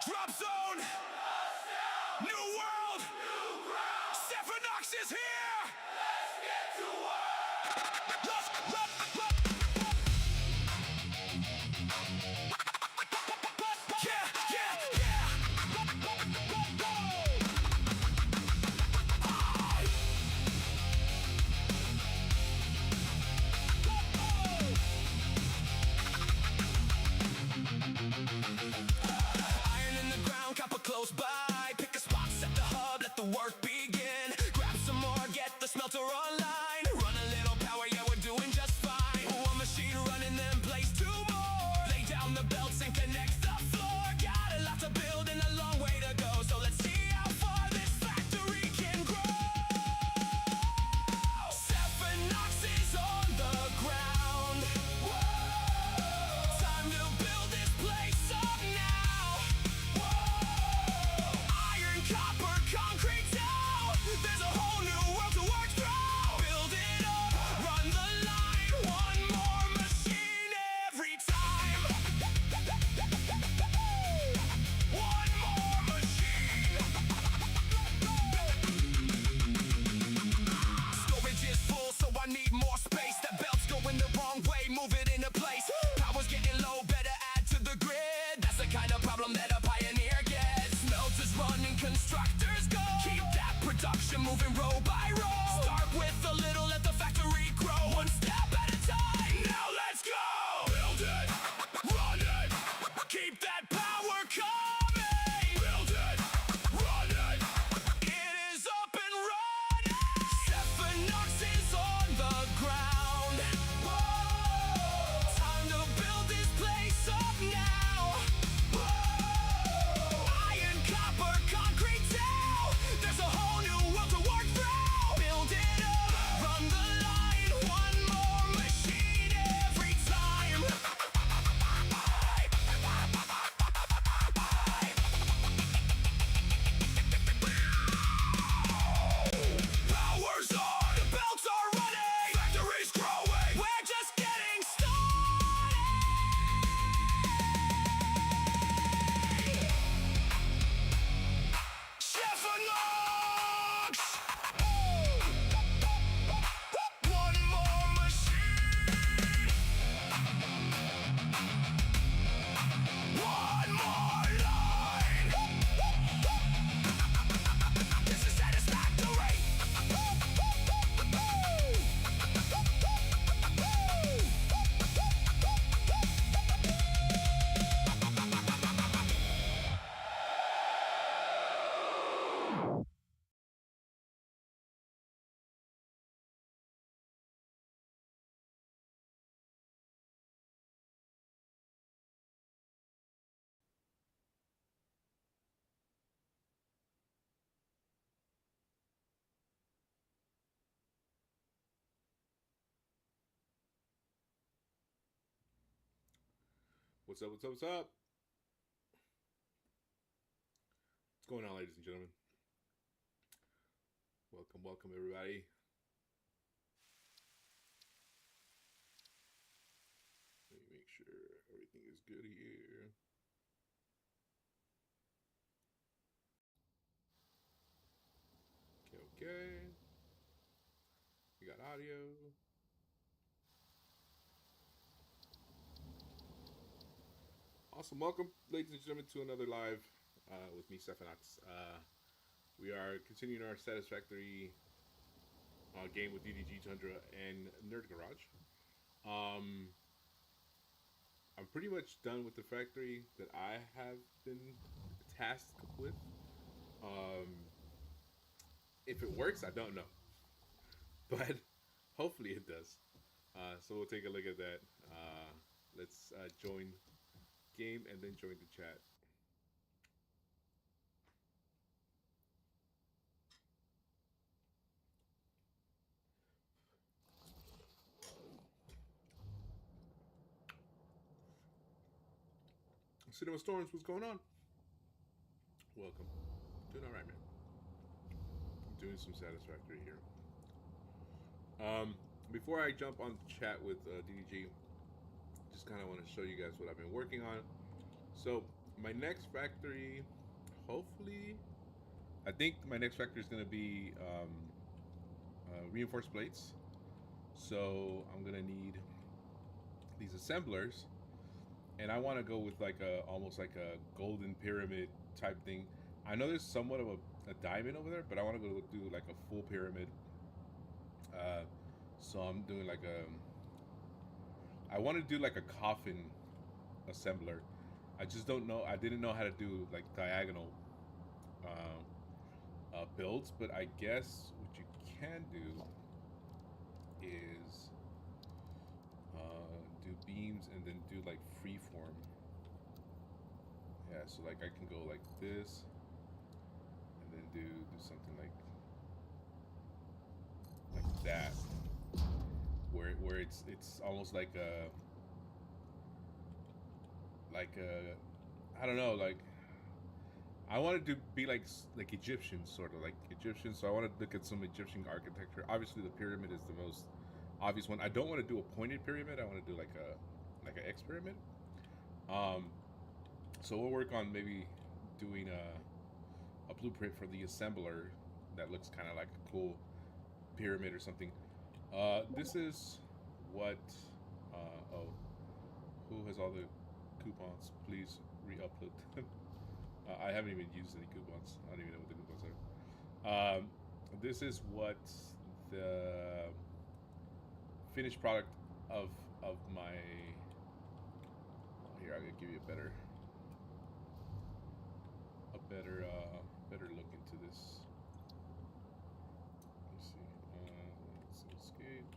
Drop zone! New world! Satisfactory is here! Let's get to work! Iron in the ground, copper close by. Pick a spot, set the hub, let the work begin. Grab some more, get the smelter online. Run a little power, yeah, we're doing just fine. One machine running, then place two more. Lay down the belts and connect the floor. Got a lot to build and a long way to go, so let's see how far this factory can grow. Satisfactory is on the ground. Whoa. Time to build this place up now. Whoa. Iron, copper, concrete now. There's a whole new world to work through. Build it up, run the line. One more machine every time. One more machine. Storage is full, so I need more space. That belt's going the wrong way, move it into place. Power's getting low, better add to the grid. That's the kind of problem that a pioneer gets. Smelters run and constructors go. Keep that production moving row by row. Start with a little, let the factory grow. One step at a time, now let's go. Build it, run it, keep that power coming. Build it, run it, it is up and running. Satisfactory is on the ground. Whoa. Time to build this place up now. Whoa. Iron, copper, concrete now. There's a whole new world to work through. Build it up, run the line. One more machine every time. Power's on, the belts are running. Factory's growing, we're just getting started. Satisfactory! One more machine. One more line. This is Satisfactory. What's up, what's up, what's up? What's going on, ladies and gentlemen? Welcome, welcome, everybody. Let me make sure everything is good here. Okay, okay. We got audio. Awesome. Welcome, ladies and gentlemen, to another live with me, Satisfactory. We are continuing our Satisfactory game with DDG Tundra and Nerd Garage. I'm pretty much done with the factory that I have been tasked with. If it works, I don't know. But hopefully it does. So we'll take a look at that. Let's join game and then join the chat. Cinema Storms, what's going on? Welcome. Doing all right, man. I'm doing some Satisfactory here. Before I jump on the chat with DDG, just kind of want to show you guys what I've been working on. So my next factory, hopefully, I think my next factory is gonna be reinforced plates. So I'm gonna need these assemblers, and I want to go with like a almost like a golden pyramid type thing. I know there's somewhat of a diamond over there, but I want to go do like a full pyramid. Uh, so I'm doing like I want to do like a coffin assembler. I just don't know. I didn't know how to do like diagonal builds, but I guess what you can do is do beams and then do like freeform. Yeah, so like I can go like this, and then do something like that, where it's almost like a I don't know, like I wanted to be like Egyptian, sort of like Egyptian. So I want to look at some Egyptian architecture. Obviously, the pyramid is the most obvious one. I don't want to do a pointed pyramid. I want to do like an X pyramid. Um, so we'll work on maybe doing a blueprint for the assembler that looks kind of like a cool pyramid or something. This is what. Oh, who has all the coupons? Please re-upload them. I haven't even used any coupons. I don't even know what the coupons are. This is what the finished product of my. Here, I'm gonna give you a better look into this. Let's see. Let's escape.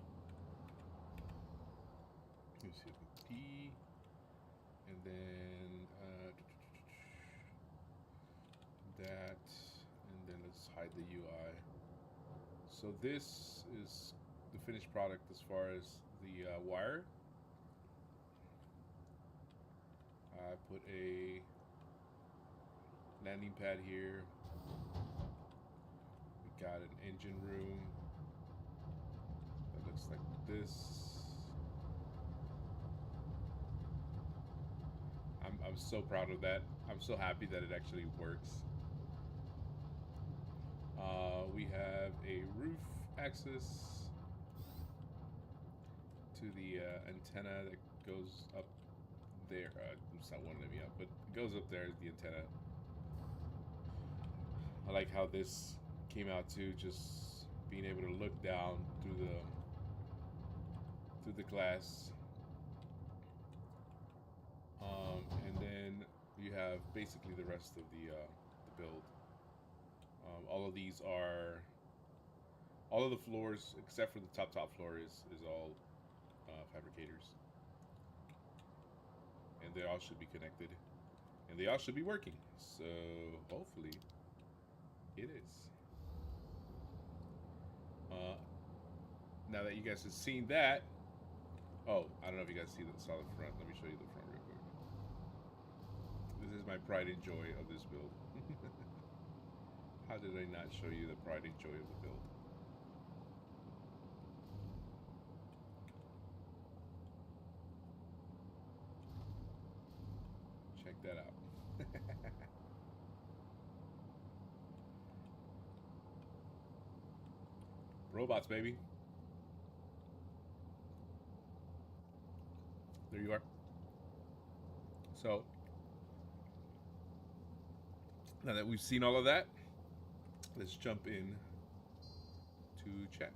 Let's hit P, and then that, and then let's hide the UI. So this is the finished product as far as the wire. I put a landing pad here. We got an engine room that looks like this. I'm so proud of that. I'm so happy that it actually works. We have a roof access to the antenna that goes up there. It's not one of me up, but it goes up there, the antenna. I like how this came out too, just being able to look down through the glass. And then you have basically the rest of the build. All of the floors except for the top floor is all fabricators, and they all should be connected, and they all should be working. So hopefully it is. Now that you guys have seen that, oh, I don't know if you guys saw the front. Let me show you the front real quick. This is my pride and joy of this build. How did I not show you the pride and joy of the build? Check that out. Robots, baby. There you are. So, now that we've seen all of that, let's jump in to chat.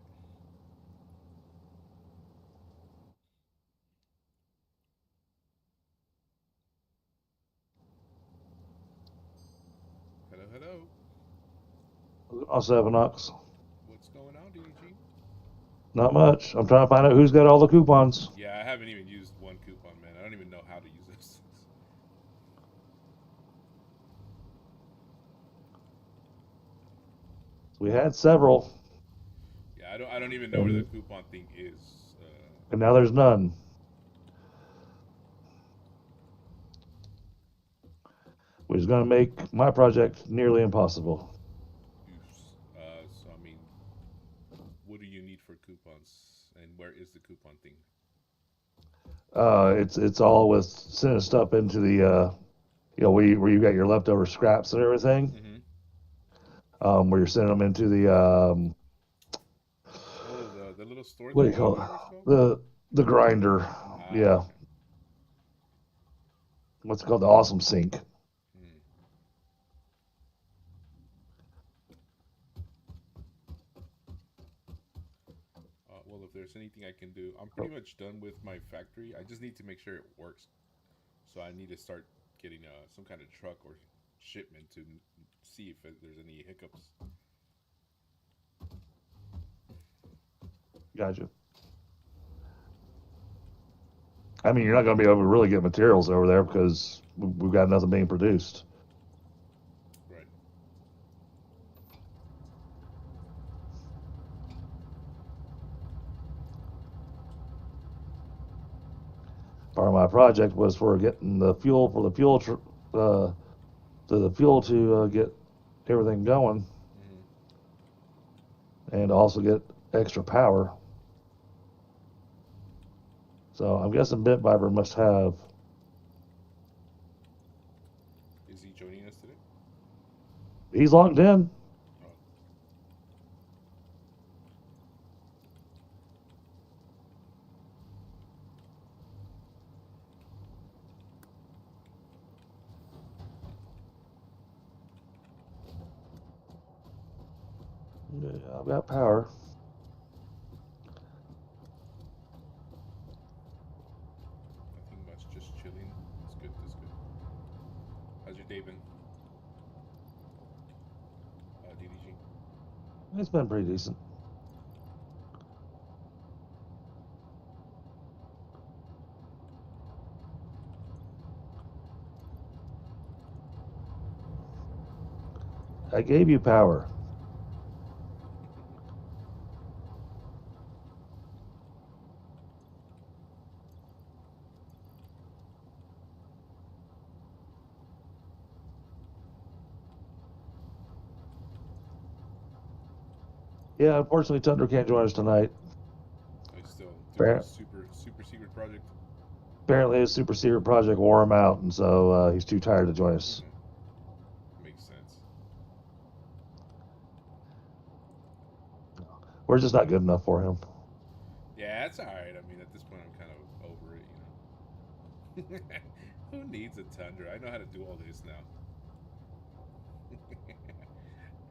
Hello, hello. Also have an ox. What's going on, DDG? Not much. I'm trying to find out who's got all the coupons. Yeah, I haven't even used one coupon, man. I don't even know how to use this. We had several. Yeah, I don't even know where the coupon thing is. And now there's none. Which is going to make my project nearly impossible. So, I mean, what do you need for coupons? And where is the coupon thing? It's all with sending stuff into the where you got your leftover scraps and everything, Mm-hmm. where you're sending them into the Oh, the little store what do you thingy or call it? whatever it's called. The grinder. Ah, Yeah, okay. what's it called? The awesome sink. Hmm. Well, if there's anything I can do, I'm pretty much done with my factory. I just need to make sure it works. So I need to start getting some kind of truck or shipment to see if there's any hiccups. Gotcha. I mean, you're not going to be able to really get materials over there because we've got nothing being produced. Right. Part of my project was for getting the fuel for the the fuel to get everything going, Mm-hmm. and also get extra power. So I'm guessing Bit Viper must have. Is he joining us today? He's logged in. Oh, Yeah, I've got power. nothing much. Just chilling. That's good. That's good. How's your day been, DDG? It's been pretty decent. I gave you power. Yeah, unfortunately, Tundra can't join us tonight. He's still doing his Appar- super secret project. Apparently, his super secret project wore him out, and so he's too tired to join us. Makes sense. We're just not good enough for him. Yeah, it's all right. I mean, at this point, I'm kind of over it. Who needs a tundra? I know how to do all this now.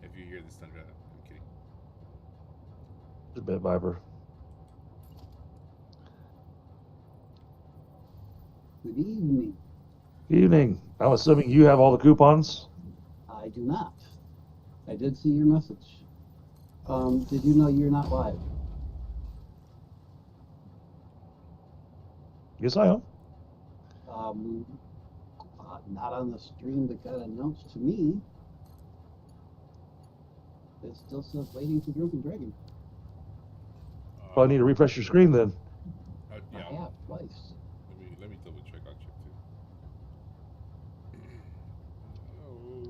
If you hear this tundra, I'm kidding. Just a Bit Viper. Good evening. Evening. I'm assuming you have all the coupons. I do not. I did see your message. Did you know you're not live? Yes, I am. Not on the stream that got announced to me. It still says waiting for Drunken Dragon. Well, I need to refresh your screen then. Yeah. I have twice. Let me double check. I'll check too. Oh.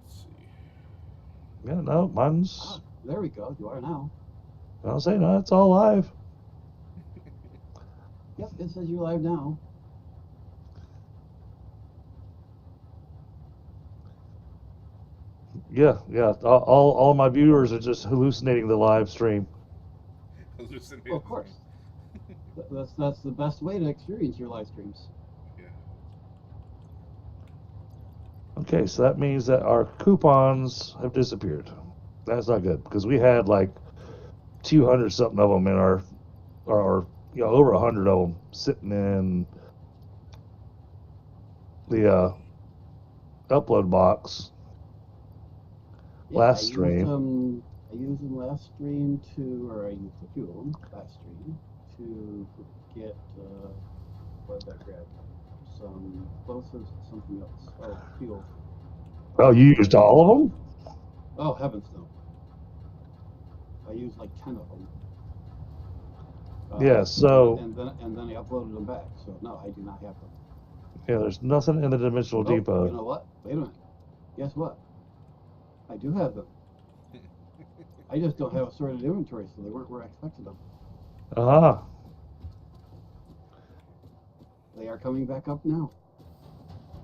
Let's see. Yeah, no, mine's. Ah, there we go. You are now. I'll say no, it's all live. Yep, it says you're live now. Yeah. All my viewers are just hallucinating the live stream. Hallucinating. Well, of course. That's the best way to experience your live streams. Yeah. Okay, so that means that our coupons have disappeared. That's not good because we had like 200 something of them in our over 100 of them sitting in the upload box Yeah, last stream. I used them last stream or I used a few of them last stream to get, what did I grab? Some explosives, something else. Oh, fuel. Oh, you used all of them? Oh, heavens no. I used like 10 of them. Yeah, so and then I uploaded them back. So no, I do not have them. yeah, there's nothing in the dimensional Oh, depot. you know what? Wait a minute. Guess what? I do have them. I just don't have a sorted inventory, so they weren't where I expected them. Uh-huh. They are coming back up now.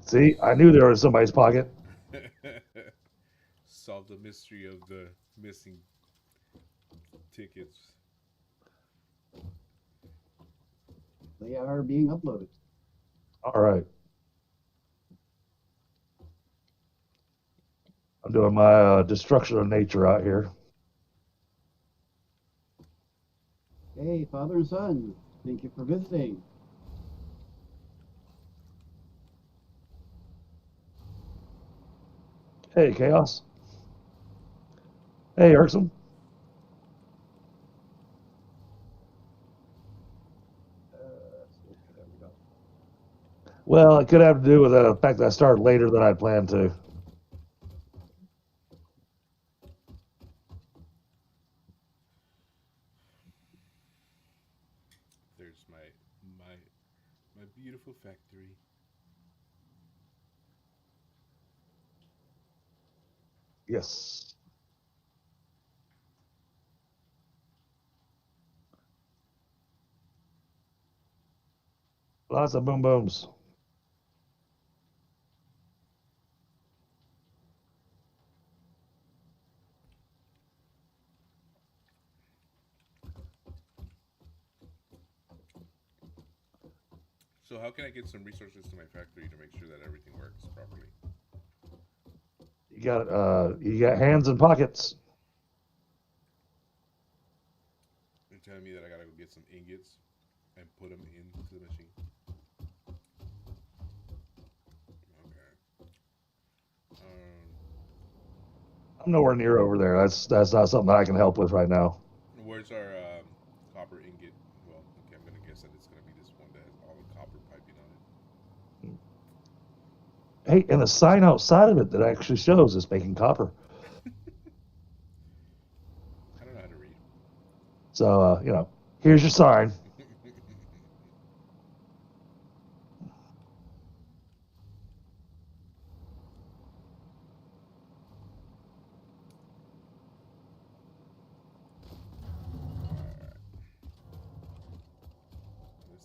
See, I knew there was somebody's pocket. Solve the mystery of the missing tickets. They are being uploaded. All right. I'm doing my destruction of nature out here. Hey, father and son, thank you for visiting. Hey, Chaos. Hey, Irksome. There we go. Well, it could have to do with the fact that I started later than I planned to. There's my beautiful factory. Yes. Lots of boom booms. So how can I get some resources to my factory to make sure that everything works properly? You got hands and pockets. You're telling me that I gotta go get some ingots and put them into the machine. Okay. I'm nowhere near over there. That's not something I can help with right now. Where's our copper ingot? Well, okay, I'm gonna guess that it's gonna be this one that has all the copper piping on it. Hey, and the sign outside of it that actually shows is making copper. I don't know how to read. So, here's your sign. This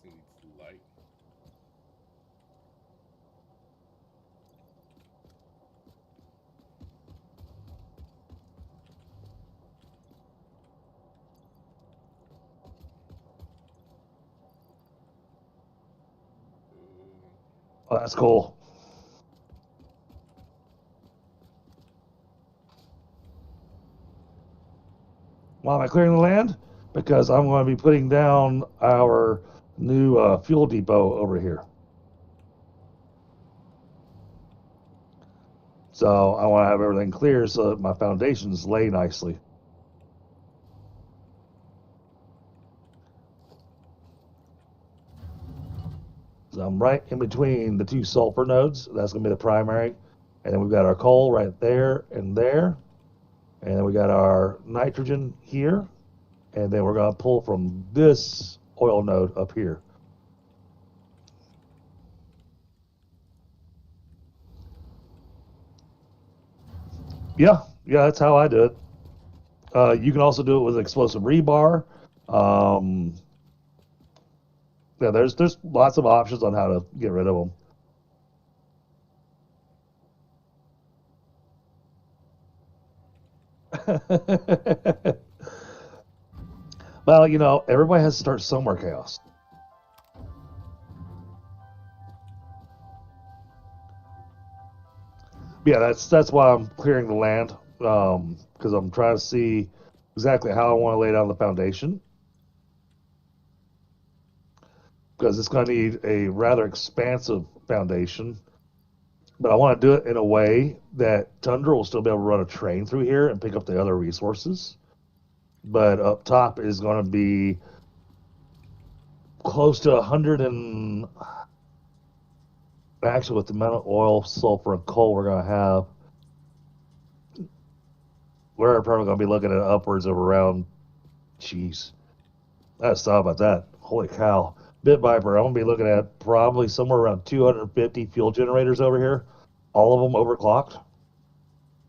thing needs light. Oh, that's cool. Why am I clearing the land? Because I'm going to be putting down our new fuel depot over here. So I want to have everything clear so that my foundations lay nicely. So I'm right in between the two sulfur nodes. That's going to be the primary. And then we've got our coal right there and there. And then we got our nitrogen here. And then we're going to pull from this oil node up here. Yeah, that's how I do it. You can also do it with explosive rebar. Yeah, there's lots of options on how to get rid of them. Well, everybody has to start somewhere, Chaos. Yeah, that's why I'm clearing the land, because I'm trying to see exactly how I want to lay down the foundation. Because it's going to need a rather expansive foundation, but I want to do it in a way that Tundra will still be able to run a train through here and pick up the other resources. But up top is going to be close to 100 and actually with the amount of oil, sulfur, and coal we're going to have, we're probably going to be looking at upwards of around, jeez, I just thought about that. Holy cow. Bit Viper, I'm going to be looking at probably somewhere around 250 fuel generators over here, all of them overclocked.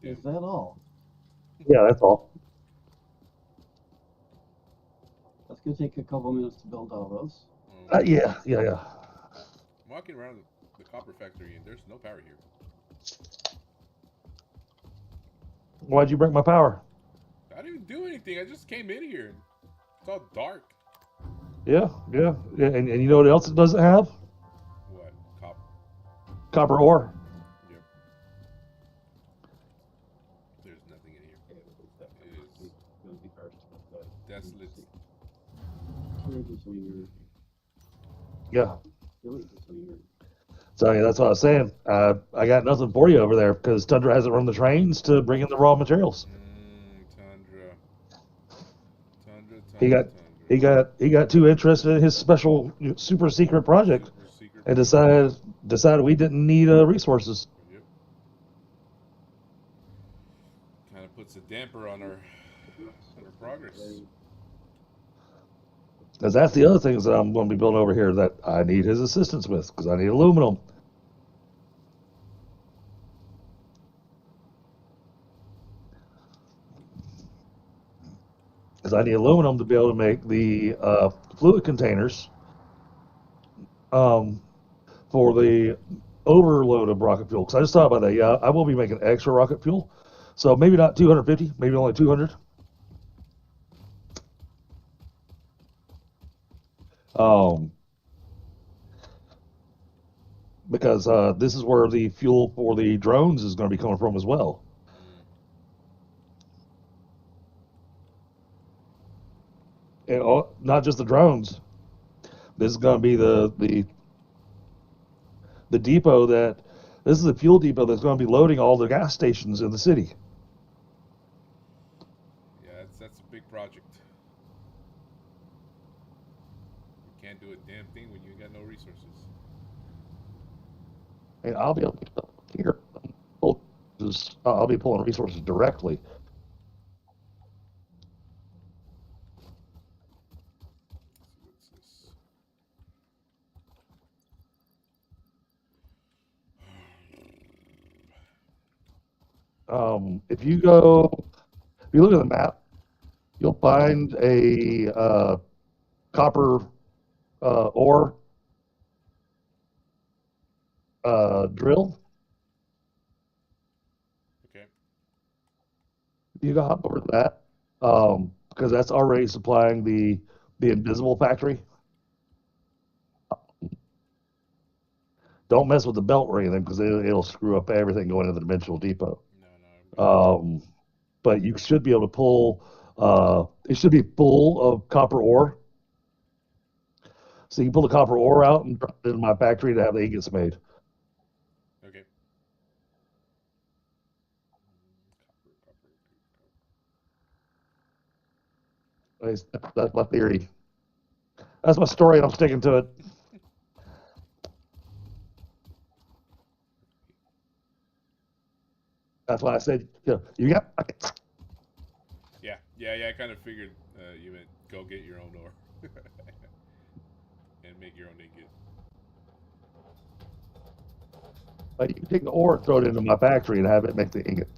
Is that all? Yeah, that's all. That's going to take a couple minutes to build all those. Yeah. walking around the copper factory and there's no power here. Why'd you break my power? I didn't do anything. I just came in here. It's all dark. Yeah. And you know what else it doesn't have? What? Copper ore. Yep. There's nothing in here. It is Gonna be harsh, but desolate. clear the swinger. Yeah. Delete the swinger. So yeah, that's what I was saying. I got nothing for you over there because Tundra hasn't run the trains to bring in the raw materials. Tundra. He got too interested in his special super secret project Super secret. and decided we didn't need resources. Yep. Kind of puts a damper on our progress. Because that's the other things that I'm going to be building over here that I need his assistance with because I need aluminum. Because I need aluminum to be able to make the fluid containers for the overload of rocket fuel. Because I just thought about that. Yeah, I will be making extra rocket fuel. So maybe not 250, maybe only 200. Because this is where the fuel for the drones is going to be coming from as well. And not just the drones. This is going to be the depot this is the fuel depot that's going to be loading all the gas stations in the city. Yeah, that's a big project. You can't do a damn thing when you got no resources. And I'll be able to here. I'll be pulling resources directly. What's this? If you look at the map, you'll find a copper ore drill. Okay. You go hop over to that because that's already supplying the invisible factory. Don't mess with the belt or anything because it'll screw up everything going into the dimensional depot. No. But you should be able to pull. It should be full of copper ore. So you can pull the copper ore out and drop it in my factory to have the ingots made. Okay. That's my theory. That's my story, and I'm sticking to it. That's why I said, you got. Yeah. I kind of figured you meant go get your own ore and make your own ingot. You can take the ore and throw it into my factory and have it make the ingot.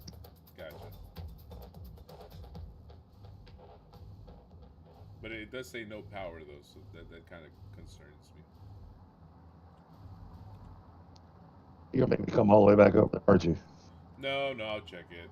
Gotcha. But it does say no power though, so that kind of concerns me. You're gonna make me come all the way back over, aren't you? No, I'll check it.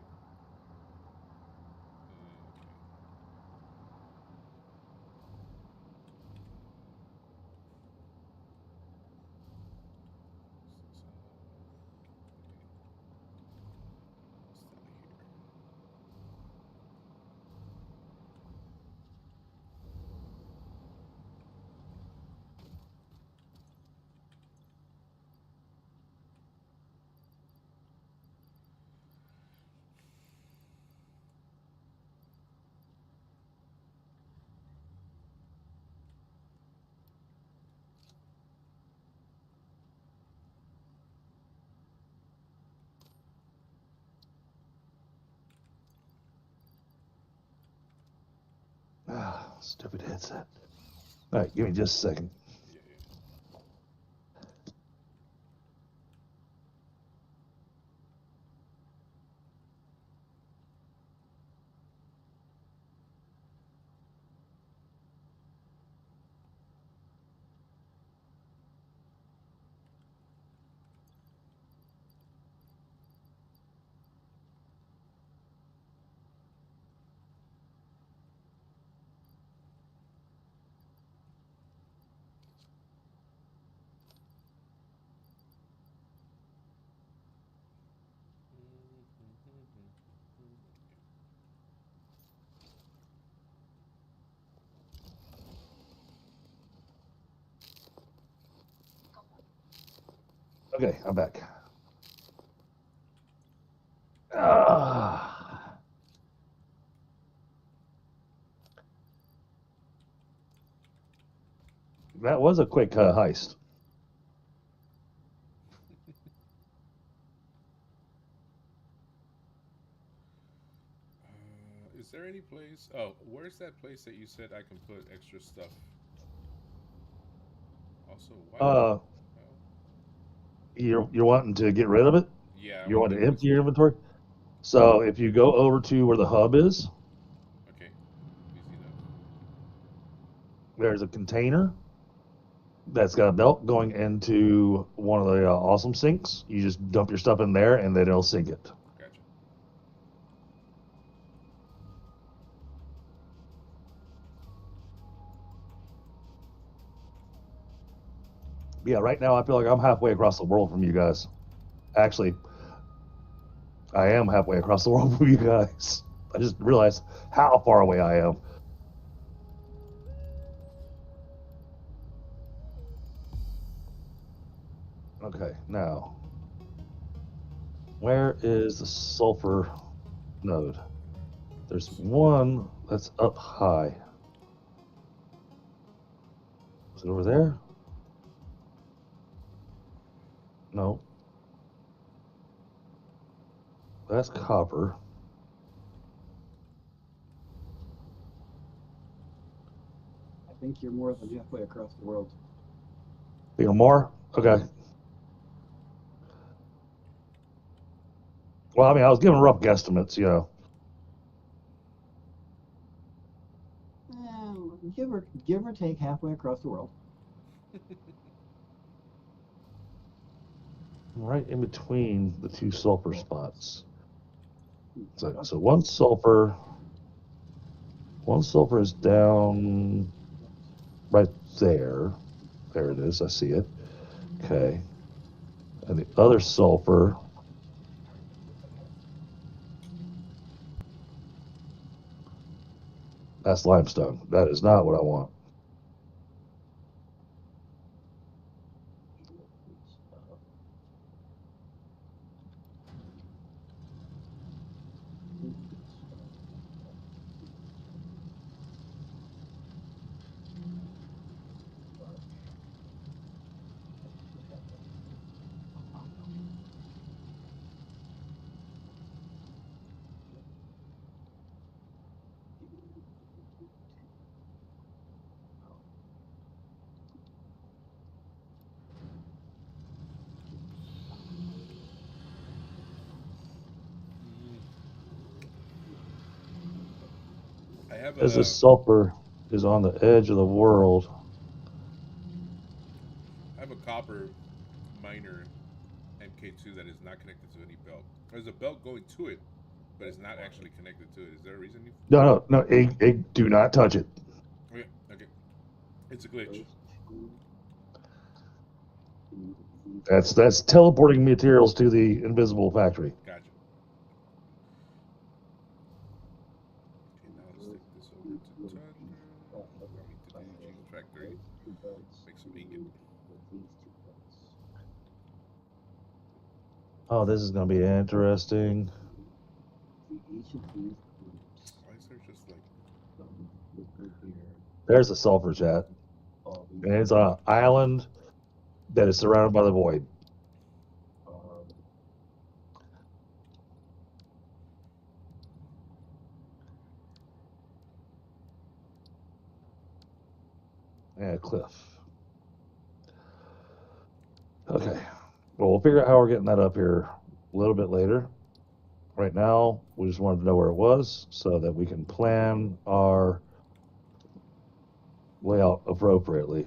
Stupid headset. All right, give me just a second. Okay, I'm back. Ah. That was a quick heist. Is there any place? Oh, where's that place that you said I can put extra stuff? Also, why the Uh, hell? you're wanting to get rid of it? Yeah, I You want want to to get rid of empty some. your inventory? So if you go over to where the hub is, Okay, easy enough. there's a container that's got a belt going into one of the awesome sinks. You just dump your stuff in there, and then it'll sink it. Gotcha. Yeah, right now I feel like I'm halfway across the world from you guys. Actually, I am halfway across the world from you guys. I just realized how far away I am. Okay, now, where is the sulfur node? There's one that's up high. Is it over there? No, that's copper. I think you're more than halfway across the world. You know more? Okay. Well, I mean, I was giving rough guesstimates, you know. Give or take halfway across the world. Right in between the two sulfur spots. So one sulfur is down right there. There it is. I see it. Okay. And the other sulfur, that's limestone. That is not what I want. I have As this a sulfur is on the edge of the world. I have a copper miner MK2 that is not connected to any belt. There's a belt going to it, but it's not actually connected to it. Is there a reason you? No. Do not touch it. Okay, okay. It's a glitch. That's teleporting materials to the invisible factory. Gotcha. Okay, now let's take this over to Tundra. I mean, to DDG's factory. Make some ingot. Oh, this is going to be interesting. Why is there just like? There's the sulfur chat. And it's on an island that is surrounded by the void. And a cliff. Okay. Well, we'll figure out how we're getting that up here a little bit later. Right now, we just wanted to know where it was so that we can plan our layout appropriately.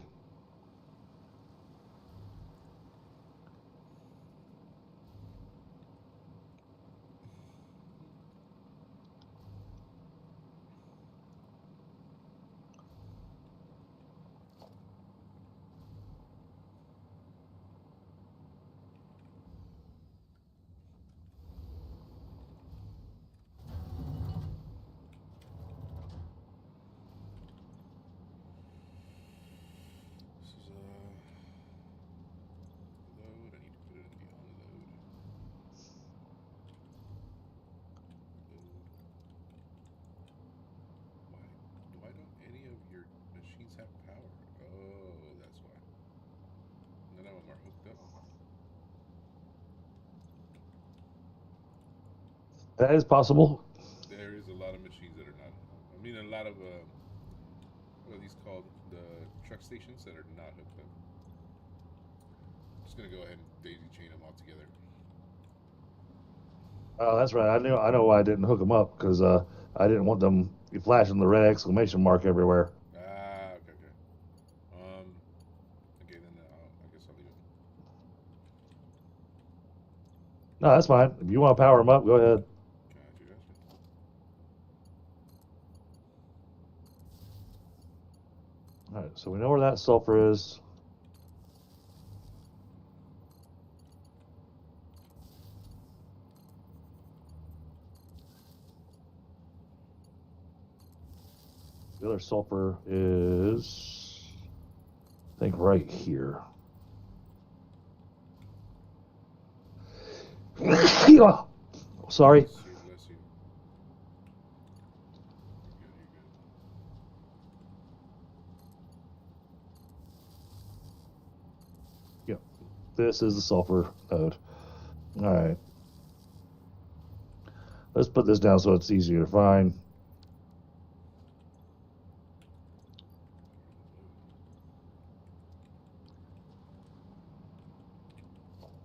That is possible. There is a lot of machines that are not. I mean, a lot of what are these called? The truck stations that are not hooked up. Just gonna go ahead and daisy chain them all together. Oh, that's right. I know why I didn't hook them up because I didn't want them flashing the red exclamation mark everywhere. Ah, okay, okay. Okay, then I guess I'll leave it. No, that's fine. If you want to power them up, go ahead. Gotcha, gotcha. All right, so we know where that sulfur is. The other sulfur is, I think, right here. Oh, sorry. Bless you, bless you. You're good, you're good. Yep. This is the sulfur node. All right. Let's put this down so it's easier to find. Okay, so I go in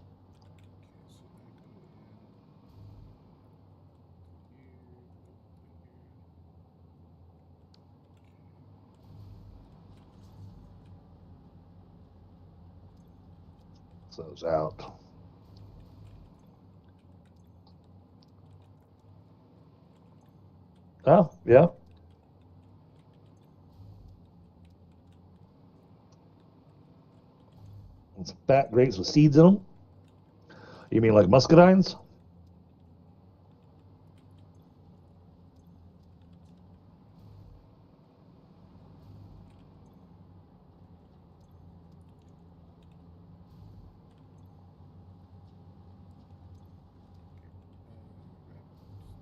So it's out. Oh, yeah. It's fat grapes with seeds in them. You mean like muscadines?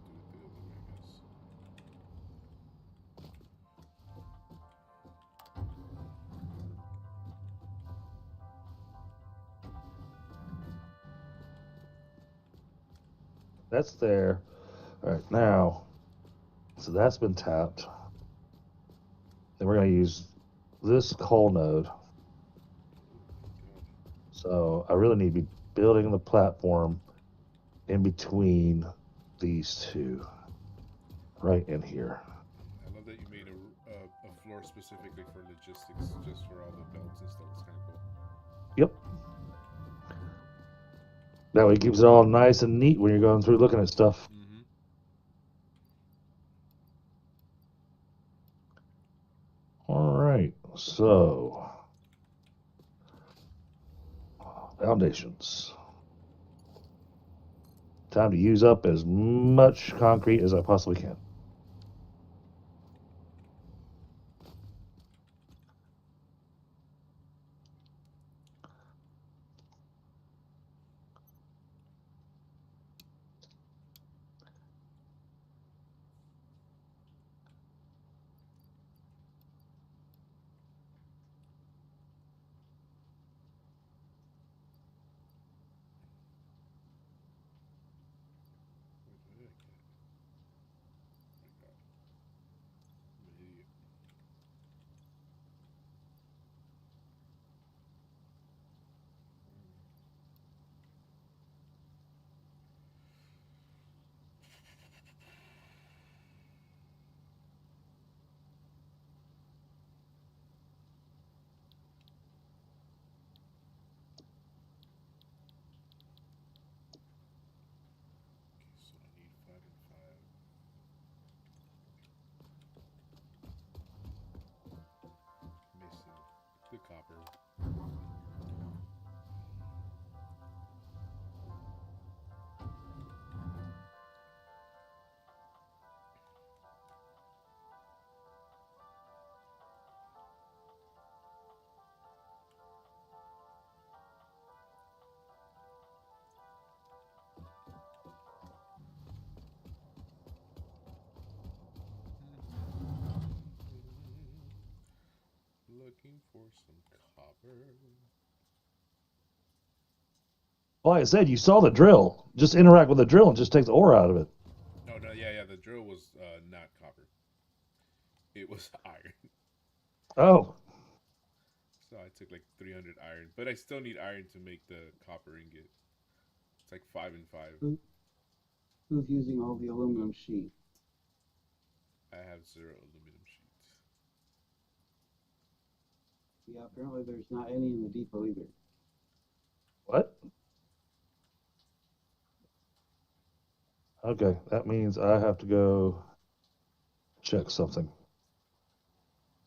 let's do it the other way, I guess. That's there. All right, now, so that's been tapped. Then we're going to use this coal node. God. So I really need to be building the platform in between these two, right in here. I love that you made a floor specifically for logistics, just for all the belts and stuff. It's kind of cool. Yep. That way it keeps it all nice and neat when you're going through looking at stuff. Mm-hmm. All right, so foundations. Time to use up as much concrete as I possibly can. Where's my other cat? Oh my God. I'm an idiot. Okay, so I need 5 and 5. Missing the copper. Looking for some copper. Well, like I said, you saw the drill. Just interact with the drill and just take the ore out of it. it was iron. Oh, So I took like 300 iron, but I still need iron to make the copper ingot. It's like 5 and 5. Who's using all the aluminum sheet? I have 0 aluminum sheets. Yeah, apparently there's not any in the depot either. what? Okay, that means I have to go check something.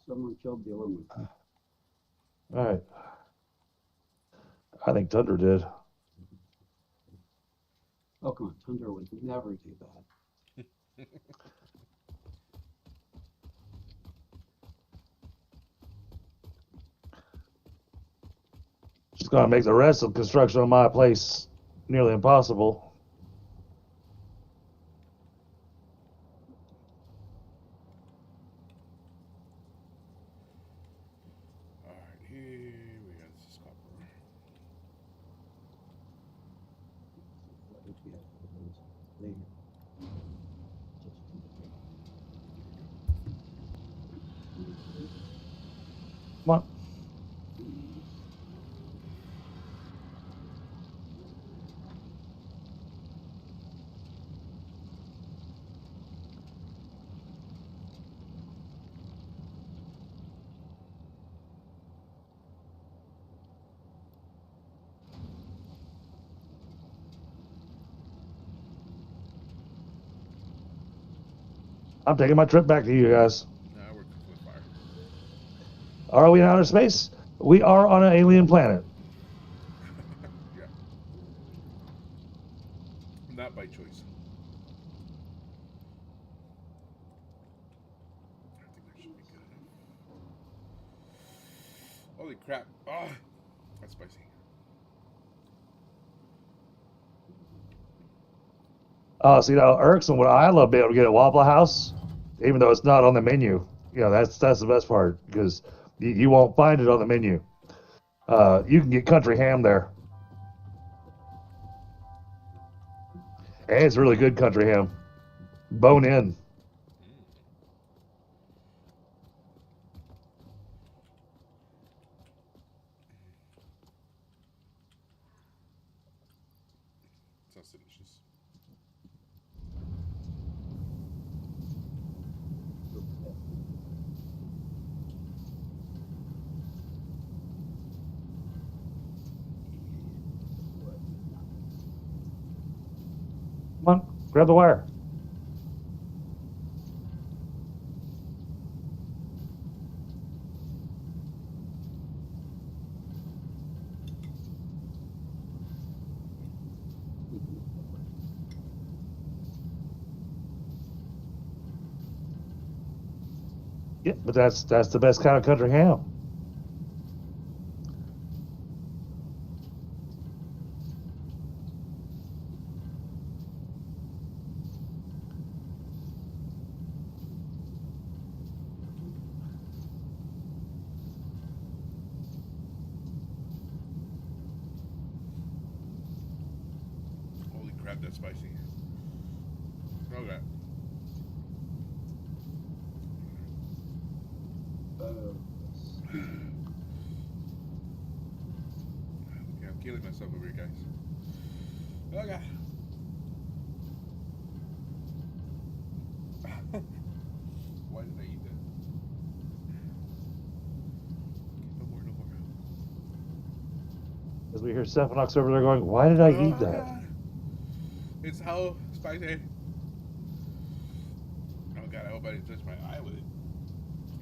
Someone killed the aluminum. All right. I think Tundra did. Oh, come on. Tundra would never do that. Just gonna make the rest of construction on my place nearly impossible. Alright, here we got this copper. What if you have those later? Come on. I'm taking my trip back to you guys. Now we're cooking with fire. Are we in outer space? We are on an alien planet. Yeah. Not by choice. I think that should be good enough. Holy crap. Oh, that's spicy. So irksome. What I love being able to get at Waffle House, even though it's not on the menu. That's the best part because you won't find it on the menu. You can get country ham there, and it's really good country ham, bone in. Sounds delicious. Come on, grab the wire. Yeah, but that's the best kind of country ham. Holy crap, that's spicy. Okay. Okay, I'm killing myself over here, guys. Okay. Why did I eat that? Okay, no more. As we hear Stephanox over there going, "Why did I eat that?" God. It's how spicy. Oh god, I hope I didn't touch my eye with it.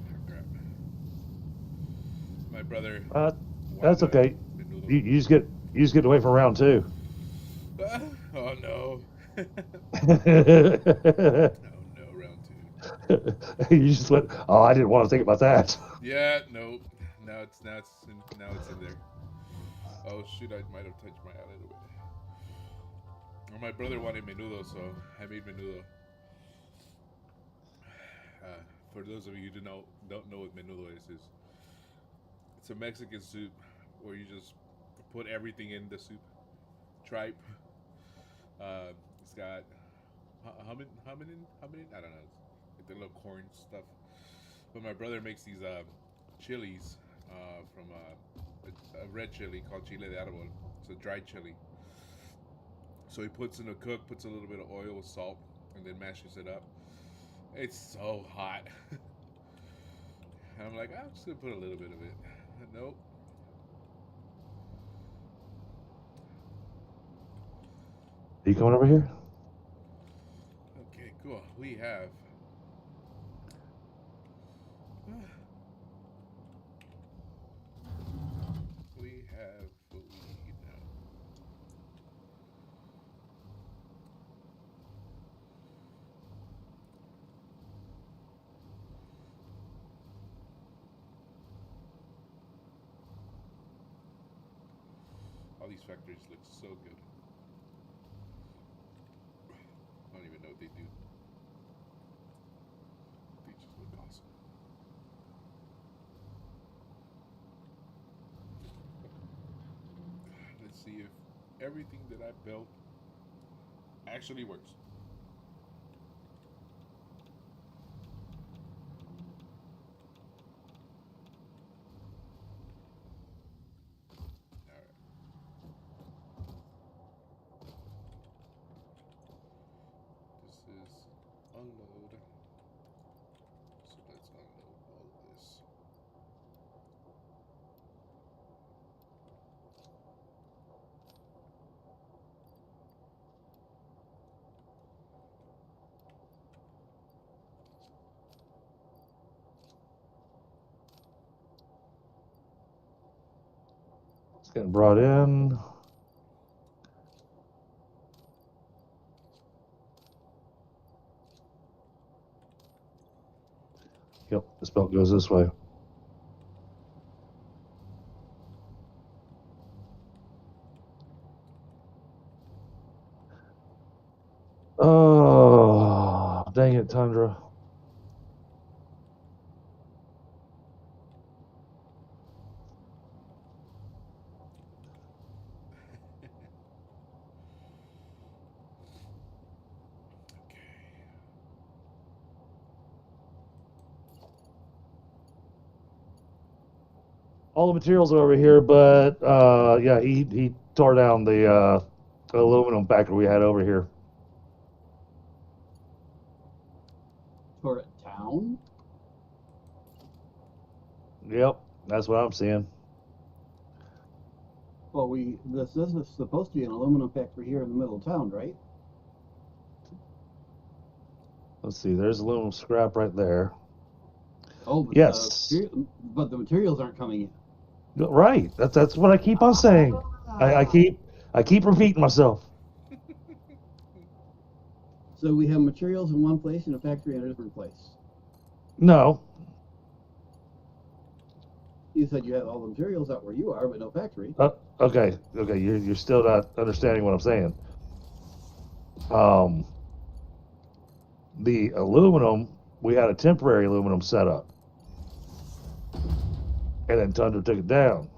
Oh, crap. My brother. That's okay. You just get away from round 2. Oh no. You Oh no, round 2. just went, "Oh, I didn't want to think about that." Yeah, nope. Now it's in there. Oh shoot, I might have touched my eye a little bit. Well, my brother wanted menudo, so I made menudo. For those of you who don't know what menudo is it's a Mexican soup where you just put everything in the soup. Tripe. It's got hominin. I don't know, like the little corn stuff. But my brother makes these chilies from a red chili called chile de árbol. It's a dried chili. So he puts in a cook, puts a little bit of oil with salt, and then mashes it up. It's so hot. And I'm like, I'm just gonna put a little bit of it. Nope. Are you coming over here? Okay, cool. We have what we need now. All these factories look so good. I don't even know what they do. They just look awesome. Let's see if everything that I built actually works. Alright. This is unload. So let's unload all of this. It's getting brought in. Yep, this belt goes this way. Oh, dang it, Tundra. All the materials are over here, but yeah, he tore down the aluminum factory we had over here. Tore it down? Yep, that's what I'm seeing. Well, this is supposed to be an aluminum factory here in the middle of town, right? Let's see, there's aluminum scrap right there. Oh, but Yes. but the materials aren't coming in. Right. That's what I keep on saying. I keep repeating myself. So we have materials in one place and a factory in a different place. No. You said you have all the materials out where you are, but no factory. Okay. You're still not understanding what I'm saying. The aluminum, we had a temporary aluminum setup, and then Tundra took it down.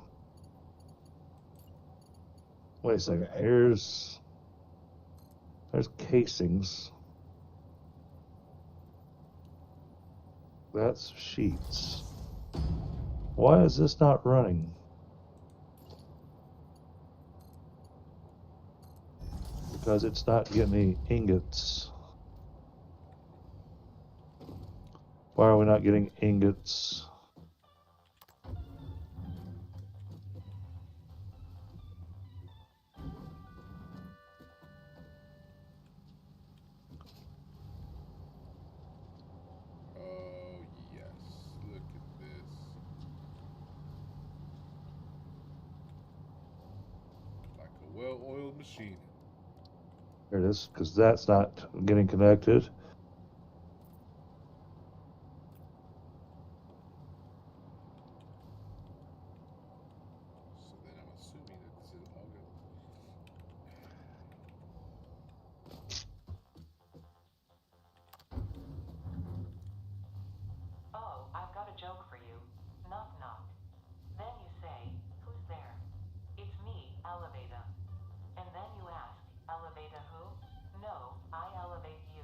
Wait a second. Okay. There's casings. That's sheets. Why is this not running? Because it's not getting any ingots. Why are we not getting ingots? Oh, yes. Look at this. Like a well-oiled machine. There it is, because that's not getting connected. So then I'm assuming that this is all good. Oh, I've got a joke for you. Knock, knock. Then you say, who's there? It's me, Elevata. And then you ask, Elevata who? No, I elevate you.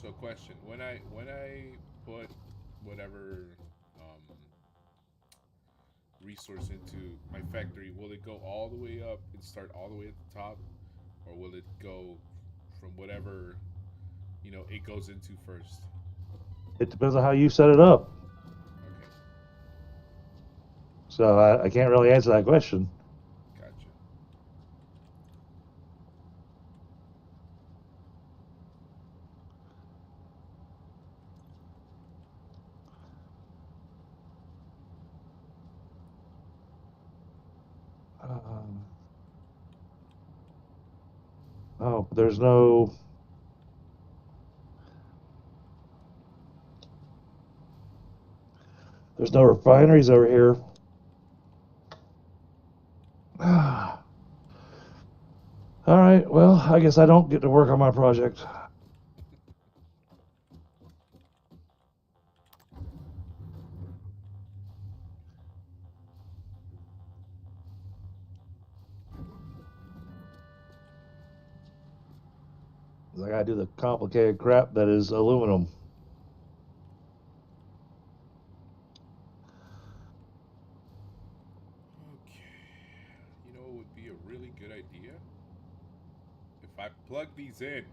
So, question: when I put whatever resource into my factory, will it go all the way up and start all the way at the top, or will it go from whatever it goes into first? It depends on how you set it up. Okay, So I can't really answer that question. gotcha. Oh, there's no. There's no refineries over here. All right. Well, I guess I don't get to work on my project. I gotta do the complicated crap that is aluminum. Okay, what would be a really good idea if I plug these in.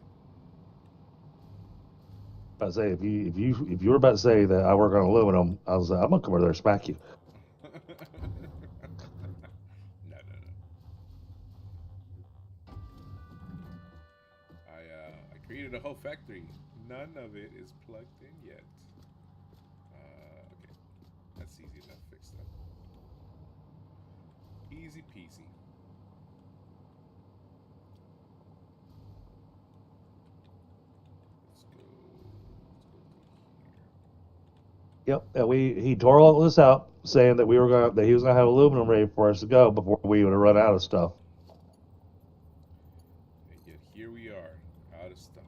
I say if you were about to say that I work on aluminum, I was like, I'm gonna come over there and smack you. No, no, no. I created a whole factory. None of it is plugged in yet. Okay, that's easy enough. Fix that. Easy peasy. Let's go. Yep. And he tore all this out, saying that he was gonna have aluminum ready for us to go before we would have run out of stuff. And yet here we are, out of stuff.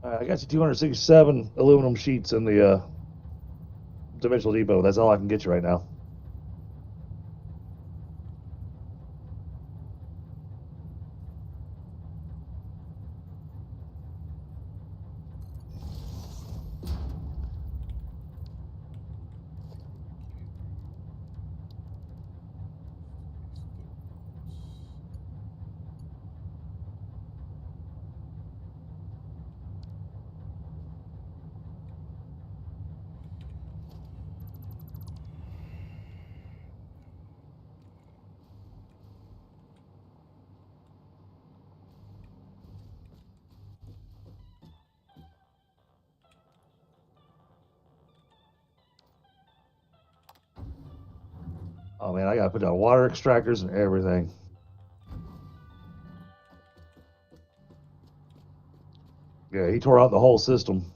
I got you 267 aluminum sheets in the dimensional depot. That's all I can get you right now. Oh man, I gotta put down water extractors and everything. Yeah, he tore out the whole system.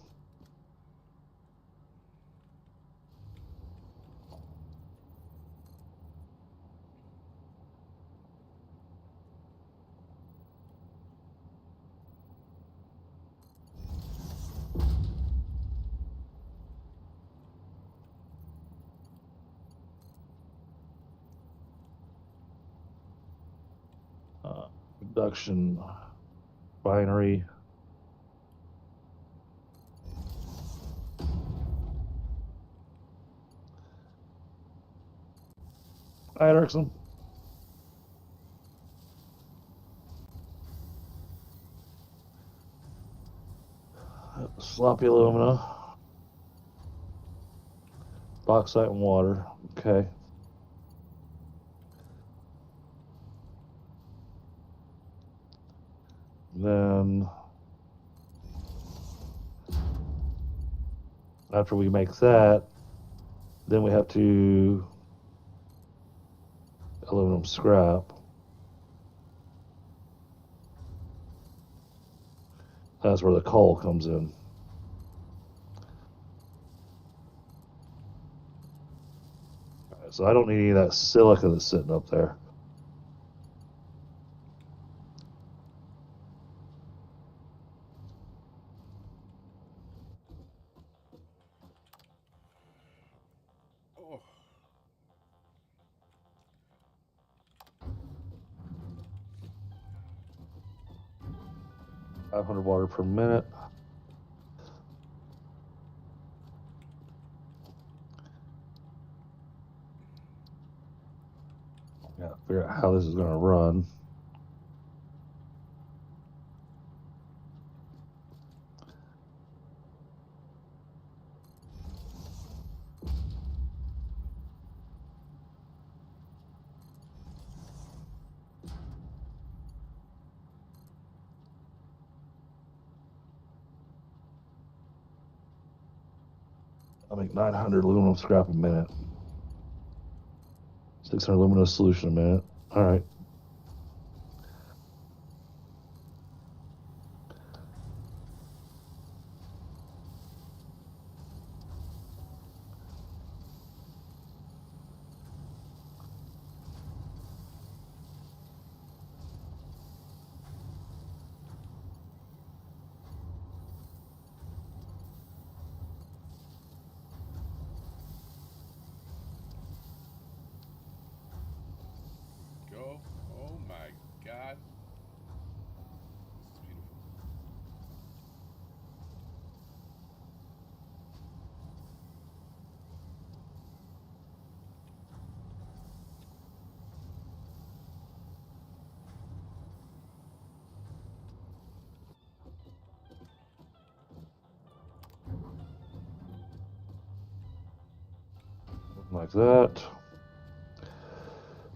Production binary. All right, Erickson. Sloppy alumina. Bauxite and water. Okay. Then after we make that, then we have to aluminum scrap. That's where the coal comes in. Alright, so I don't need any of that silica that's sitting up there. 500 water per minute. Yeah, figure out how this is going to run. I'll make 900 aluminum scrap a minute. 600 aluminum solution a minute. All right. Go. Oh my god. This is beautiful. Like that.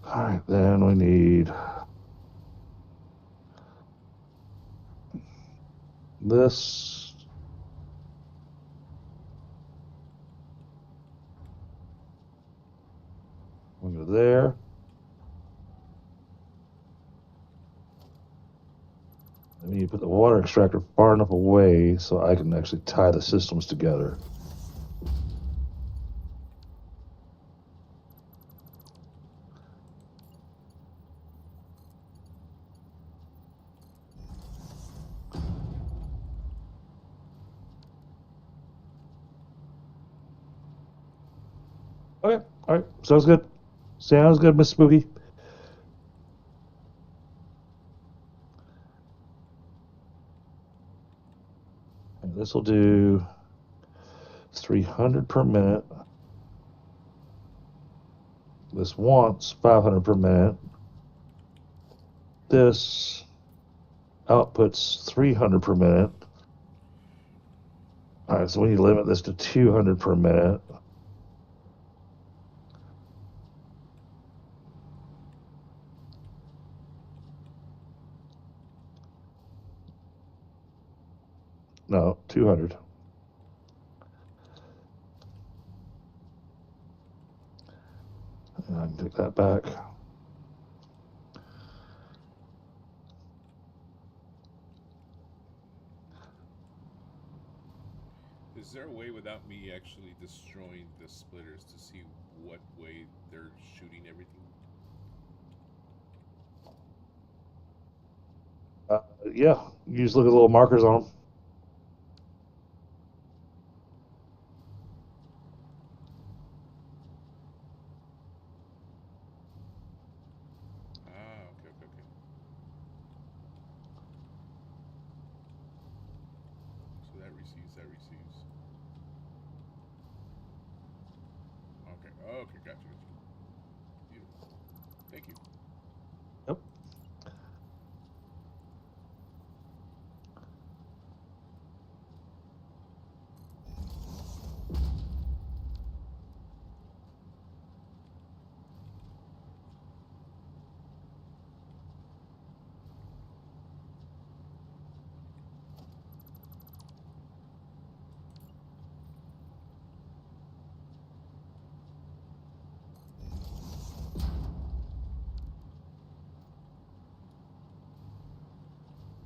All right, then we need this. We'll go there. I need to put the water extractor far enough away so I can actually tie the systems together. Okay, all right, sounds good. Sounds good, Miss Spooky. And this will do 300 per minute. This wants 500 per minute. This outputs 300 per minute. All right, so we need to limit this to 200 per minute. No, 200. And I can take that back. Is there a way without me actually destroying the splitters to see what way they're shooting everything? Yeah, you just look at the little markers on them. Ah, okay, okay, okay. So that receives, that receives. Okay, okay, gotcha, gotcha. Beautiful. Thank you. Yep.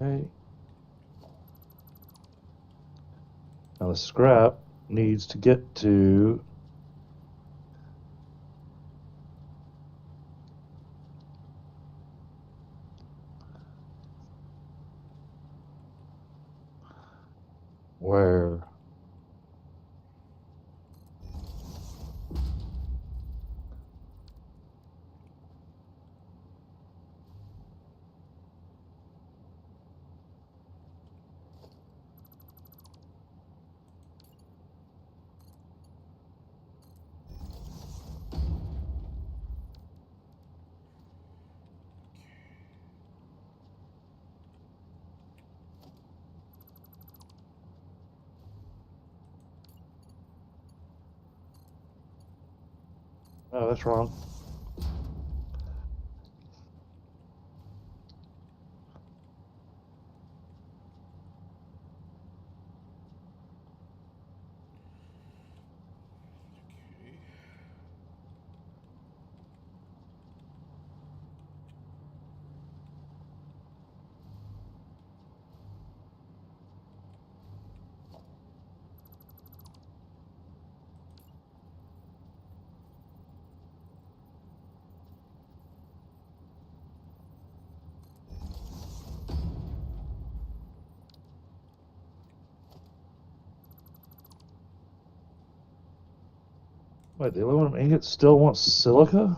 Okay. Now the scrap needs to get to where? Oh, that's wrong. Okay. Wait, the aluminum ingot still wants silica?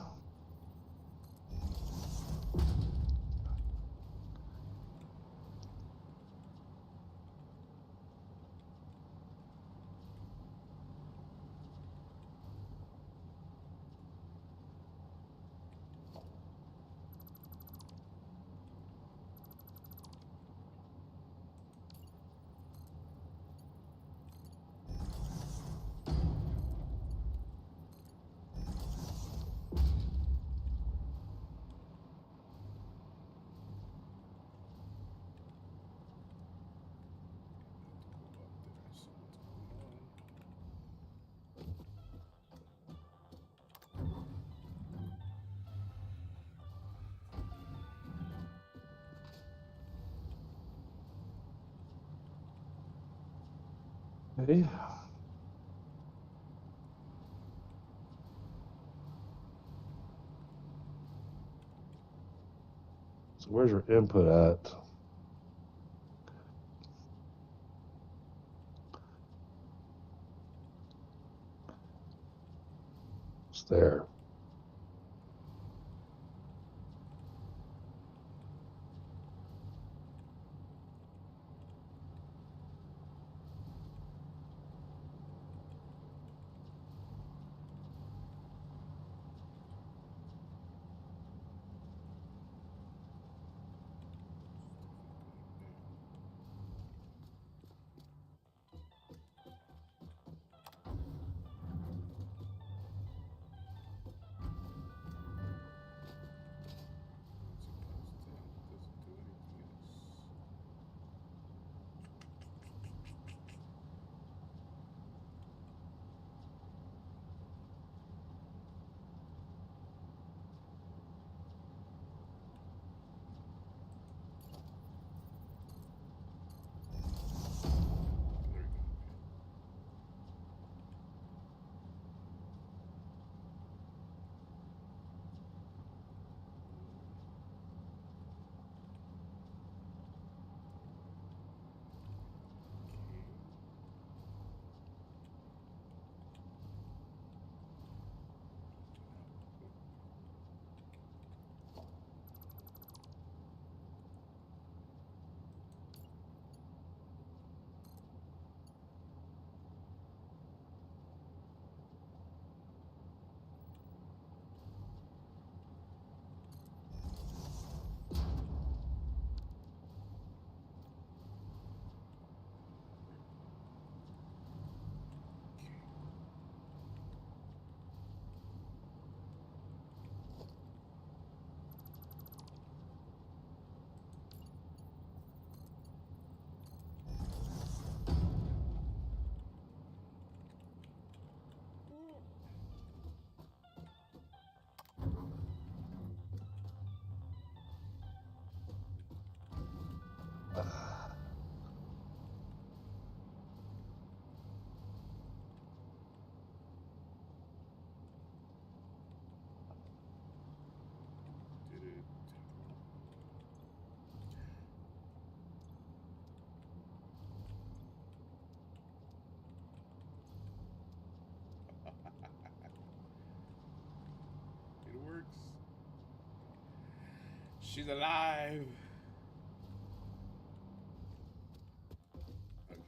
Okay. So where's your input at? It's there. Did it? It works. She's alive. Okay.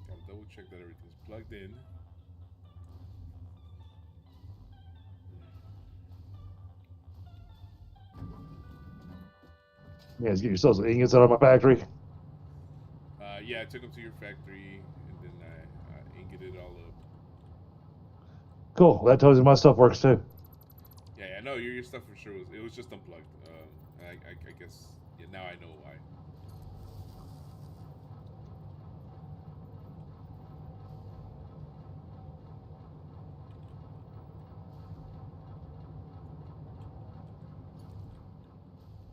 Gotta double check that everything's plugged in. Yeah, get yourselves some ingots out of my factory. Yeah, I took them to your factory, and then I ingoted it all up. Cool. That tells you my stuff works too. Yeah, no, your stuff for sure was just unplugged. I guess now I know why.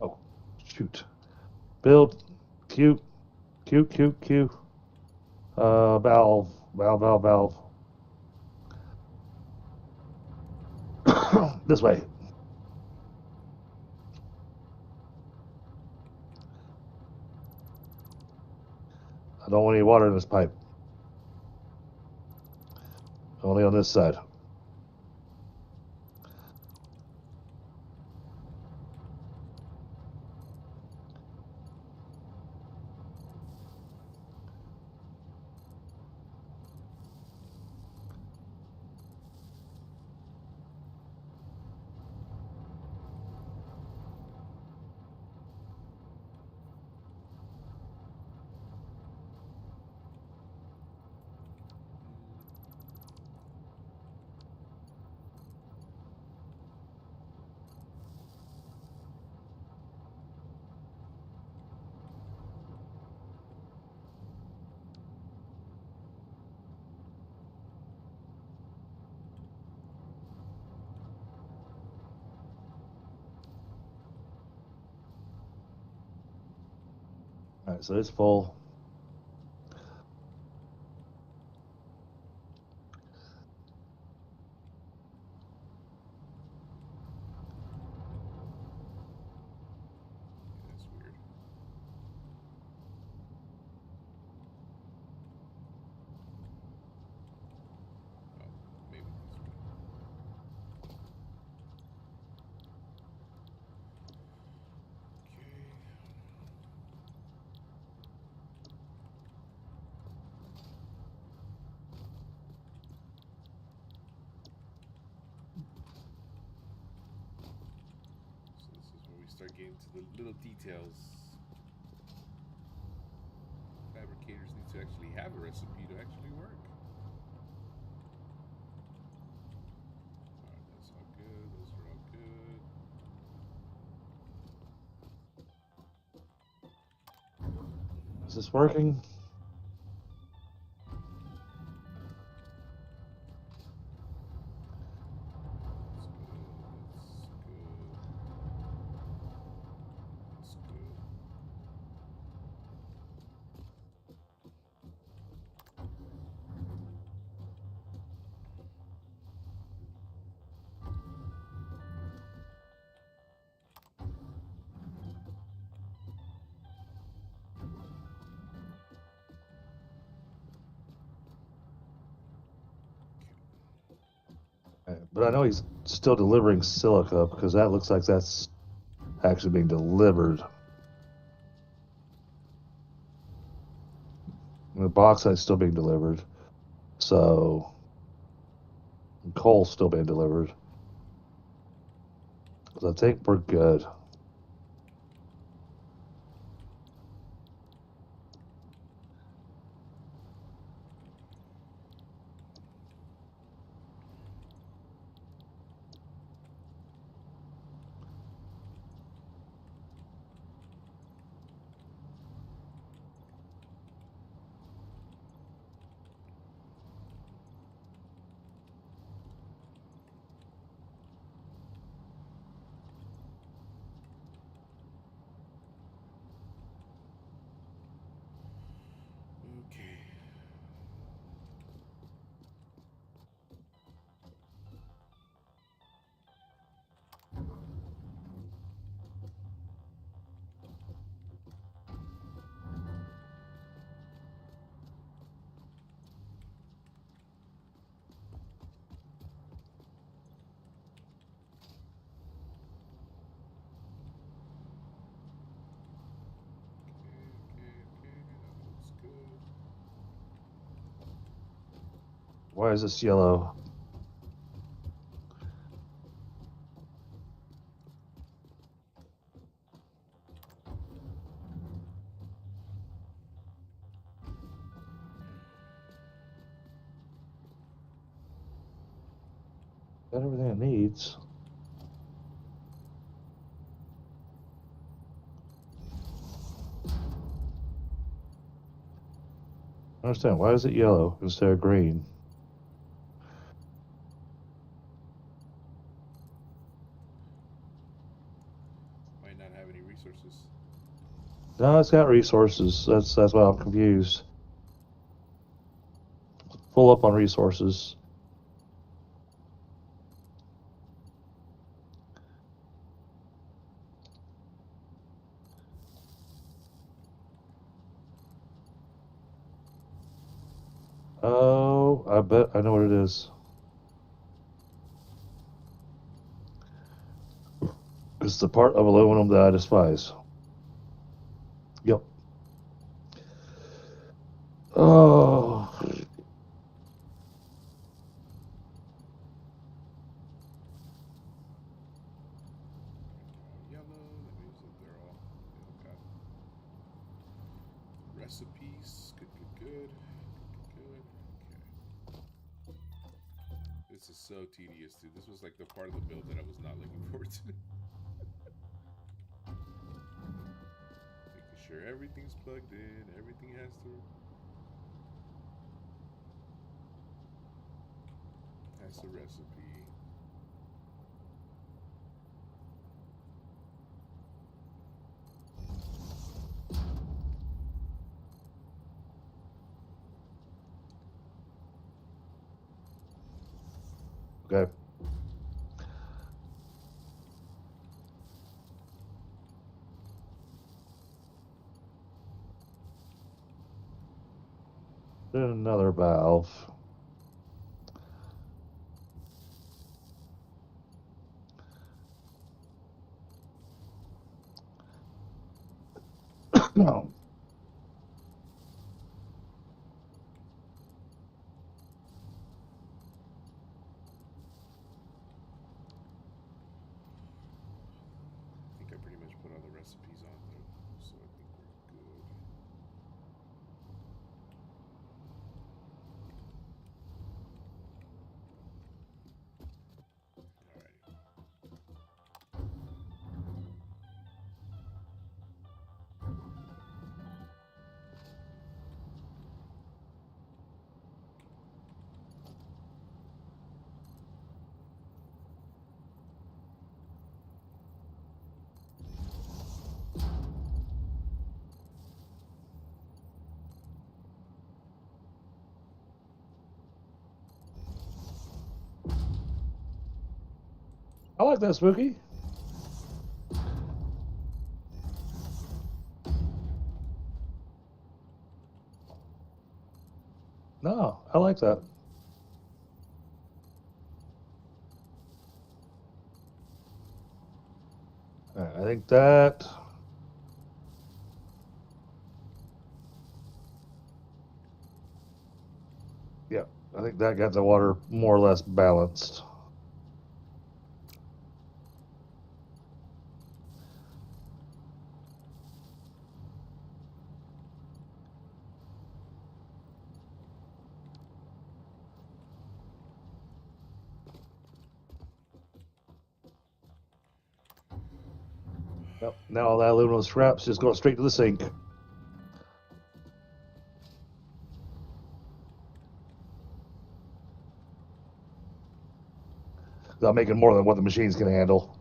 Oh, shoot. Build. Q. Q, Q, Q. Valve. Valve, valve, valve. This way. I don't want any water in this pipe. Only on this side. All right, so it's full. That's weird. Oh, maybe this way. Okay. So this is where we start getting to the little details. Fabricators need to actually have a recipe to actually work. Alright, that's all good. Those are all good. Is this working? That's good. That's good. That's good. All right, but I know he's still delivering silica because that looks like that's actually being delivered. The bauxite's still being delivered. So coal's still being delivered. So I think we're good. Okay. Okay, that looks good. Why is this yellow? Got everything it needs. I understand. Why is it yellow instead of green? Might not have any resources. No, it's got resources. That's why I'm confused. Full up on resources. Oh, I bet I know what it is. It's the part of aluminum that I despise. Yep. Oh. Yellow. That means that they're all. Okay. Recipes. Good. Okay. This is so tedious, dude. This was like the part of the build that I was not looking forward to. Making sure everything's plugged in. Everything has the recipe. Okay. Then another valve. No. I think I pretty much put all the recipes on though, so I think we're good. Alrighty. I like that, Spooky. No, I like that. All right, I think that. Yeah, I think that got the water more or less balanced. Yep. Now all that aluminum scraps just going straight to the sink. Without making more than what the machines can handle.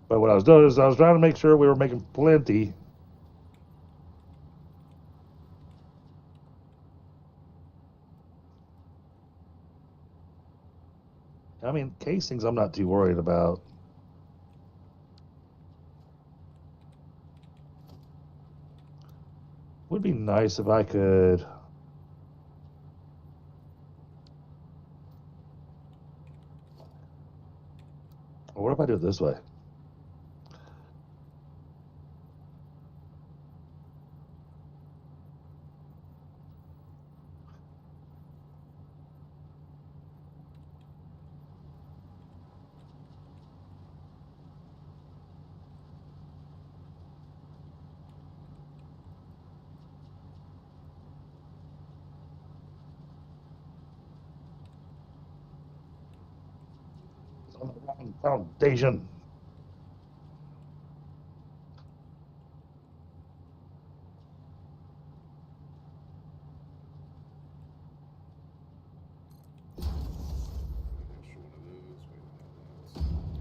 But what I was doing is I was trying to make sure we were making plenty. I mean, casings I'm not too worried about. Would be nice if I could. What if I do it this way? Foundation. Extra one of those. Wait, no, that's...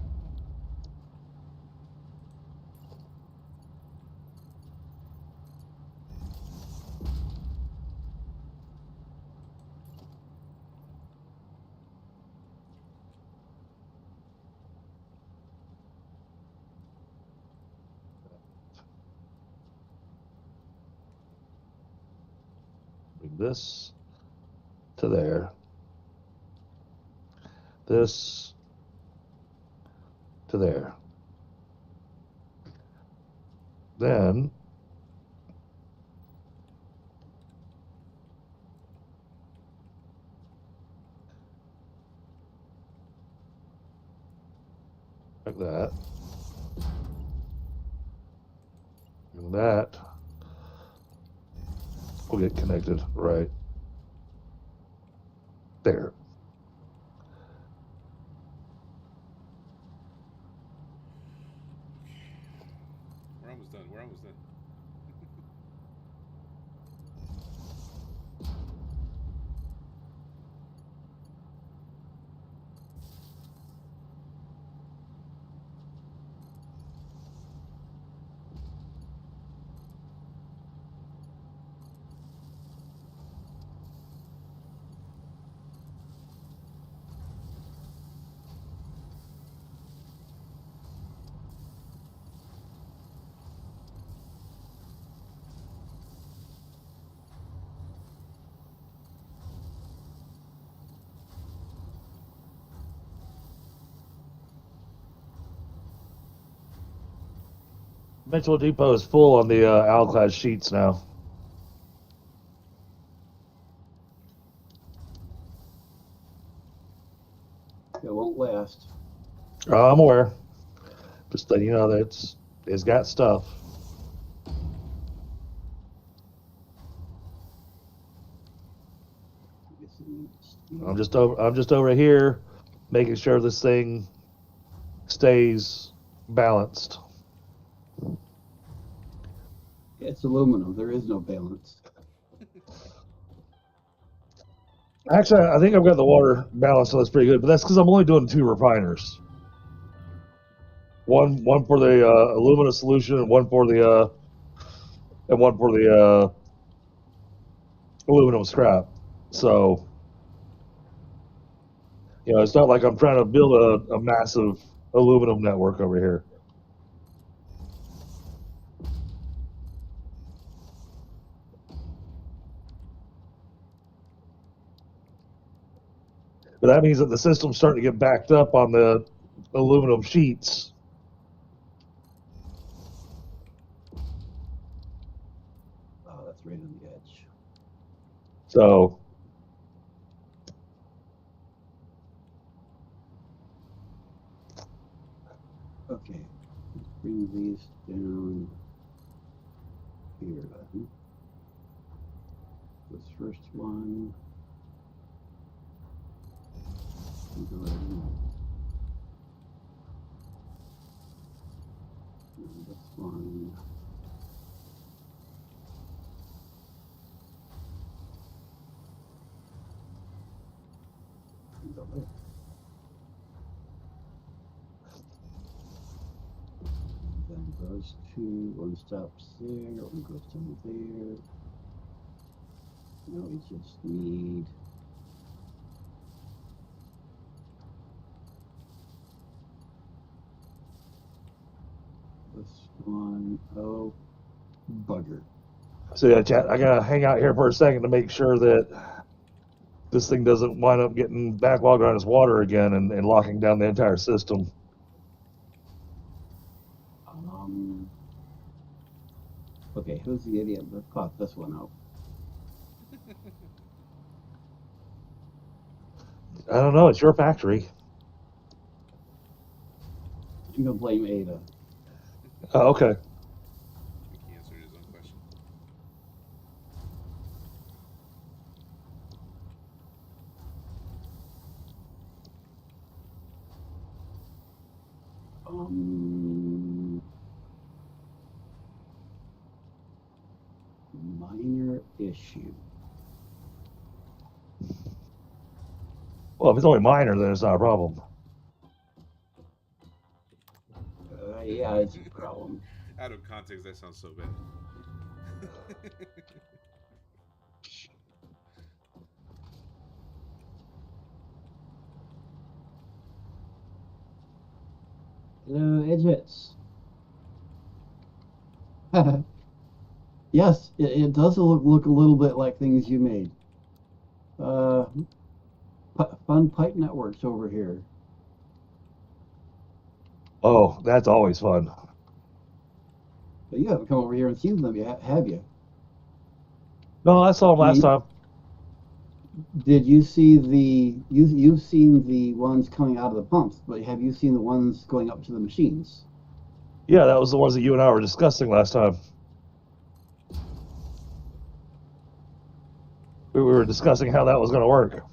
Bring this to there. This to there. Then like that. And that will get connected right there. We're almost done. We're almost done. Mitchell Depot is full on the Alclad sheets now. It won't last. I'm aware. Just letting you know that it's got stuff. I guess it needs to be- I'm just over here making sure this thing stays balanced. It's aluminum. There is no balance. Actually, I think I've got the water balance, so that's pretty good. But that's because I'm only doing 2 refiners. One for the aluminum solution, and one for the aluminum scrap. So, you know, it's not like I'm trying to build a massive aluminum network over here. But that means that the system's starting to get backed up on the aluminum sheets. Oh, that's right on the edge. So, Okay, let's bring these down here then. This first one. Go ahead and this one. Go there. Then those two, one stops there, one goes down there. Now we just need this one. Oh, bugger. so yeah, chat, I gotta hang out here for a second to make sure that this thing doesn't wind up getting backlogged on its water again and locking down the entire system. Okay, who's the idiot that caught this one out? I don't know. It's your factory. I'm gonna blame Ada. Oh, okay. I think he answered his own question. Minor issue. Well, if it's only minor, then it's not a problem. Yeah, it's a problem. Out of context, that sounds so bad. Hello, Edgets. Yes, it does look a little bit like things you made. Fun pipe networks over here. Oh, that's always fun. But you haven't come over here and seen them yet, have you? No, I saw them last time. Did you see you've seen the ones coming out of the pumps, but have you seen the ones going up to the machines? Yeah, that was the ones that you and I were discussing last time. We were discussing how that was going to work.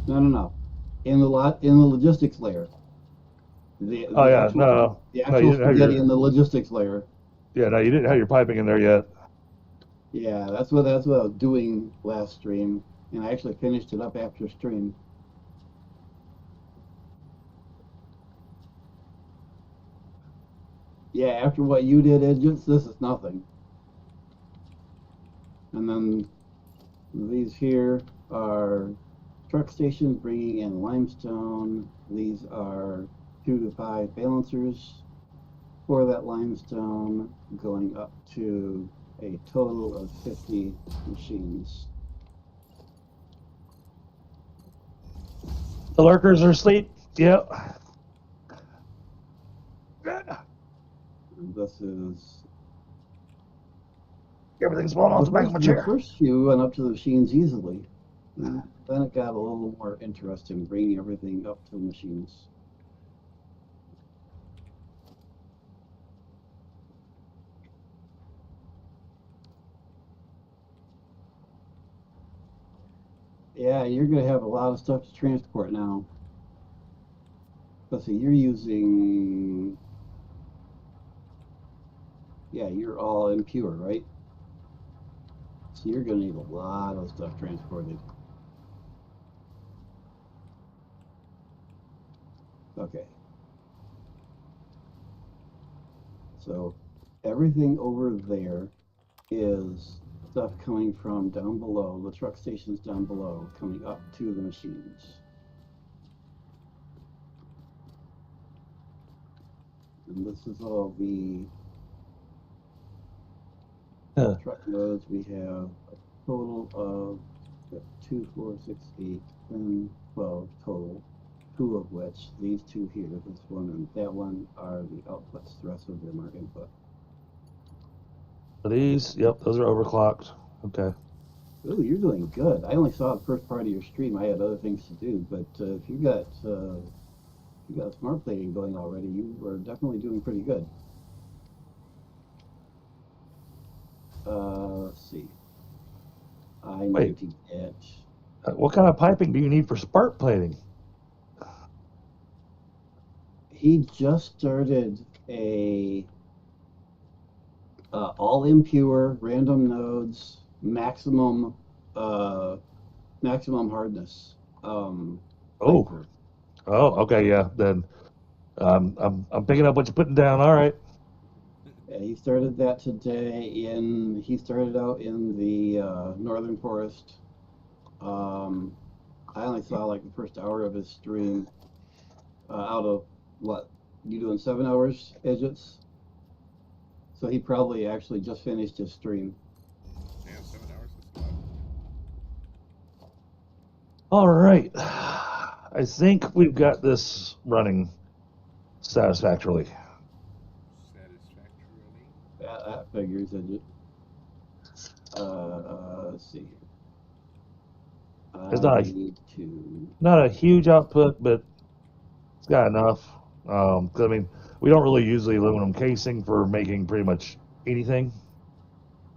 No. In the logistics layer. The actual spaghetti in the logistics layer. Yeah, no, you didn't have your piping in there yet. Yeah, that's what I was doing last stream, and I actually finished it up after stream. Yeah, after what you did, Edgets, this is nothing. And then these here are truck stations bringing in limestone. These are 2 to 5 balancers for that limestone, going up to a total of 50 machines. The lurkers are asleep. Yep. And this is... Everything's falling off the back of my chair. The first few went up to the machines easily. And then it got a little more interesting, bringing everything up to the machines. Yeah, you're going to have a lot of stuff to transport now. Let's see, you're using... Yeah, you're all impure, right? So you're going to need a lot of stuff transported. Okay. So everything over there is stuff coming from down below, the truck stations down below, coming up to the machines. And this is all the truck loads. We have a total of 2, 4, 6, 8, 10, 12 total. 2 of which, these 2 here, this one and that one, are the outputs. The rest of them are input. These, yep, those are overclocked. Okay. Ooh, you're doing good. I only saw the first part of your stream. I had other things to do, but if you got smart plating going already, you are definitely doing pretty good. Let's see. I need to get... What kind of piping do you need for spark plating? He just started a all impure, random nodes, maximum hardness. Piper. Oh, okay, yeah. Then I'm picking up what you're putting down. All right. Yeah, he started that today. He started out in the northern forest. I only saw like the first hour of his stream. Out of what you doing 7 hours, Edgets? So he probably actually just finished his stream. Yeah, 7 hours. That's a lot. All right. I think we've got this running satisfactorily. That figures, Edget. Let's see. It's not not a huge output, but it's got enough. 'Cause, I mean, we don't really use the aluminum casing for making pretty much anything.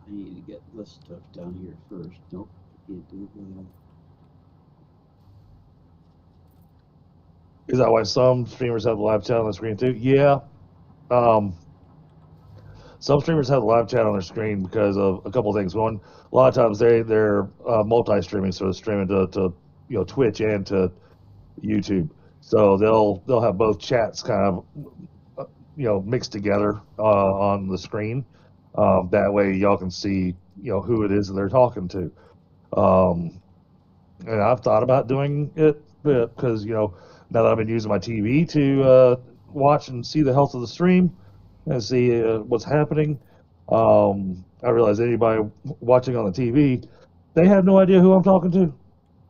I need to get this stuff down here first. Nope. Can't do that. Is that why some streamers have the live chat on the screen too? Yeah. Um, some streamers have the live chat on their screen because of a couple of things. One, a lot of times they're multi-streaming, so they're streaming to Twitch and to YouTube. So they'll have both chats kind of mixed together on the screen. That way y'all can see who it is that they're talking to. Um, and I've thought about doing it because now that I've been using my TV to watch and see the health of the stream and see what's happening. I realize anybody watching on the TV, they have no idea who I'm talking to,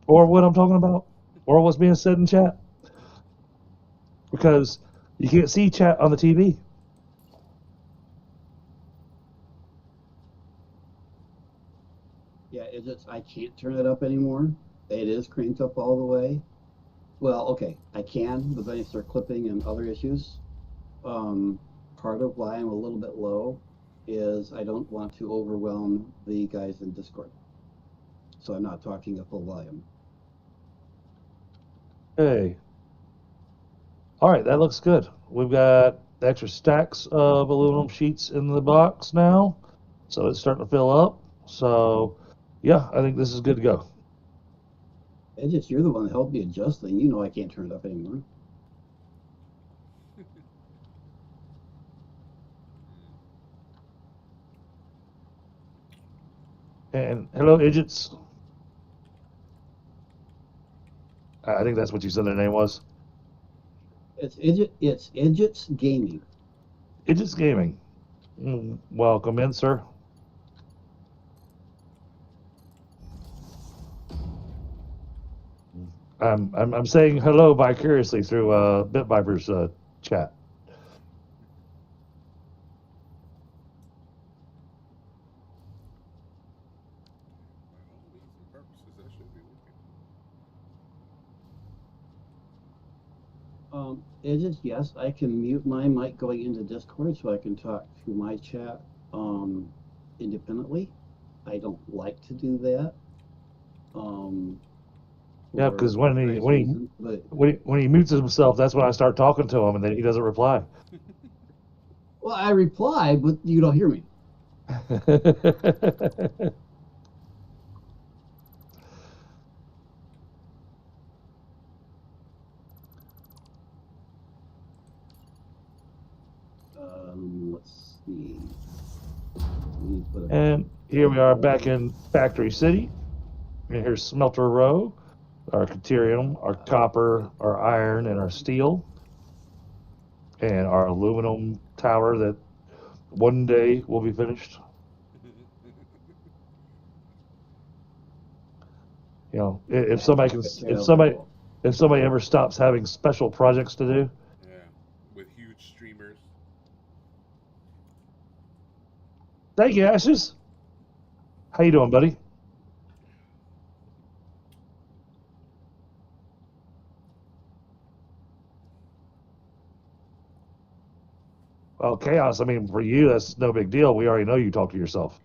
or what I'm talking about, or what's being said in chat, because you can't see chat on the TV. Yeah, I can't turn it up anymore. It is cranked up all the way. Well, okay, I can, but then I start clipping and other issues. Part of why I'm a little bit low is I don't want to overwhelm the guys in Discord. So I'm not talking at full volume. Hey. All right, that looks good. We've got extra stacks of aluminum sheets in the box now, so it's starting to fill up. So, yeah, I think this is good to go. It's just you're the one that helped me adjusting. You know I can't turn it up anymore. And hello, Idiots. I think that's what you said their name was. It's Idiots Gaming. Idiots Gaming. Welcome in, sir. I'm saying hello vicariously through BitViper's chat. By all means and purposes, that should be working. Idiots, yes, I can mute my mic going into Discord so I can talk to my chat independently. I don't like to do that. Yeah, because when he mutes himself, that's when I start talking to him, and then he doesn't reply. Well, I reply, but you don't hear me. Let's see. And here we are back in Factory City. And here's Smelter Row, our Caterium, our copper, our iron, and our steel, and our aluminum tower that one day will be finished. If somebody ever stops having special projects to do. Yeah, with huge streamers. Thank you, Ashes. How you doing, buddy? Well, Chaos, I mean, for you, that's no big deal. We already know you talk to yourself.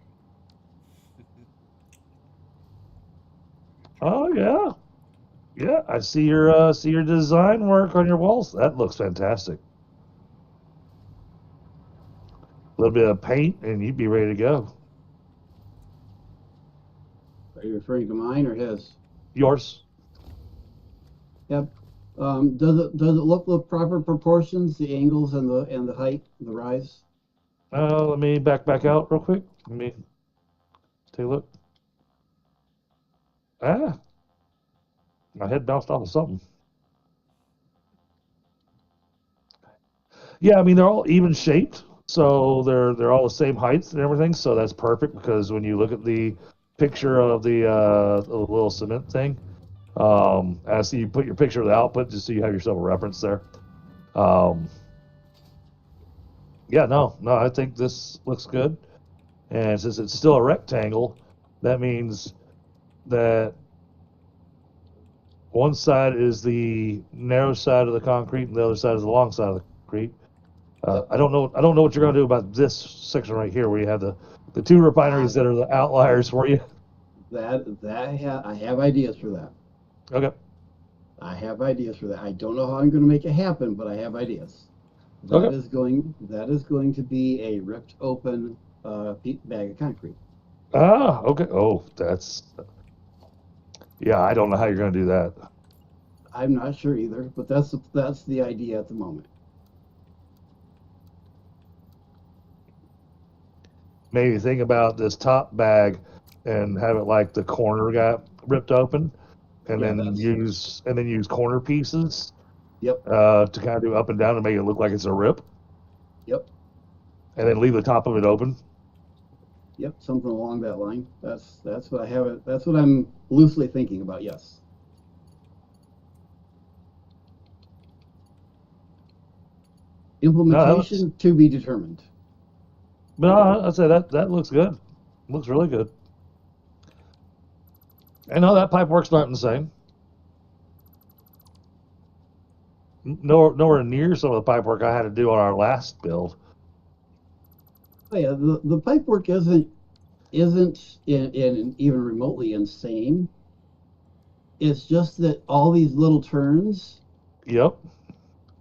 Oh, yeah. Yeah, I see your design work on your walls. That looks fantastic. A little bit of paint, and you'd be ready to go. Are you referring to mine or his? Yours. Yep. Does it look with proper proportions, the angles and the height, the rise? Let me back out real quick. Let me take a look. My head bounced off of something. Yeah, I mean they're all even shaped, so they're all the same heights and everything. So that's perfect because when you look at the picture of the little cement thing, as you put your picture of the output, just so you have yourself a reference there. Yeah, no, I think this looks good. And since it's still a rectangle, that means that one side is the narrow side of the concrete, and the other side is the long side of the concrete. I don't know what you're going to do about this section right here, where you have the two refineries that are the outliers for you. I have ideas for that. Okay. I have ideas for that. I don't know how I'm going to make it happen, but I have ideas. That Okay. is going to be a ripped open bag of concrete. Ah, okay. Oh, yeah. I don't know how you're going to do that. I'm not sure either, but that's the idea at the moment. Maybe think about this top bag and have it like the corner got ripped open, and Yeah, then use corner pieces yep, to kind of do up and down to make it look like it's a rip, yep, and then leave the top of it open. yep, something along that line. That's what I have it. That's what I'm loosely thinking about. Yes. No, that's, Implementation to be determined. but no, I'd say that looks good. Looks really good. And no, that pipe work's not insane. Nowhere near some of the pipe work I had to do on our last build. Oh yeah, the pipe work isn't in even remotely insane. It's just that all these little turns Yep.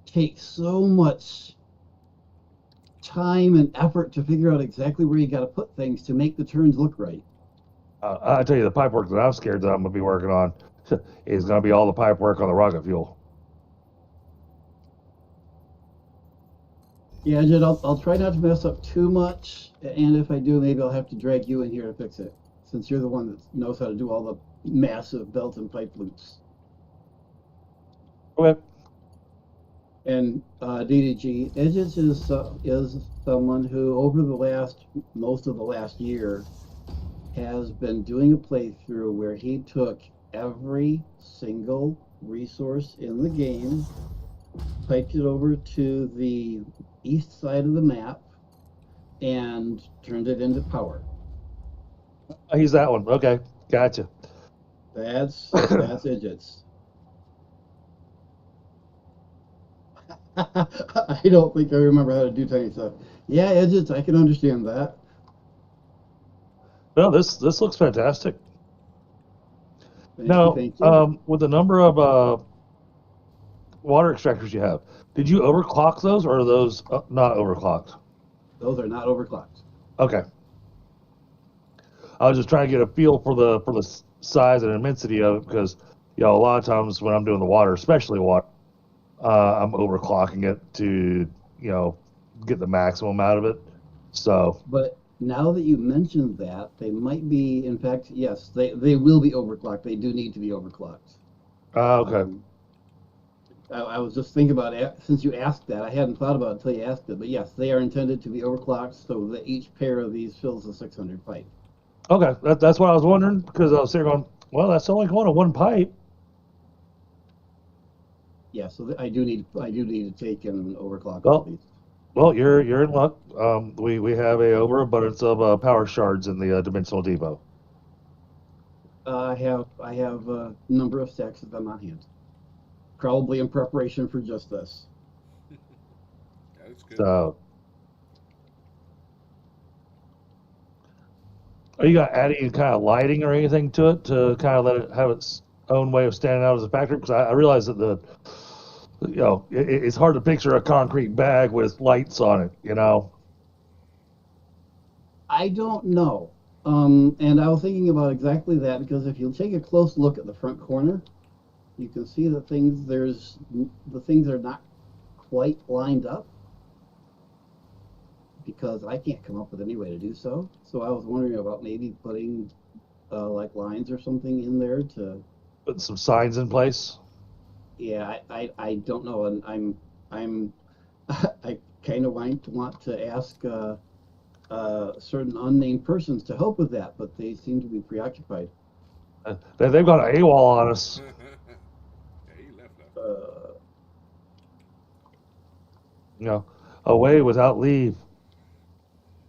take so much time and effort to figure out exactly where you got to put things to make the turns look right. I tell you, the pipe work that I'm scared that I'm gonna be working on is gonna be all the pipe work on the rocket fuel. Yeah, Jed, I'll try not to mess up too much, and if I do, maybe I'll have to drag you in here to fix it, since you're the one that knows how to do all the massive belt and pipe loops. Okay. And DDG, Edges is someone who, over most of the last year, has been doing a playthrough where he took every single resource in the game, piped it over to the east side of the map, and turned it into power. He's that one. Okay, gotcha. That's Edges. I don't think I remember how to do tiny stuff. Yeah, Edges, I can understand that. No, this looks fantastic. Thank Now, you, thank you. with the number of water extractors you have, did you overclock those, or are those not overclocked? Those are not overclocked. Okay. I was just trying to get a feel for the size and immensity of it because a lot of times when I'm doing the water, especially water, I'm overclocking it to get the maximum out of it. So But now that you mentioned that, they might be, in fact, yes, they will be overclocked. They do need to be overclocked. okay. I was just thinking about it since you asked that. I hadn't thought about it until you asked it. But yes, they are intended to be overclocked so that each pair of these fills the 600 pipe. Okay, that's what I was wondering because I was there going, well, that's only going to one pipe. Yeah, so I do need to take and overclock Well, all these. Well, you're in luck. We have a overabundance of power shards in the dimensional depot. I have a number of stacks of them on hand, probably in preparation for just this. That's good. So, are you got adding any kind of lighting or anything to it to kind of let it have its own way of standing out as a factory? Because I realize that it's hard to picture a concrete bag with lights on it. I don't know. And I was thinking about exactly that because if you take a close look at the front corner, you can see the things are not quite lined up because I can't come up with any way to do so. So I was wondering about maybe putting like lines or something in there to. Put some signs in place. Yeah, I don't know, and I'm I kind of want to ask certain unnamed persons to help with that, but they seem to be preoccupied. They've got an AWOL on us. Yeah, he left. Away without leave.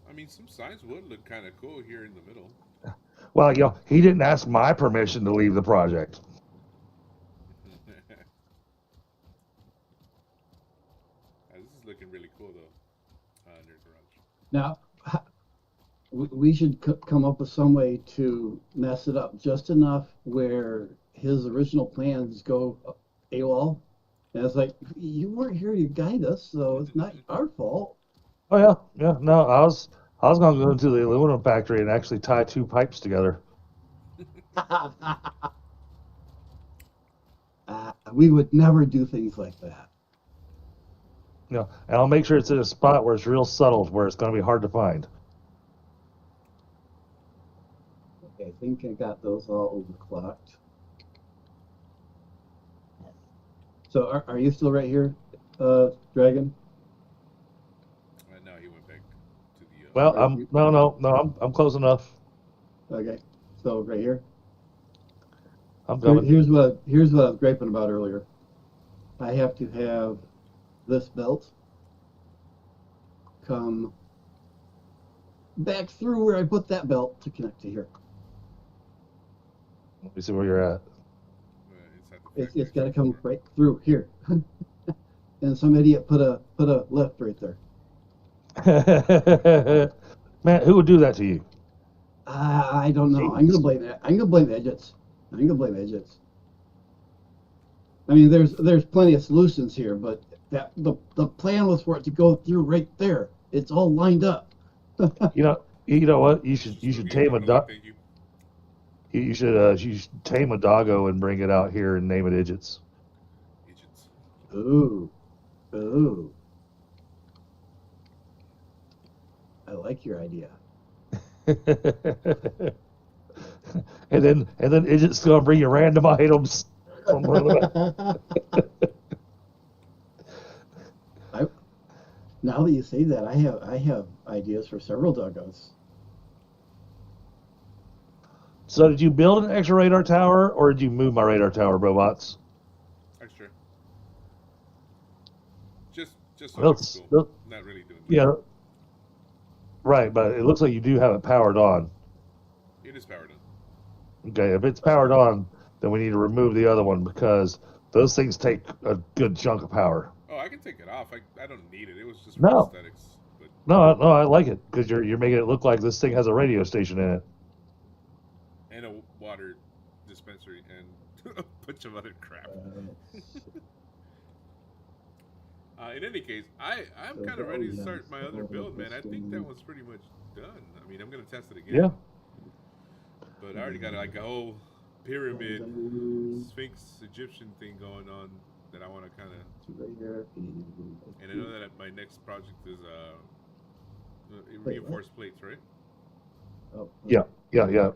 I mean, some signs would look kind of cool here in the middle. Well, he didn't ask my permission to leave the project. This is looking really cool, though. Nerd Garage. Now, we should come up with some way to mess it up just enough where his original plans go AWOL. And it's like, you weren't here to guide us, so it's not our fault. Oh yeah, yeah. No, I was gonna go into the aluminum factory and actually tie two pipes together. We would never do things like that. You know, and I'll make sure it's in a spot where it's real subtle, where it's gonna be hard to find. Okay, I think I got those all overclocked. So are you still right here, Dragon? No, he went back to the. Well, Are you- I'm close enough. Okay, so right here. I'm coming. Here's what I was griping about earlier. I have to have this belt come back through where I put that belt to connect to here. Let me see where you're at. Inside the It's factory. got to come right through here. And some idiot put a lift right there. Man, who would do that to you? I don't know. I'm gonna blame that. I'm gonna blame Edgets. I'm gonna blame Edgets. I mean, there's plenty of solutions here, but that the plan was for it to go through right there. It's all lined up. You know what? You should Movie tame a and dog. thank you. You should tame a doggo and bring it out here and name it Idiots. Agents. Ooh, ooh. I like your idea. and then Idiots gonna bring you random items. Now that you say that, I have ideas for several doggos. So did you build an extra radar tower or did you move my radar tower, robots? Extra. Just so Well, it's cool. Not really doing much. Yeah, right, but it looks like you do have it powered on. It is powered on. Okay, if it's powered on, then we need to remove the other one because those things take a good chunk of power. Oh, I can take it off. I don't need it. It was just for No. aesthetics. But No, I like it because you're making it look like this thing has a radio station in it. and a water dispensary and a bunch of other crap. In any case, I'm So kind of that ready to was start my other nice. build, man. I think that was pretty much done. I mean, I'm gonna test it again. Yeah. But I already got like a whole pyramid, Sphinx Egyptian thing going on that I want to kind of. Right here. And I know that my next project is reinforced plates, right? Oh, Yeah.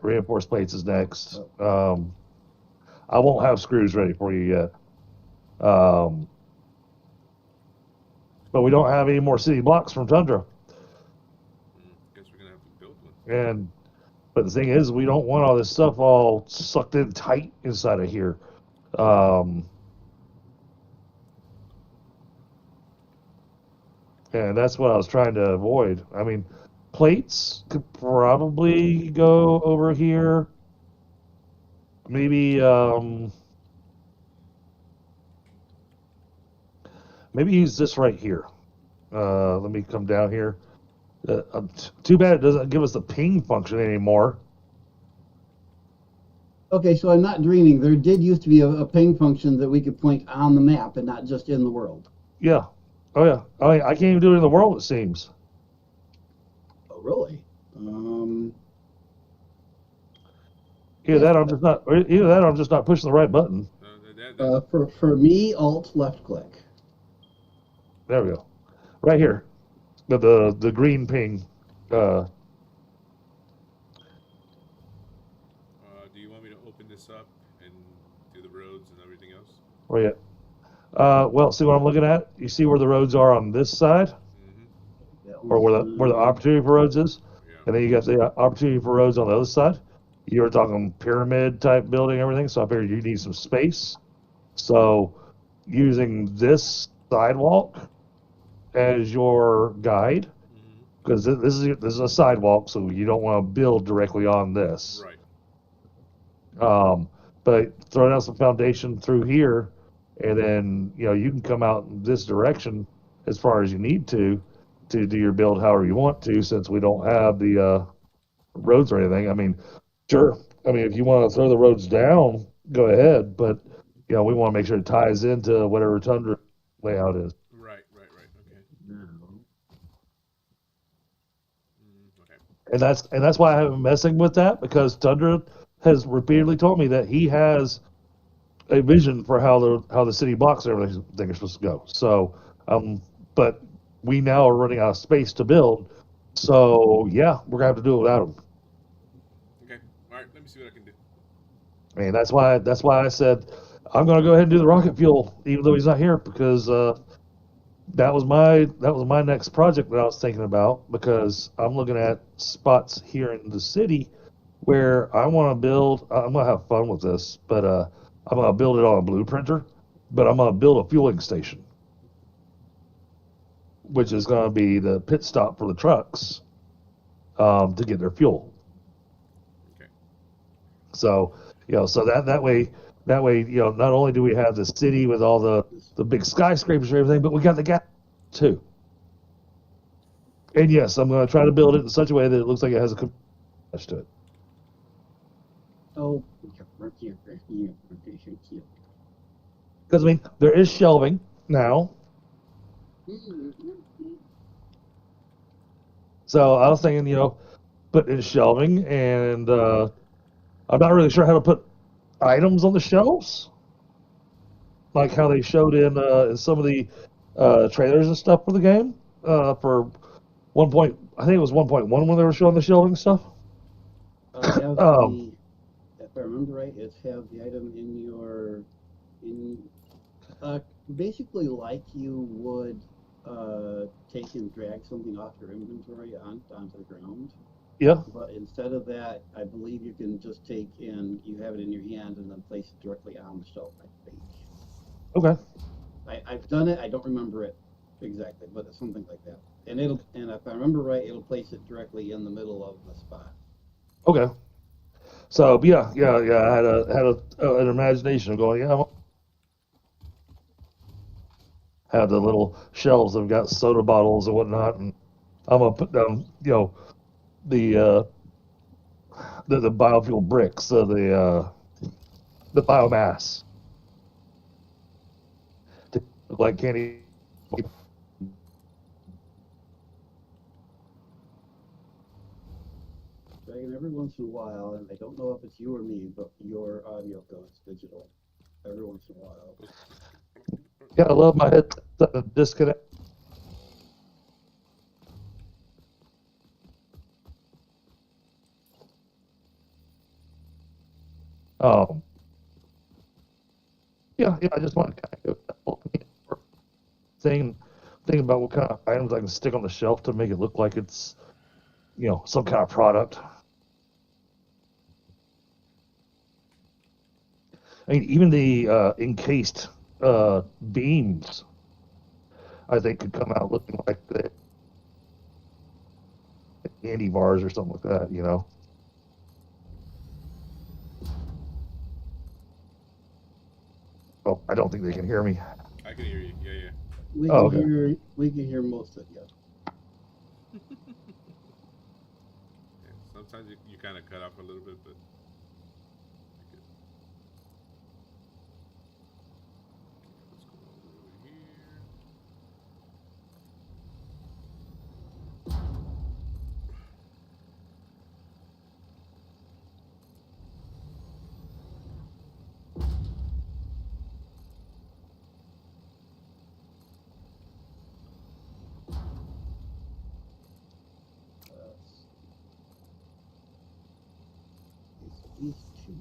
Reinforced plates is next. I won't have screws ready for you yet. But we don't have any more city blocks from Tundra. Guess we're gonna have to build one. But the thing is, we don't want all this stuff all sucked in tight inside of here. And that's what I was trying to avoid. I mean, plates could probably go over here. Maybe use this right here. Let me come down here. Too bad it doesn't give us the ping function anymore. Okay, so I'm not dreaming. There did used to be a ping function that we could point on the map and not just in the world. Yeah. Oh yeah. I can't even do it in the world, it seems. Oh, really? Either that or I'm just not pushing the right button. For me, Alt left click. There we go. Right here. The green ping. Do you want me to open this up and do the roads and everything else? Where you at? Well, see what I'm looking at? You see where the roads are on this side? Mm-hmm. Or where the opportunity for roads is? Yeah. And then you got the opportunity for roads on the other side. You were talking pyramid type building, everything. So I figured you need some space. So using this sidewalk as your guide, because this is a sidewalk, so you don't want to build directly on this. Right. But throw down some foundation through here, and then you can come out in this direction as far as you need to do your build however you want to, since we don't have the roads or anything. I mean, sure. I mean, if you want to throw the roads down, go ahead. But you know, we want to make sure it ties into whatever Tundra layout is. Right. Okay. Okay. And that's why I haven't been messing with that, because Tundra has repeatedly told me that he has a vision for how the city blocks and everything are supposed to go. So, but we now are running out of space to build. So yeah, we're gonna have to do it without him. Okay. All right. Let me see what I can do. I mean, that's why I said I'm gonna go ahead and do the rocket fuel, even though he's not here, because that was my next project that I was thinking about, because I'm looking at spots here in the city where I want to build. I'm gonna have fun with this, but I'm gonna build it on a blueprinter, but I'm gonna build a fueling station, which is gonna be the pit stop for the trucks to get their fuel. Okay. So so that way not only do we have the city with all the big skyscrapers and everything, but we got the gas too. And yes, I'm going to try to build it in such a way that it looks like it has a attached to it. Oh, Because I mean, there is shelving now. So I was thinking, put in shelving, and I'm not really sure how to put items on the shelves, like how they showed in some of the trailers and stuff for the game. For I think it was 1.1 when they were showing the shelving stuff. have Um, if I remember right, it's have the item in basically like you would take and drag something off your inventory onto the ground. yeah. But instead of that, I believe you can just take and you have it in your hand and then place it directly on the shelf, I think. Okay. I've done it, I don't remember it exactly, but it's something like that. And if I remember right, it'll place it directly in the middle of the spot. Okay. So yeah. I had an imagination of going, yeah, have the little shelves that have got soda bottles and whatnot, and I'm gonna put down, the the biofuel bricks, the biomass to look like candy. Dragon, every once in a while, and I don't know if it's you or me, but your audio goes digital every once in a while. Yeah, I love my headset disconnect. Um, yeah. I just want to kind of go thing, thinking about what kind of items I can stick on the shelf to make it look like it's, some kind of product. I mean, even the encased beams, I think, could come out looking like the candy bars or something like that. Oh, I don't think they can hear me. I can hear you. Yeah. Oh, okay. We can hear most of you. Yeah. Sometimes you kind of cut off a little bit, but. Let's go over here. These two.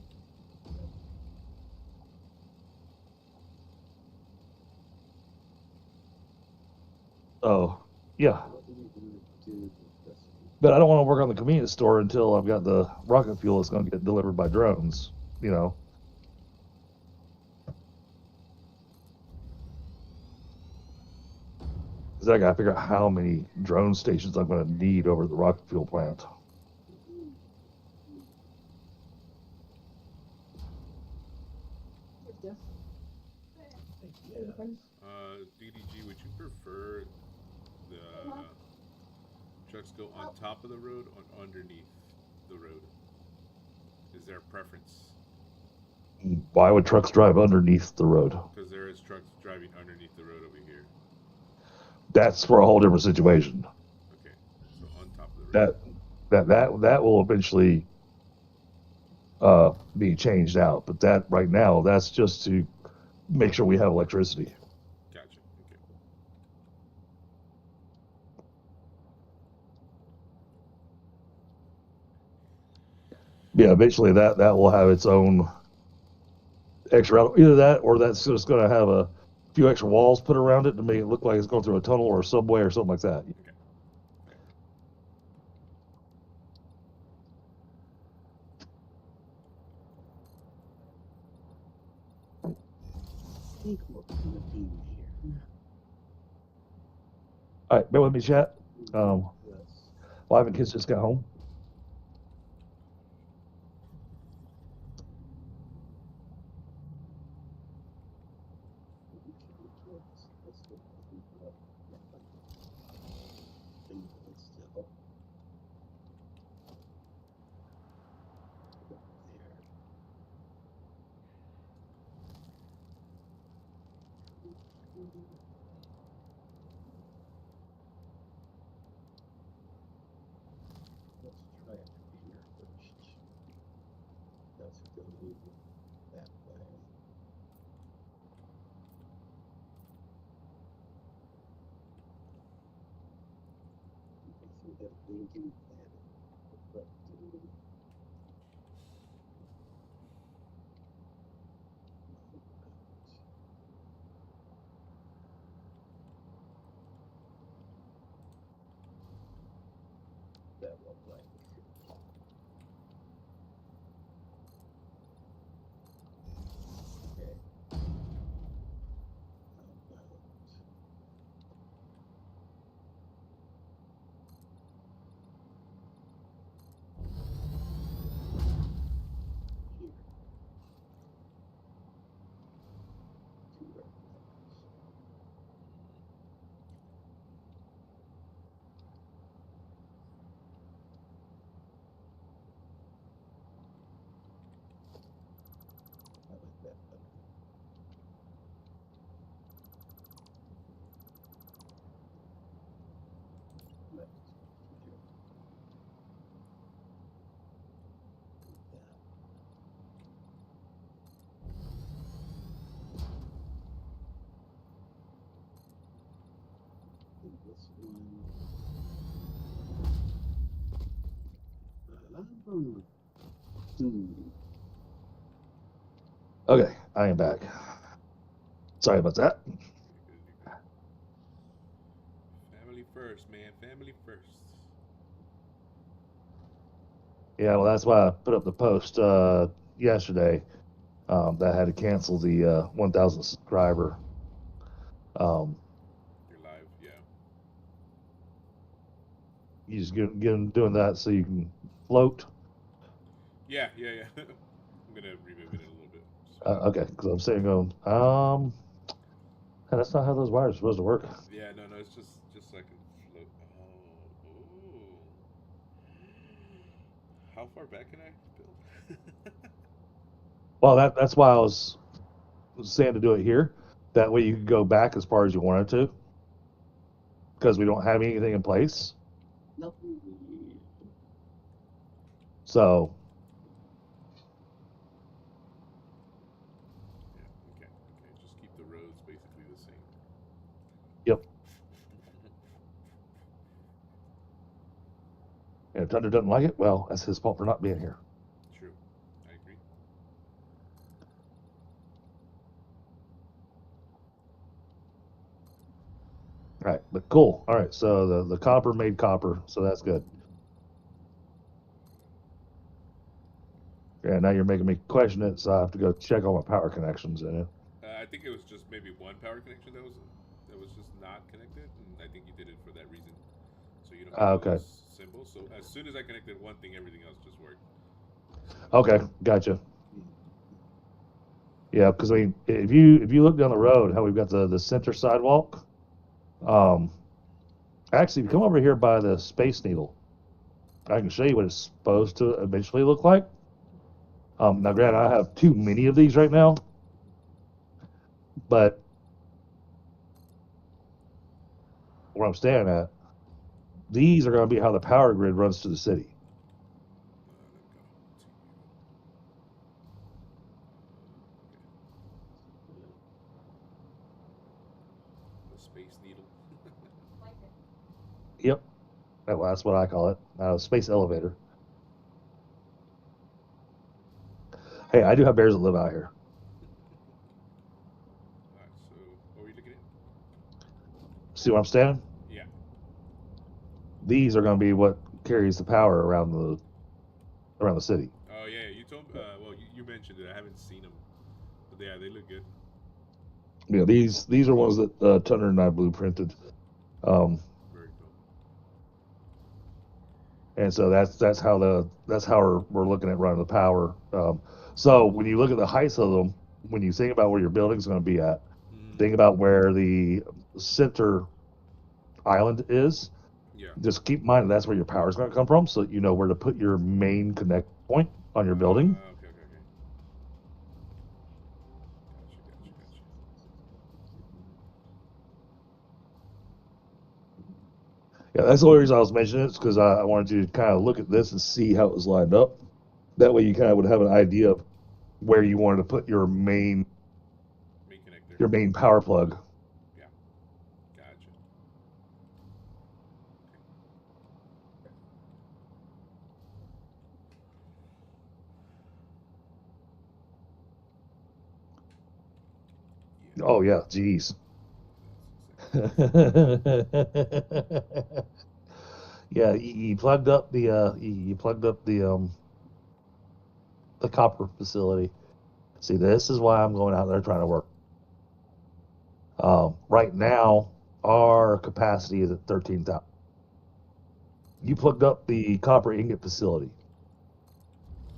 Oh, yeah. What are we going to do with this one? But I don't want to work on the convenience store until I've got the rocket fuel that's going to get delivered by drones. Because I got to figure out how many drone stations I'm going to need over at the rocket fuel plant. DDG, would you prefer the trucks go on top of the road or underneath the road? Is there a preference? Why would trucks drive underneath the road? Because there is trucks driving underneath the road over here. That's for a whole different situation. Okay, so on top of the road. That will eventually be changed out. But that right now, that's just to make sure we have electricity. Gotcha. Okay. Yeah, eventually that will have its own extra. Either that, or that's just going to have a few extra walls put around it to make it look like it's going through a tunnel or a subway or something like that. I think what's going to be here. All right, bear with me, chat. Yes. Live and Kids just got home. Let's try it here first. That's going to be that way. So we have blinking planet. But, that look like okay. Here. Two red lines. I like that better. Left. Here. That. And this one. Okay, I am back. Sorry about that. Family first, man. Family first. Yeah, well, that's why I put up the post yesterday that I had to cancel the 1,000 subscriber. You're live, yeah. You just get them doing that so you can float. Yeah. I'm gonna remove it in a little bit. So. Okay, because I'm sitting going, that's not how those wires are supposed to work. Yeah, no, it's just so I can float. Oh, ooh. How far back can I build? Well, that's why I was saying to do it here. That way you can go back as far as you wanted to, because we don't have anything in place. Nope. So Yeah, okay. Just keep the roads basically the same. yep. And if Thunder doesn't like it, well, that's his fault for not being here. True. I agree. All right, but cool. All right, so the copper made copper, so that's good. Yeah, now you're making me question it, so I have to go check all my power connections in it. I think it was just maybe one power connection that was just not connected, and I think you did it for that reason. So you don't have Okay. those symbols. So as soon as I connected one thing, everything else just worked. Okay, gotcha. Yeah, because I mean, if you look down the road, how we've got the center sidewalk. Actually, if you come over here by the Space Needle, I can show you what it's supposed to eventually look like. Now, granted, I have too many of these right now, but where I'm staying at, these are going to be how the power grid runs to the city. The space needle. Yep, well, that's what I call it. Space elevator. Hey, I do have bears that live out here. Alright, so what were you looking at? See where I'm standing? Yeah. These are going to be what carries the power around the city. Oh yeah, you told me. Well, you mentioned it. I haven't seen them, but yeah, they look good. Yeah, these are ones that Tunner and I blueprinted. Very cool. And so that's how we're looking at running the power. So when you look at the heights of them, when you think about where your building's going to be at, think about where the center island is. Yeah. Just keep in mind that's where your power is going to come from, so that you know where to put your main connect point on your building. Okay. Gotcha. Yeah, that's the only reason I was mentioning it, because I wanted you to kind of look at this and see how it was lined up. That way, you kind of would have an idea of where you wanted to put your main connector. power plug. Yeah. Gotcha. Yeah. Oh yeah, geez. Yeah, you plugged up the copper facility. See, this is why I'm going out there trying to work. Right now, our capacity is at 13,000. You plugged up the copper ingot facility.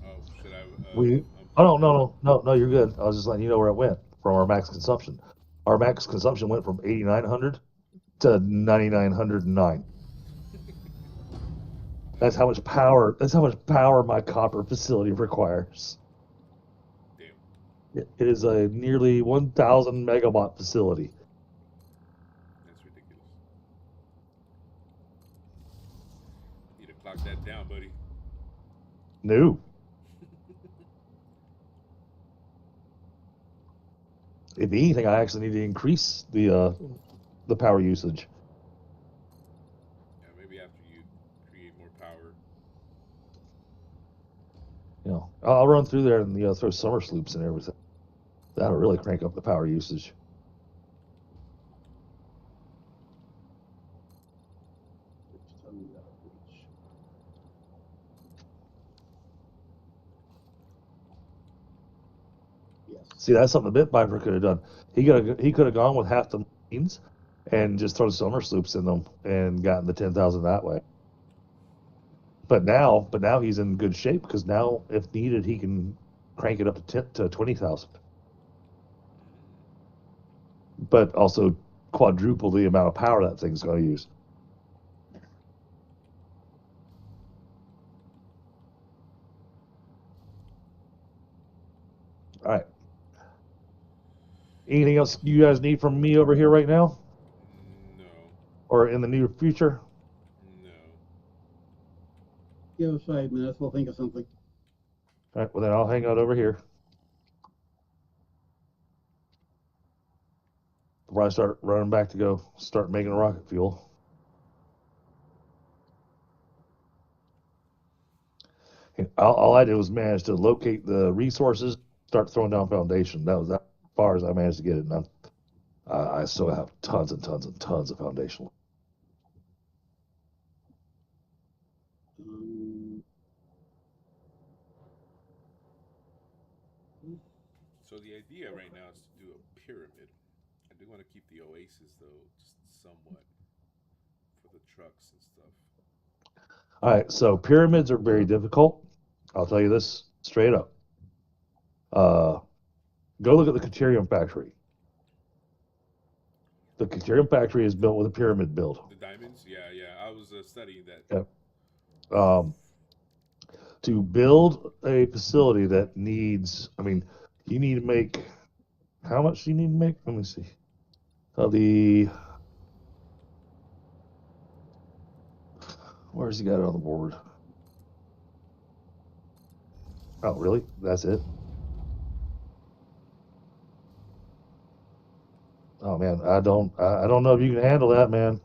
Oh, should I? We Oh no, you're good. I was just letting you know where it went from our max consumption. Our max consumption went from 8,900 to 9,909. That's how much power. That's how much power my copper facility requires. Damn. It is a nearly 1,000 megawatt facility. That's ridiculous. Need to clock that down, buddy. No. If anything, I actually need to increase the power usage. Yeah, maybe after you create more power. I'll run through there and throw summer sloops and everything. That'll really crank up the power usage. Yes. See, that's something that Bitbinder could have done. He could have gone with half the machines and just thrown summer sloops in them and gotten the 10,000 that way. But now he's in good shape, because now, if needed, he can crank it up to 20,000. But also quadruple the amount of power that thing's going to use. All right. Anything else you guys need from me over here right now, No. or in the near future? No. Give us 5 minutes. We'll think of something. All right. Well, then I'll hang out over here. Before I start running back to go start making rocket fuel. All I did was manage to locate the resources, start throwing down foundation. That was as far as I managed to get it. And I still have tons and tons and tons of foundation. So the idea right now is to do a pyramid. I do want to keep the oasis though, just somewhat for the trucks and stuff. All right, so pyramids are very difficult. I'll tell you this straight up. Go look at the Caterium factory. The Caterium factory is built with a pyramid build. The diamonds, yeah. I was studying that. Okay. to build a facility that needs, I mean, you need to make, how much do you need to make? Let me see. Where's he got it on the board? Oh, really? That's it? Oh man, I don't know if you can handle that, man.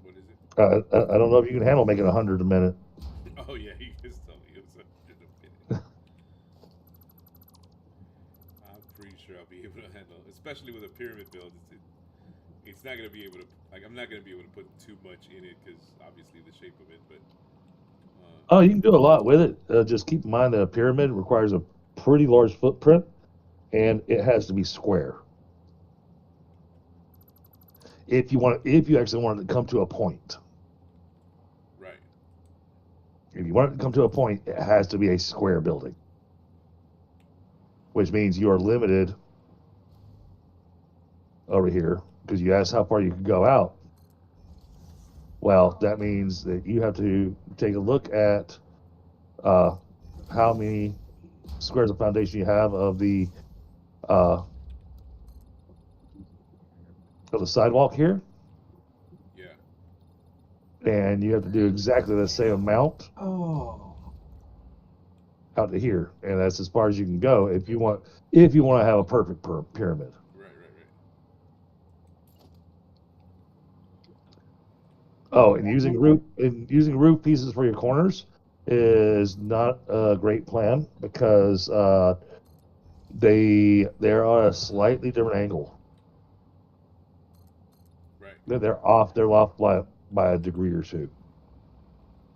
What is it? I don't know if you can handle making 100 a minute. Oh yeah, he just told me it was 100 a minute. I'm pretty sure I'll be able to handle, especially with a pyramid build. It's not gonna be able to, like, I'm not gonna be able to put too much in it because obviously the shape of it. But Oh, you can do a lot with it. Just keep in mind that a pyramid requires a pretty large footprint, and it has to be square. If you actually want it to come to a point. right, If you want it to come to a point, it has to be a square building, which means you are limited over here because you asked how far you can go out. Well, that means that you have to take a look at how many squares of foundation you have of the sidewalk here, yeah, and you have to do exactly the same amount Oh. out to here, and that's as far as you can go if you want to have a perfect pyramid. right. Oh, and using roof pieces for your corners is not a great plan because they're on a slightly different angle. Right. They're off by a degree or two.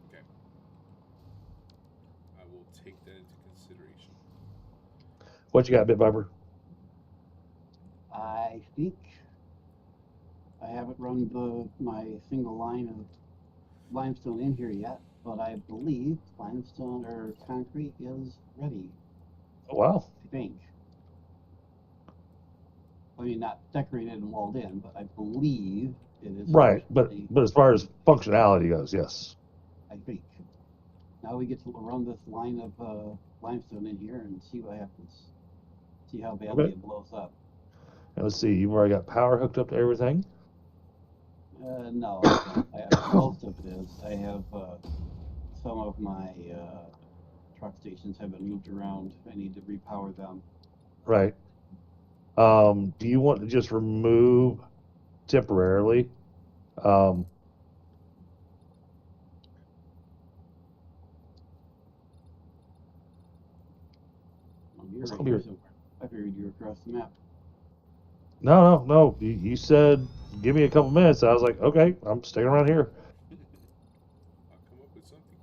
Okay. I will take that into consideration. What you got, Bit Viper? I think I haven't run my single line of limestone in here yet, but I believe limestone or concrete is ready. Oh, wow. I think. I mean, not decorated and walled in, but I believe it is Right, but ready, as far as functionality goes, yes. I think. Now we get to run this line of limestone in here and see what happens. See how badly Okay. it blows up. And let's see, you've already got power hooked up to everything. No, I don't. Most of it is. I have some of my truck stations have been moved around. I need to repower them. Right. Do you want to just remove temporarily? You're It's right gonna here be somewhere. I figured you were across the map. no. You said give me a couple minutes. I was like, okay, I'm sticking around here. I'll come up with something.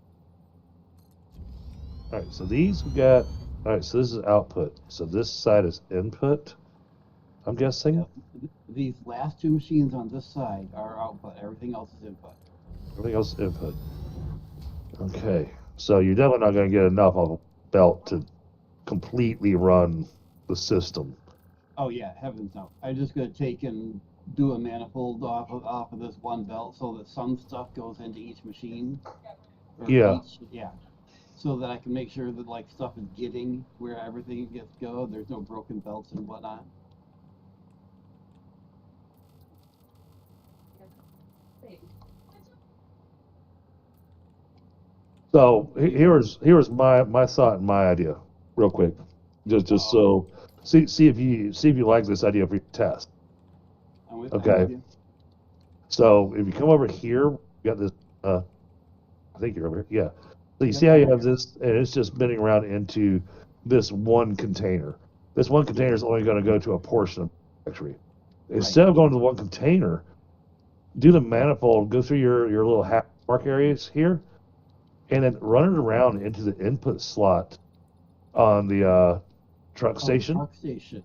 All right, so these we got. All right, so this is output. So this side is input. I'm guessing. Yep. These last two machines on this side are output. Everything else is input. Everything else is input. Okay, so you're definitely not going to get enough of a belt to completely run the system. Oh yeah, heavens no. I'm just gonna take and do a manifold off of this one belt so that some stuff goes into each machine. Or Yeah. yeah. So that I can make sure that like stuff is getting where everything gets go. There's no broken belts and whatnot. So here's my thought and my idea, real quick, just so see if you like this idea for your test. I'm with Okay. you. So if you come over here, you got this. I think you're over here. Yeah. So you Yep, see how you I'm have here. this, and it's just spinning around into this one container. This one container is only going to go to a portion of the factory. Instead of going to the one container, do the manifold, go through your little half mark areas here, and then run it around into the input slot on the truck station. Truck station.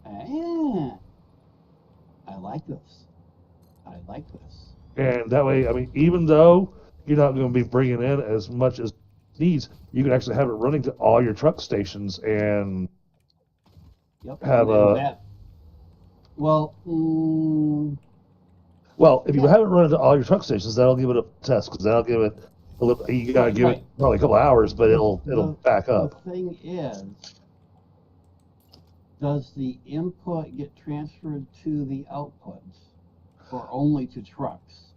Ah, I like this. I like this. And that way, I mean, even though you're not going to be bringing in as much as needs, you can actually have it running to all your truck stations and Yep. have and a. that. Well, Well, if you Yeah. haven't run into all your truck stations, that'll give it a test because that'll give it a little. You gotta give Right. it probably a couple hours, but it'll back The up. thing is, does the input get transferred to the output, or only to trucks?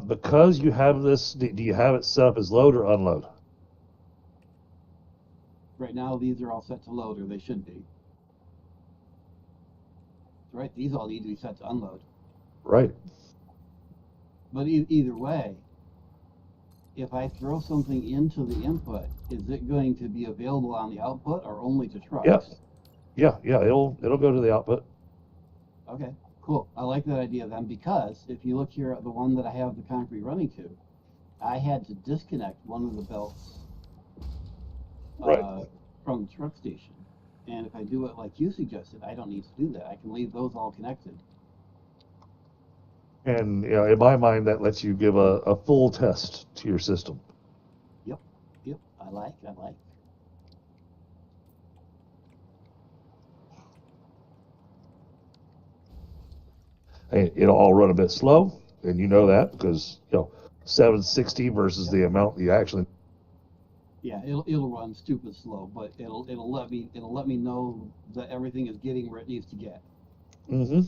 Because you have this, do you have it set up as load or unload? Right now, these are all set to load, or they should be. Right, these all need to be set to unload. Right. But either way, if I throw something into the input, is it going to be available on the output or only to trucks? Yeah. It'll go to the output. Okay, cool. I like that idea then, because if you look here at the one that I have the concrete running to, I had to disconnect one of the belts Right. from the truck station. And if I do it like you suggested, I don't need to do that. I can leave those all connected. And in my mind, that lets you give a full test to your system. Yep, I like. And it'll all run a bit slow, and you know that because 760 versus the amount you actually. Yeah, it'll run stupid slow, but it'll let me know that everything is getting where it needs to get. Mm-hmm.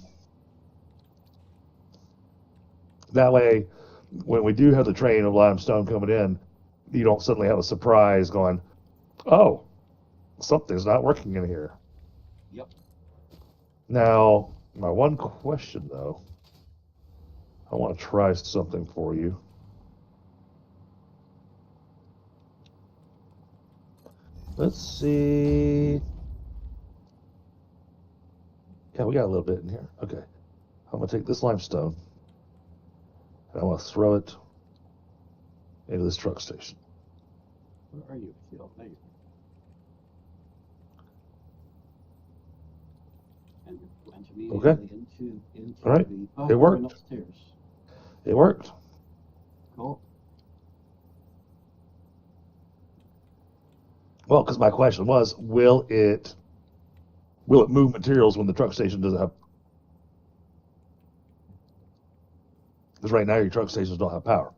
That way, when we do have the train of limestone coming in, you don't suddenly have a surprise going, "Oh, something's not working in here." Yep. Now, my one question though, I want to try something for you. Let's see. Yeah, we got a little bit in here. Okay. I'm going to take this limestone and I'm going to throw it into this truck station. Where are you, Phil? There you are. And it went immediately into All right. the It worked. and upstairs. It worked. Cool. Well, because my question was, will it move materials when the truck station doesn't have? Because right now your truck stations don't have power,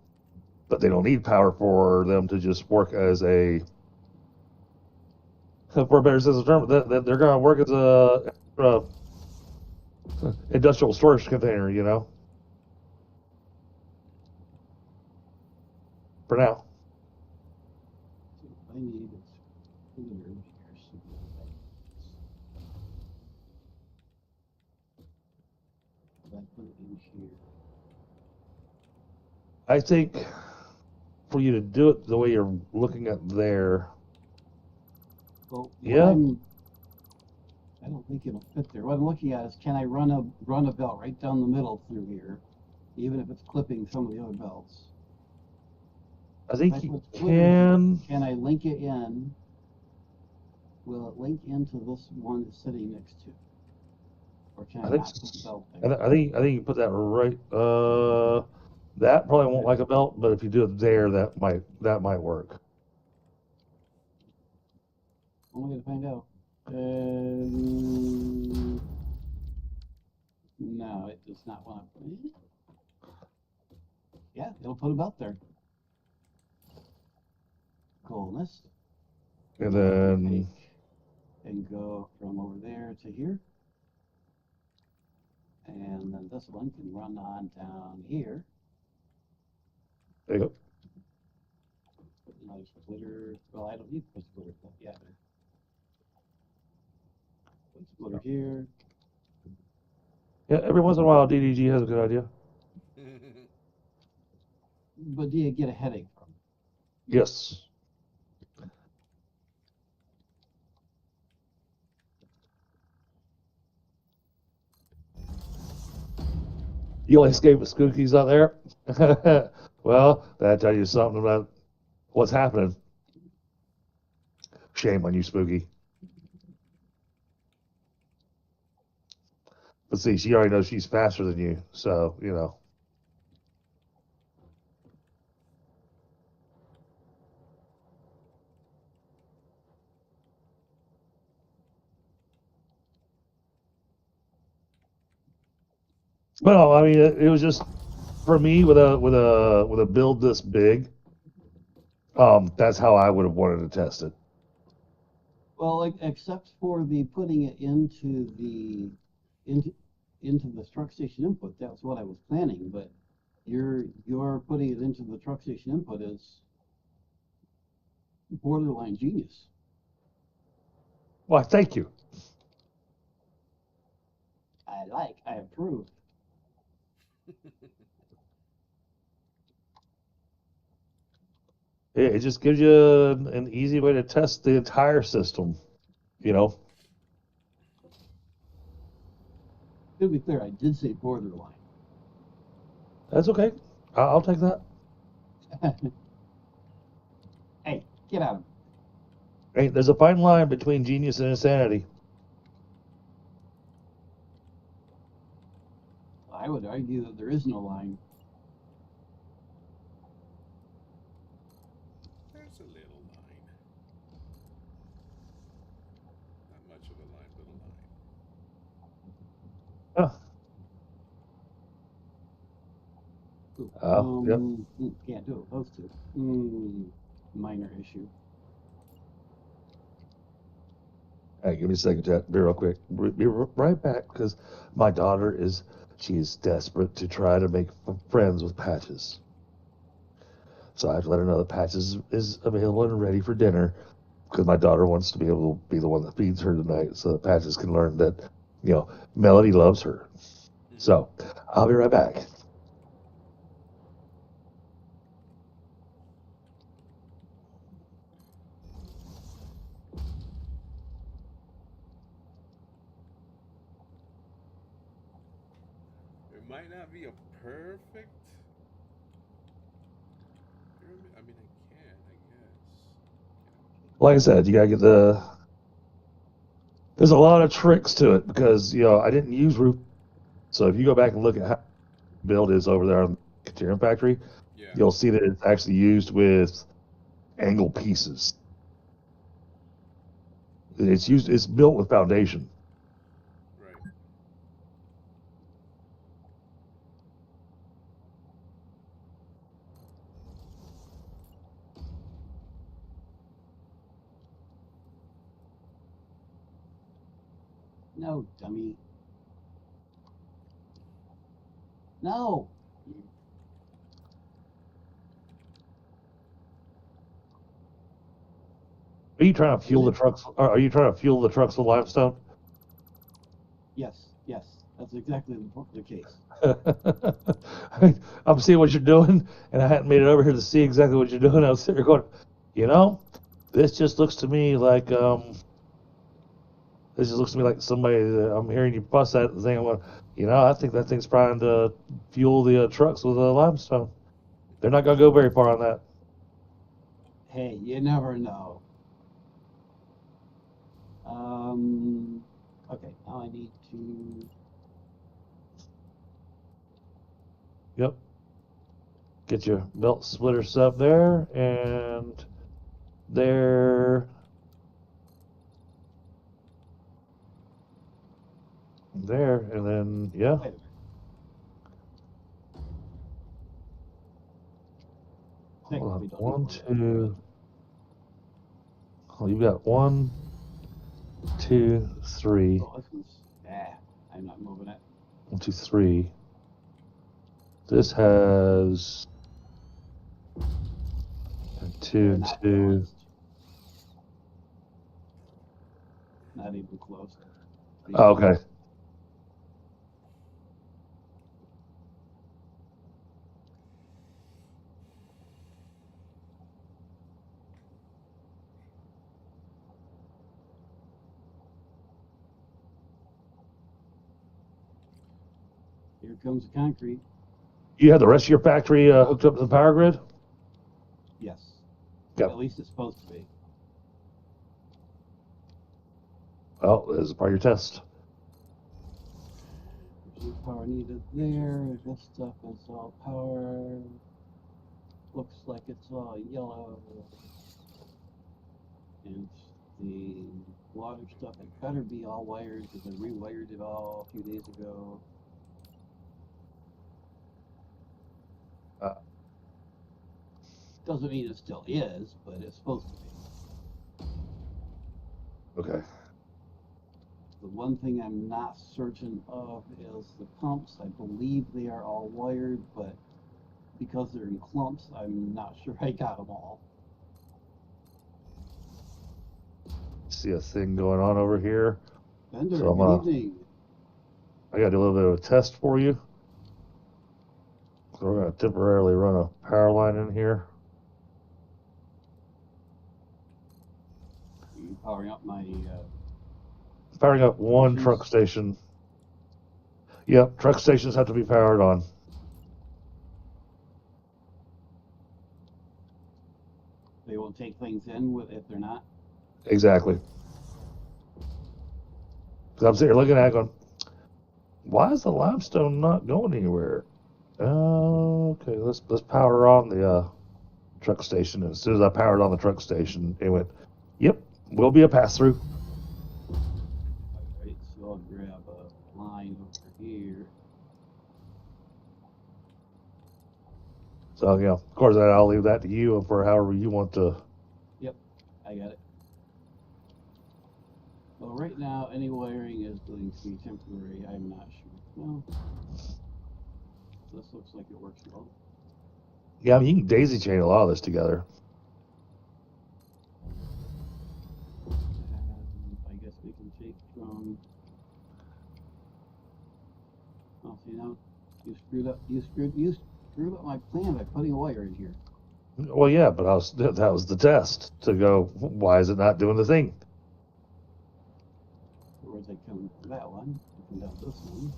but they don't need power for them to just work as a. For a better sense of term, that they're going to work as a industrial storage container, for now. So I need is clear here. So I put it in here. I think for you to do it the way you're looking at there, Well, yeah, I don't think it'll fit there. What I'm looking at is, can I run a belt right down the middle through here, even if it's clipping some of the other belts? I think If I you put splitters here, can. Can I link it in? Will it link into this one it's sitting next to? Or can I I think not put the belt I, there? th- I think you put that right. That probably won't like a belt, but if you do it there, that might work. Only to find out. No, it does not want to put it. Yeah, it'll put a belt there. Coolness. And then Take and go from over there to here. And then this one can run on down here. there you go. Put another splitter. Well, I don't need to put splitter, but yeah. Put splitter here. Yeah, every once in a while, DDG has a good idea. But do you get a headache from it? Yes. You only escape with Skookies out there? Well, that tell you something about what's happening. Shame on you, Spooky. But see, she already knows she's faster than you, so But no, I mean, it was just for me with a build this big. That's how I would have wanted to test it. Well, except for the putting it into into the truck station input, that's what I was planning. But you're putting it into the truck station input is borderline genius. Why, thank you. I approve. It just gives you an easy way to test the entire system. You know, To be clear, I did say borderline. that's okay. I'll take that. Hey, get out. Hey, there's a fine line between genius and insanity. I would argue that there is no line. There's a little line. Not much of a line, but a line. Oh, yep. Can't do it. Those two. Minor issue. Hey, give me a second, chat. Be real quick. Be right back because my daughter she's desperate to try to make friends with Patches. So I have to let her know that Patches is available and ready for dinner because my daughter wants to be able to be the one that feeds her tonight so that Patches can learn that, Melody loves her. So I'll be right back. It might not be a perfect pyramid. I mean, I guess. Like I said, you gotta get there's a lot of tricks to it because I didn't use roof. So if you go back and look at how the build is over there on the Katerin factory, Yeah. you'll see that it's actually used with angle pieces. It's built with foundation. Right. No, dummy. No. Are you trying to fuel the trucks? Are you trying to fuel the trucks with limestone? Yes, that's exactly the case. I'm seeing what you're doing, and I hadn't made it over here to see exactly what you're doing. I was sitting here going, this just looks to me like somebody that I'm hearing you fuss at the thing. I'm going, I think that thing's trying to fuel the trucks with limestone. They're not going to go very far on that. Hey, you never know. Okay, now I need to. Yep. Get your belt splitter stuff there and there. There, and then, yeah. Wait a minute. Hold on. Technically don't need One, one. two. Oh, you've got 1, 2, 3. Oh, this one's. I'm not moving it. 1, 2, 3. This has 2 They're and not 2. balanced. Not even close. Oh, okay. Here comes the concrete. You have the rest of your factory hooked up to the power grid? Yes. Yep. At least it's supposed to be. Well, as a part of your test. There's no power needed there. This stuff is all power. Looks like it's all yellow. And the water stuff, it better be all wired because I rewired it all a few days ago. Doesn't mean it still is, but it's supposed to be. Okay. The one thing I'm not certain of is the pumps. I believe they are all wired, but because they're in clumps, I'm not sure I got them all. See a thing going on over here. Bender, So I'm good evening. I got to do a little bit of a test for you. So we're going to temporarily run a power line in here. Are you powering up my Powering up one stations? truck station. Yep, truck stations have to be powered on. They won't take things in with if they're not. Exactly. Because I'm sitting here looking at it going, why is the limestone not going anywhere? Okay, let's power on the truck station. And as soon as I powered on the truck station, it went, yep, will be a pass-through. Alright, so I'll grab a line over here. So, yeah, of course, I'll leave that to you for however you want to. Yep, I got it. Well, right now, any wiring is going to be temporary. I'm not sure. Well, this looks like it works well. Yeah, I mean, you can daisy chain a lot of this together. And I guess we can take from. Oh, see now, you screwed up my plan by putting a wire in here. Well, yeah, but that was the test to go, why is it not doing the thing? Whereas I come that one, I come down this one.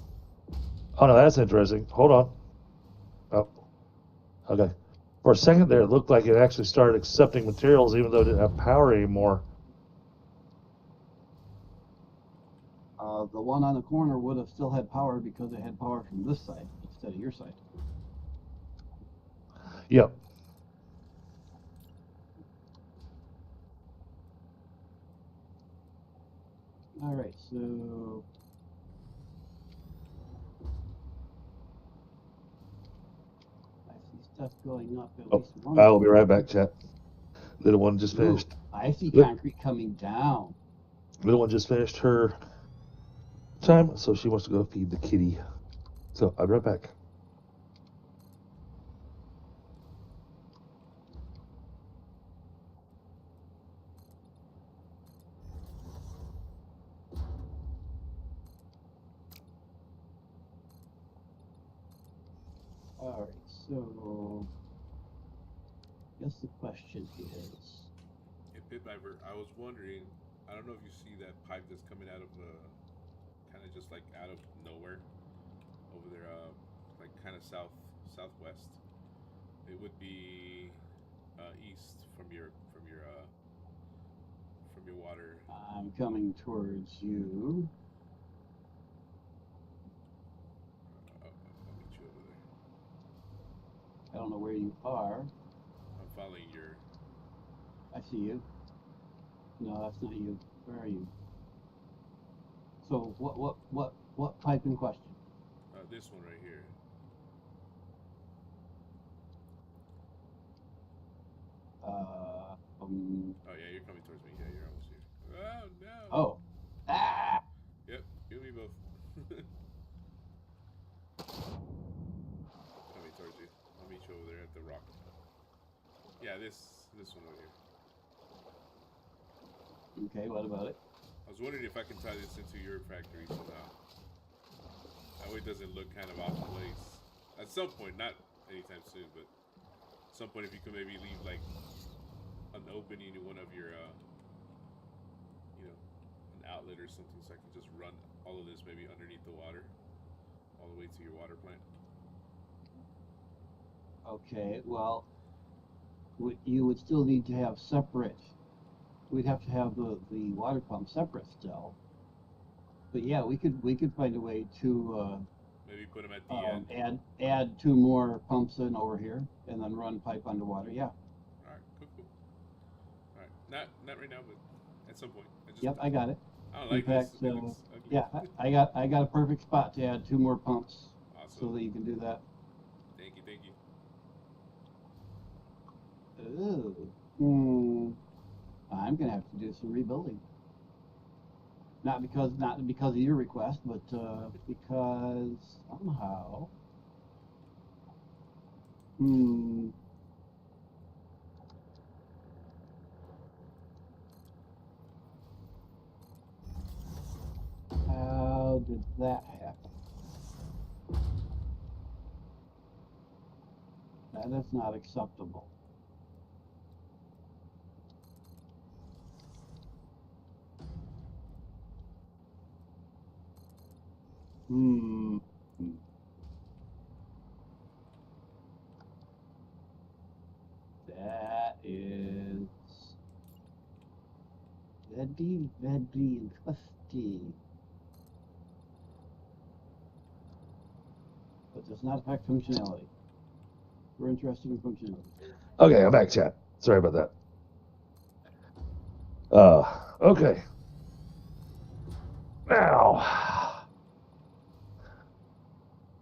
Oh, no, that's interesting. Hold on. Oh, okay. For a second there, it looked like it actually started accepting materials even though it didn't have power anymore. The one on the corner would have still had power because it had power from this side instead of your side. Yep. All right, so I see stuff going up at Oh, least one. I will be right back, chat. Little one just finished. Ooh, I see Look. concrete coming down. Little one just finished her time, so she wants to go feed the kitty. So I'll be right back. All right, so I guess the question is, Hey, Pitviper, I was wondering, I don't know if you see that pipe that's coming out of kind of just like out of nowhere over there, like kind of southwest. It would be east from your water. I'm coming towards you. I'll meet you over there. I don't know where you are. I'm following your. I see you. No, that's not you. Where are you? So what pipe in question? This one right here. Oh yeah, you're coming towards me. Yeah, you're almost here. Oh no. Oh. Ah! Yep, you and me both. Coming towards you. I'll meet you over there at the rock. Yeah, this one over here. Okay, what about it? I was wondering if I can tie this into your factory somehow. That way it doesn't look kind of off place. At some point, not anytime soon, but at some point if you could maybe leave like an opening in one of your, an outlet or something so I can just run all of this maybe underneath the water, all the way to your water plant. Okay, well, you would still need to have separate. We'd have to have the water pump separate still. But yeah, we could find a way to Maybe put them at the end. add 2 more pumps in over here and then run pipe underwater. Yeah. All right, cool. All right, not right now, but at some point. Yep, I got it. I don't In like fact, this. It looks ugly. yeah, I got a perfect spot to add 2 more pumps, Awesome. so that you can do that. Thank you. Ooh. I'm gonna have to do some rebuilding. Not because of your request, but because somehow. How did that happen? That is not acceptable. That is very interesting. But does not affect functionality. We're interested in functionality. Okay, I'm back, chat. Sorry about that. Okay. Now,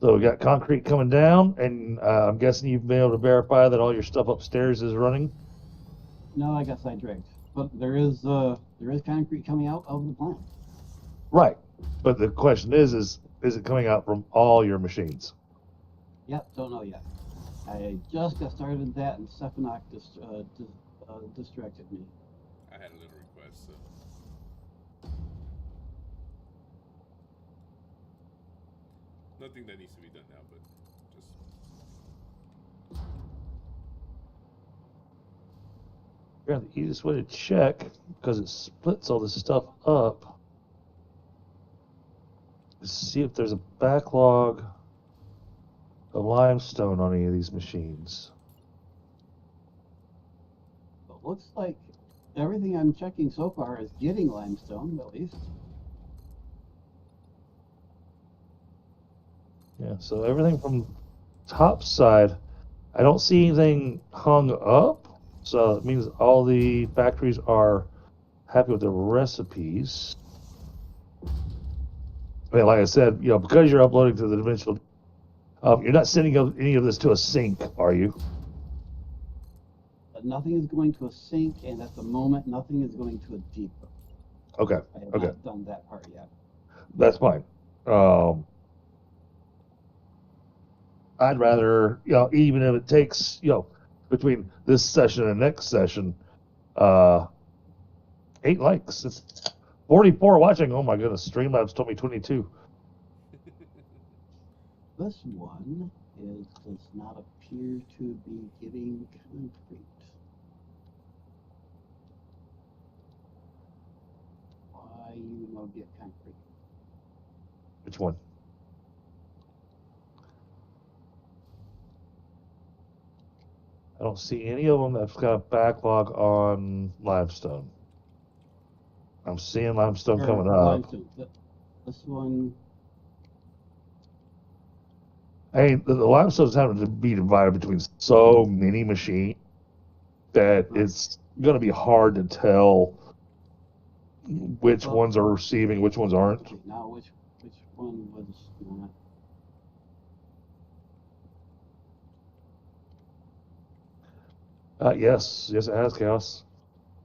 so we got concrete coming down, and I'm guessing you've been able to verify that all your stuff upstairs is running. No, I got sidetracked. But there is concrete coming out of the plant. Right, but the question is it coming out from all your machines? Yep, don't know yet. I just got started with that, and Stefanock distracted me. I had a little request, so. Nothing that needs to be done now, but just. Yeah, the easiest way to check, because it splits all this stuff up, is see if there's a backlog of limestone on any of these machines. It looks like everything I'm checking so far is getting limestone, at least. Yeah, so everything from top side, I don't see anything hung up, so it means all the factories are happy with their recipes. I mean, like I said, because you're uploading to the dimensional, you're not sending any of this to a sink, are you? Nothing is going to a sink, and at the moment, nothing is going to a depot. Okay. I have Okay. not done that part yet. That's fine. I'd rather, even if it takes, between this session and next session, 8 likes. It's 44 watching. Oh my goodness. Streamlabs told me 22. This one does not appear to be getting concrete. Why you no get concrete? Which one? I don't see any of them that's got a backlog on limestone. I'm seeing limestone coming up. Limestone. This one. Hey, the limestone's having to be divided between so many machines that it's going to be hard to tell which ones are receiving, which ones aren't. Okay, now which one was not? Yes, it has chaos.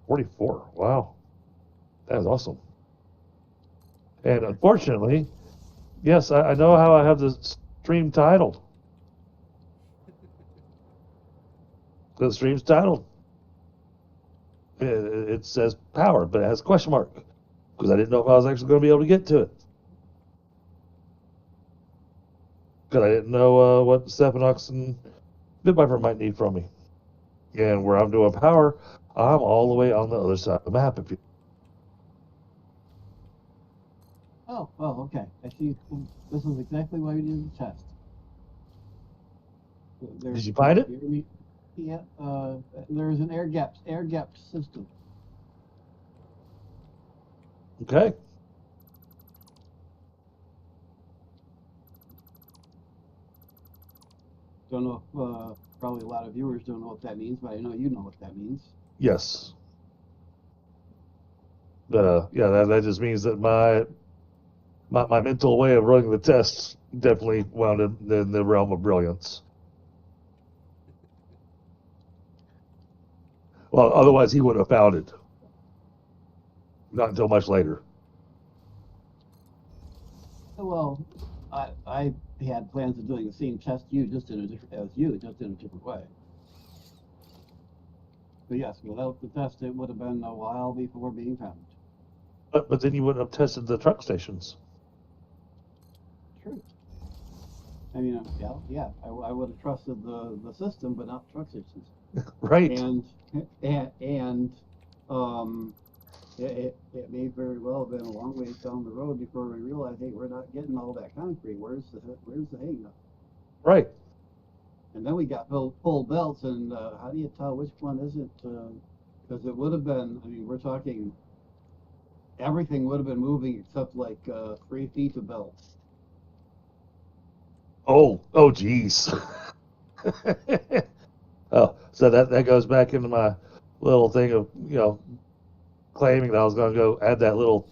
44. Wow, that is awesome. And unfortunately, yes, I know how I have the stream titled. The stream's titled. It says power, but it has a question mark because I didn't know if I was actually going to be able to get to it. Because I didn't know what Stefanox and Bitviper might need from me. And where I'm doing power, I'm all the way on the other side of the map. If you. Oh, okay. I see. This is exactly why we did the test. Did you find it? Yeah. There's an air gap system. Okay. Don't know if probably a lot of viewers don't know what that means, but I know you know what that means. Yes. But yeah, that just means that my mental way of running the tests definitely wound in the realm of brilliance. Well, otherwise he would have found it. Not until much later. Well, I had plans of doing the same test just in a different way. But yes, without the test, it would have been a while before being found. But then you wouldn't have tested the truck stations. True. I mean, I would have trusted the system, but not truck stations. Right. And it may very well have been a long ways down the road before we realized, hey, we're not getting all that concrete. Where's the hang up? Right. And then we got full belts, and how do you tell which one isn't? Because it would have been, I mean, we're talking, everything would have been moving except like 3 feet of belts. Oh, geez. Oh, so that goes back into my little thing of, claiming that I was going to go add that little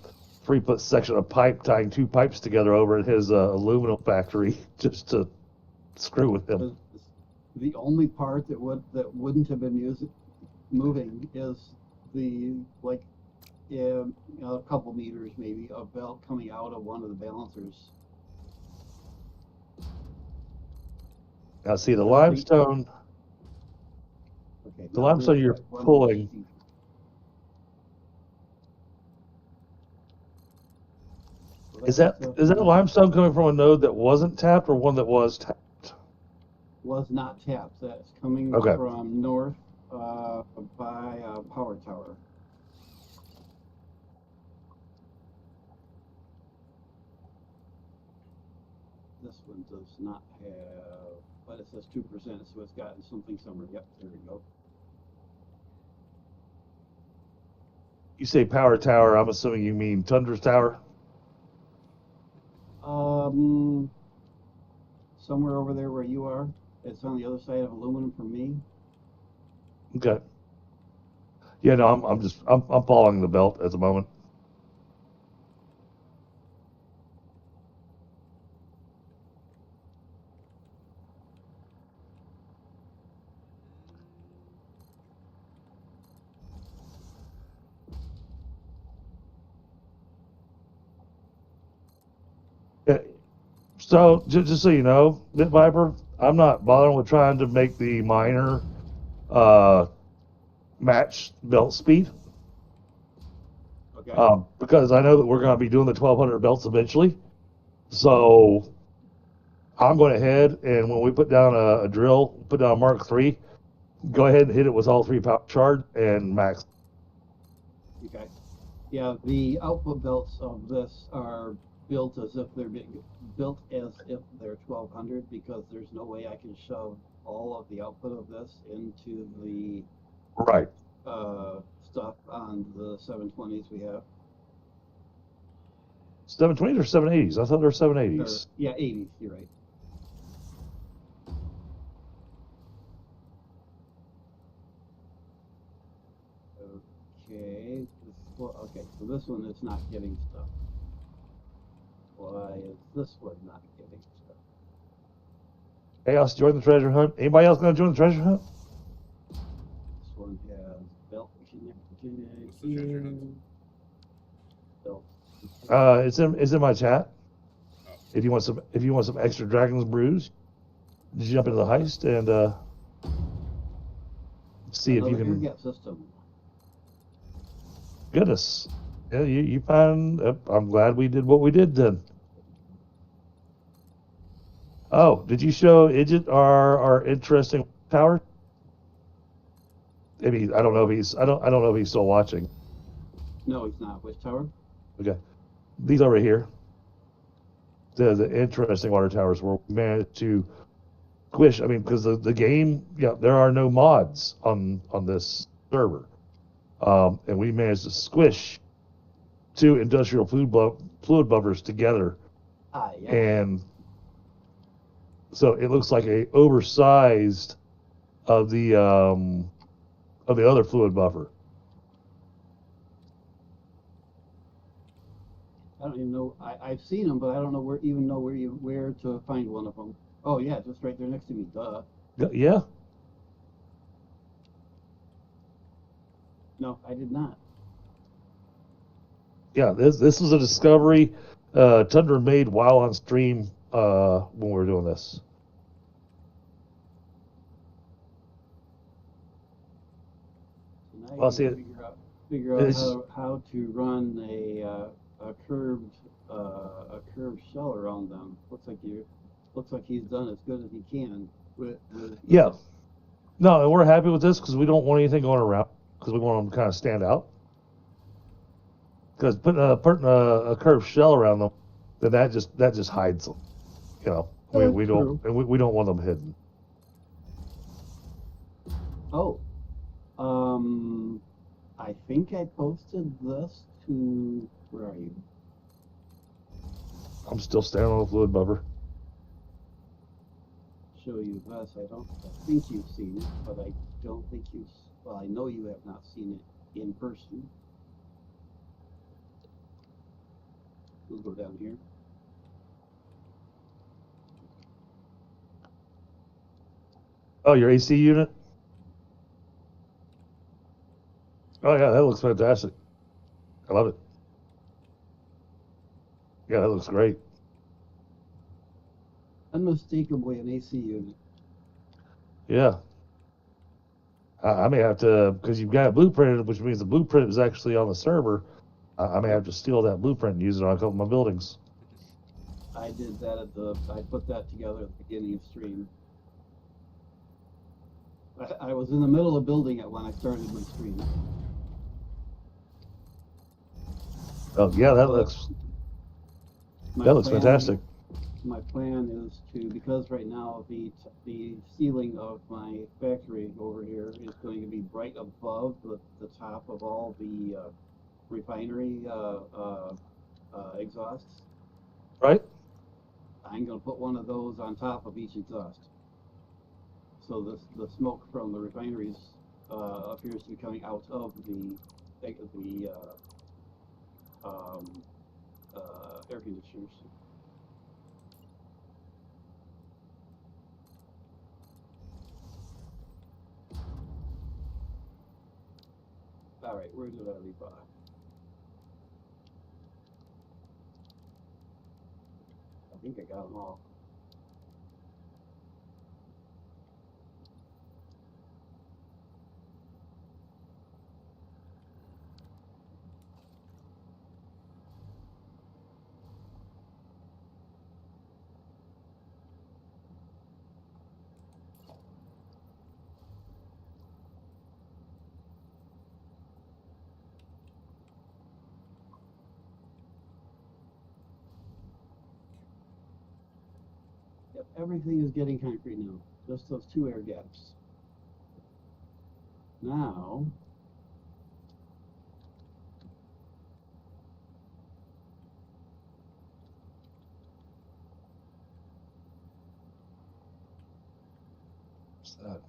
3-foot section of pipe tying 2 pipes together over at his aluminum factory just to screw with him. The only part that wouldn't have been moving is the a couple meters maybe of belt coming out of one of the balancers. Now, see, the limestone, Okay, the now limestone there's you're that one pulling, sheet. So is that limestone coming from a node that wasn't tapped or one that was tapped? was not tapped. That's coming Okay. from north by power tower. This one does not have, but it says 2%, so it's gotten something somewhere. Yep, there we go. You say power tower, I'm assuming you mean Tundra's tower? Somewhere over there where you are. It's on the other side of aluminum from me. Okay. Yeah, no, I'm following the belt at the moment. Yeah, so just so you know, Bit Viper, I'm not bothering with trying to make the miner match belt speed. Okay. Because I know that we're going to be doing the 1200 belts eventually. So I'm going ahead and when we put down a drill, put down a Mark III, go ahead and hit it with all 3 power charge and max. Okay. Yeah, the output belts of this are built as if they're 1200 because there's no way I can shove all of the output of this into the Right. stuff on the 720s we have. 720s or 780s? I thought they were Or, 780s. yeah, 80s, you're right. Okay, okay, so this one is not getting stuff. Why is this one not getting stuff? Hey, else join the treasure hunt? Anybody else going to join the treasure hunt? This one has belt connected What's the treasure hunt? Belt. It's in my chat. Oh. If you want some extra Dragon's Brews, jump into the heist and see if you Another air can. gap system. Goodness, yeah, you find. I'm glad we did what we did then. Oh, did you show Idjit our interesting tower? Maybe I don't know if I don't know if he's still watching. No, it's not. Which tower? Okay, these over here. The interesting water towers were managed to squish. I mean, because the game, there are no mods on this server, and we managed to squish 2 industrial fluid buffers together, Ah, yeah. and so it looks like a oversized of the other fluid buffer. I don't even know. I've seen them, but I don't know where to find one of them. Oh yeah, just right there next to me. Duh. Yeah. No, I did not. Yeah, this was a discovery Tundra made while on stream when we were doing this. So now Well, you see, gotta figure out it's how to run a curved shell around them. Looks like he's done as good as he can with yeah. No, and we're happy with this because we don't want anything going around because we want them to kind of stand out. Because putting a curved shell around them, then that just hides them. You know, we true. don't and we don't want them hidden. Oh, I think I posted this to, where are you? I'm still standing on the fluid buffer. Show you this. I think you've seen it, but I don't think well, I know you have not seen it in person. We'll go down here. Oh, your AC unit? Oh yeah, that looks fantastic. I love it. Yeah, that looks great. Unmistakably an AC unit. Yeah. I may have to, because you've got it blueprinted, which means the blueprint is actually on the server. I may have to steal that blueprint and use it on a couple of my buildings. I did that I put that together at the beginning of stream. I was in the middle of building it when I started my stream. Oh yeah, that looks fantastic. My plan is to, because right now the ceiling of my factory over here is going to be right above the top of all the refinery exhausts. Right? I'm going to put one of those on top of each exhaust. So the smoke from the refineries appears to be coming out of the air conditioners. All right, where did I leave off? I think I got them all. Yep, everything is getting concrete now. Just those two air gaps. Now, What's that?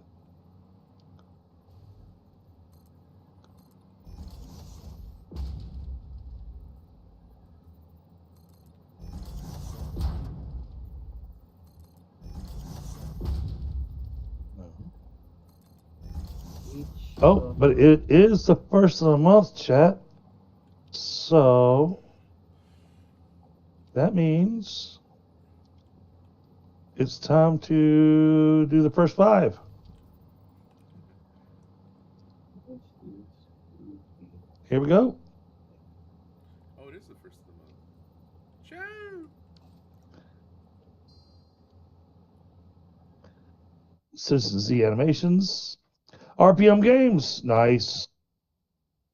each. Oh, but it is the first of the month, chat. So that means it's time to do the first 5. Here we go. Oh, it is the first of the month. Choo! Citizen Z Animations. RPM Games. Nice.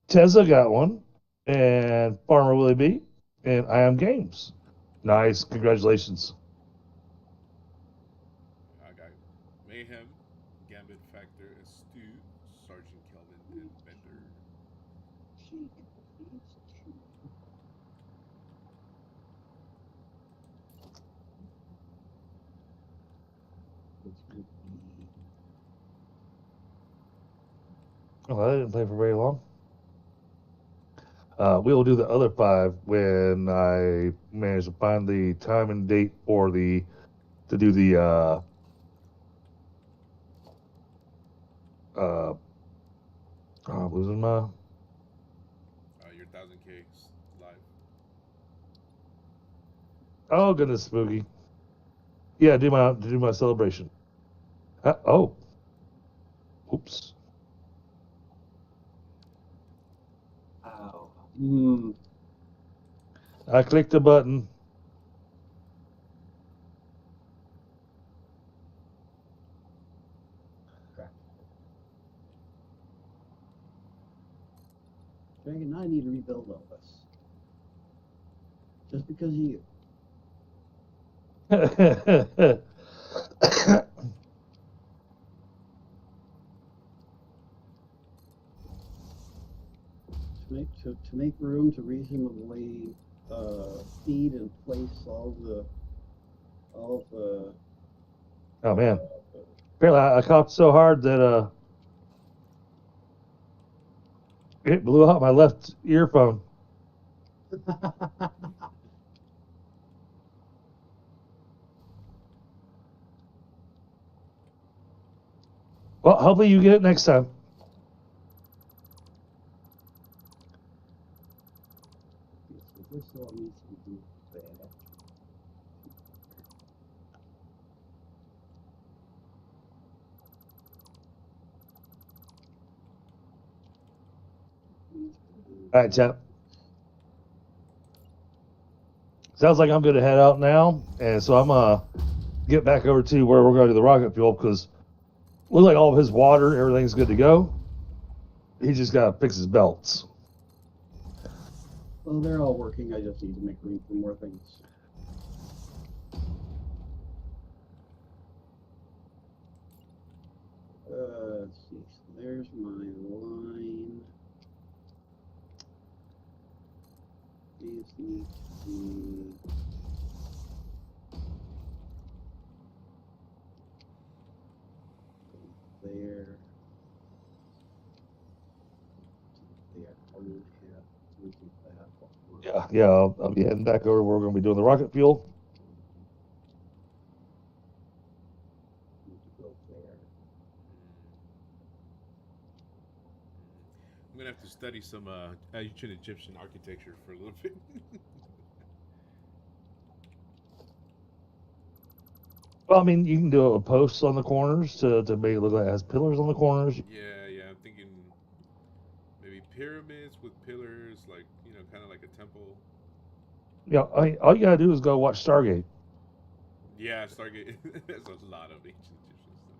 Tezza got one. And Farmer Willie B. And I Am Games. Nice. Congratulations. I got Mayhem, Gambit Factor, Astute, Sergeant Kelvin, and Bender. Oh, I didn't play for very long. We will do the other 5 when I manage to find the time and date for to do the I'm losing my 50K live. Oh goodness, spooky. Yeah, do my celebration. Oh, oops. Ow. I clicked the button. Dragon, I need to rebuild all this. Just because of you. To make room to reasonably feed and place all the Oh man. Apparently I coughed so hard that it blew out my left earphone. Well, hopefully you get it next time. This all needs to be bad. All right, chap. Sounds like I'm going to head out now, and so I'm gonna get back over to where we're going to do the rocket fuel because looks like all of his water, everything's good to go. He just got to fix his belts. Well, they're all working. I just need to make room for more things. Let's see. So there's my line. These need to be. There. There. Yeah, I'll be heading back over where we're going to be doing the rocket fuel. I'm gonna have to study some ancient Egyptian architecture for a little bit. Well, I mean, you can do posts on the corners to make it look like it has pillars on the corners. Yeah, I'm thinking maybe pyramids with pillars, like kind of like a temple. Yeah, all you got to do is go watch Stargate. Yeah, Stargate. There's a lot of ancient Egyptian stuff.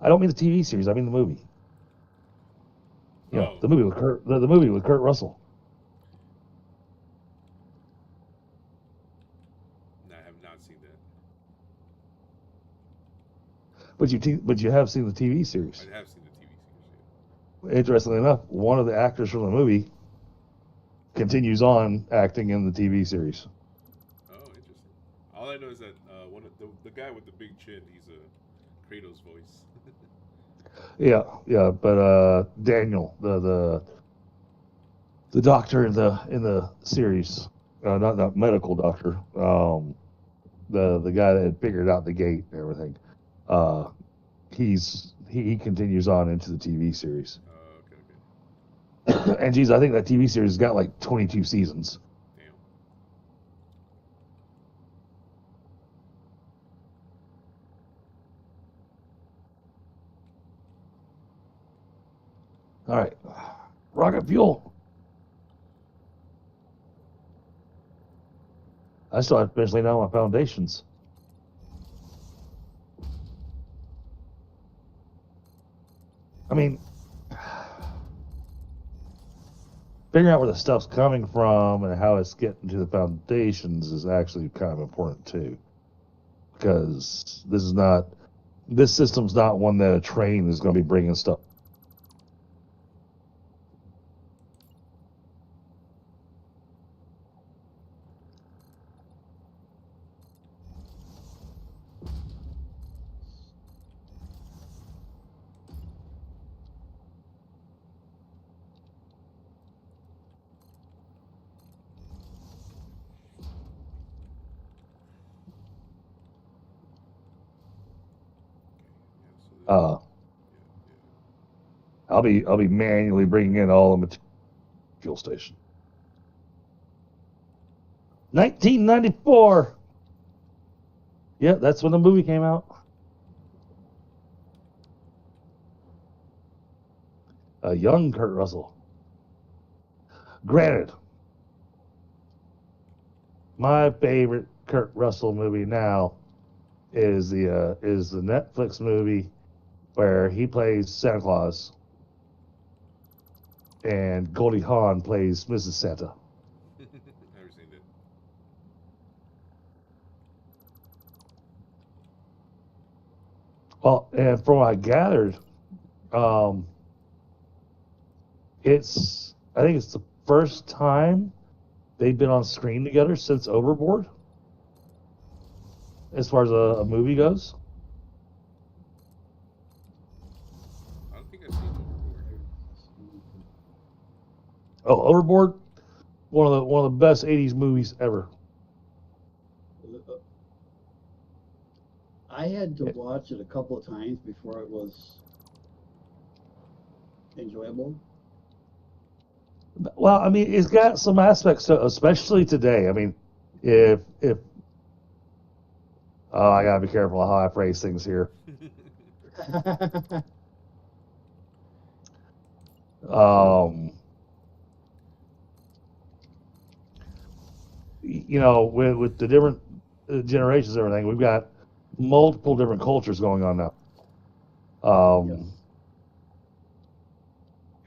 I don't mean the TV series. I mean the movie. Oh, The movie with the movie with Kurt Russell. no, I have not seen that. But you have seen the TV series. I have seen the TV series. Interestingly enough, one of the actors from the movie continues on acting in the TV series. Oh, interesting. All I know is that one of the guy with the big chin, he's a Kratos voice. Yeah, but Daniel, the doctor in the series, not the medical doctor, the guy that had figured out the gate and everything, he continues on into the TV series. Okay. And geez, I think that TV series has got like 22 seasons. Damn. All right, rocket fuel. I still have to finish laying down my foundations. I mean, figuring out where the stuff's coming from and how it's getting to the foundations is actually kind of important too, because this system's not one that a train is going to be bringing stuff. Yeah, so Uh, yeah. I'll be manually bringing in all the material fuel station. 1994. Yeah, that's when the movie came out. A young Kurt Russell. Granted, my favorite Kurt Russell movie now is the Netflix movie where he plays Santa Claus and Goldie Hawn plays Mrs. Santa. Never seen it. Well, and from what I gathered, I think it's the first time they've been on screen together since Overboard, as far as a movie goes. I don't think I've seen Overboard. Oh, Overboard, one of the best '80s movies ever. I had to watch it a couple of times before it was enjoyable. Well, I mean, it's got some aspects to, especially today. I mean, if oh, I gotta be careful how I phrase things here. You know, with the different generations and everything, we've got multiple different cultures going on now.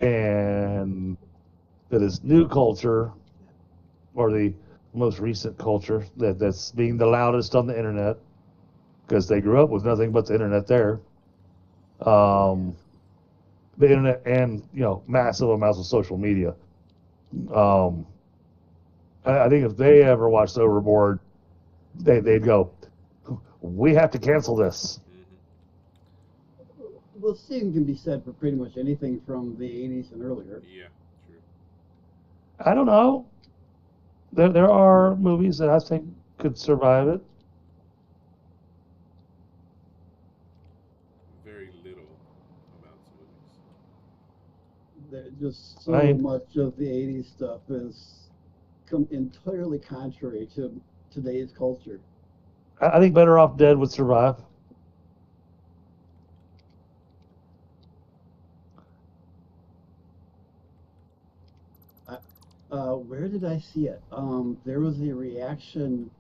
And that is new culture, or the most recent culture that's being the loudest on the internet, because they grew up with nothing but the internet there. The internet and, you know, massive amounts of social media. I think if they ever watched Overboard, they'd go, we have to cancel this. Well, same can be said for pretty much anything from the 80s and earlier. Yeah, true. I don't know. There are movies that I think could survive it. Very little amounts of movies. There, just so Right. much of the 80s stuff is entirely contrary to today's culture. I think Better Off Dead would survive. Where did I see it? There was a reaction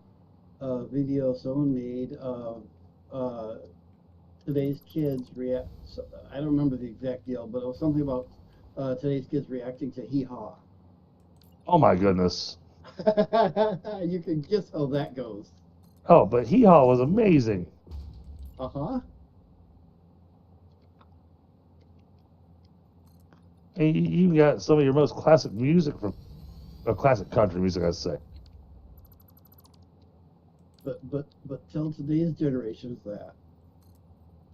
video someone made of today's kids react. I don't remember the exact deal, but it was something about today's kids reacting to Hee Haw. Oh my goodness. You can guess how that goes. Oh, but Hee Haw was amazing. Uh-huh. And you got some of your most classic music from classic country music, I'd say. But tell today's generations that.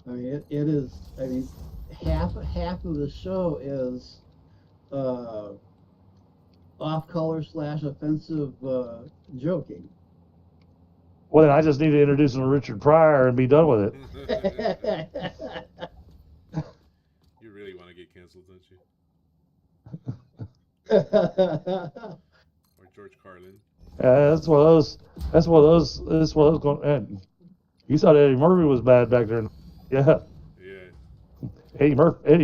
I mean, it is. I mean, half of the show is off-color / offensive joking. Well, then I just need to introduce him to Richard Pryor and be done with it. You really want to get canceled, don't you? Or George Carlin. That's one of those. That's one of those. That's one of those going. And you thought Eddie Murphy was bad back then. Yeah. Yeah, Eddie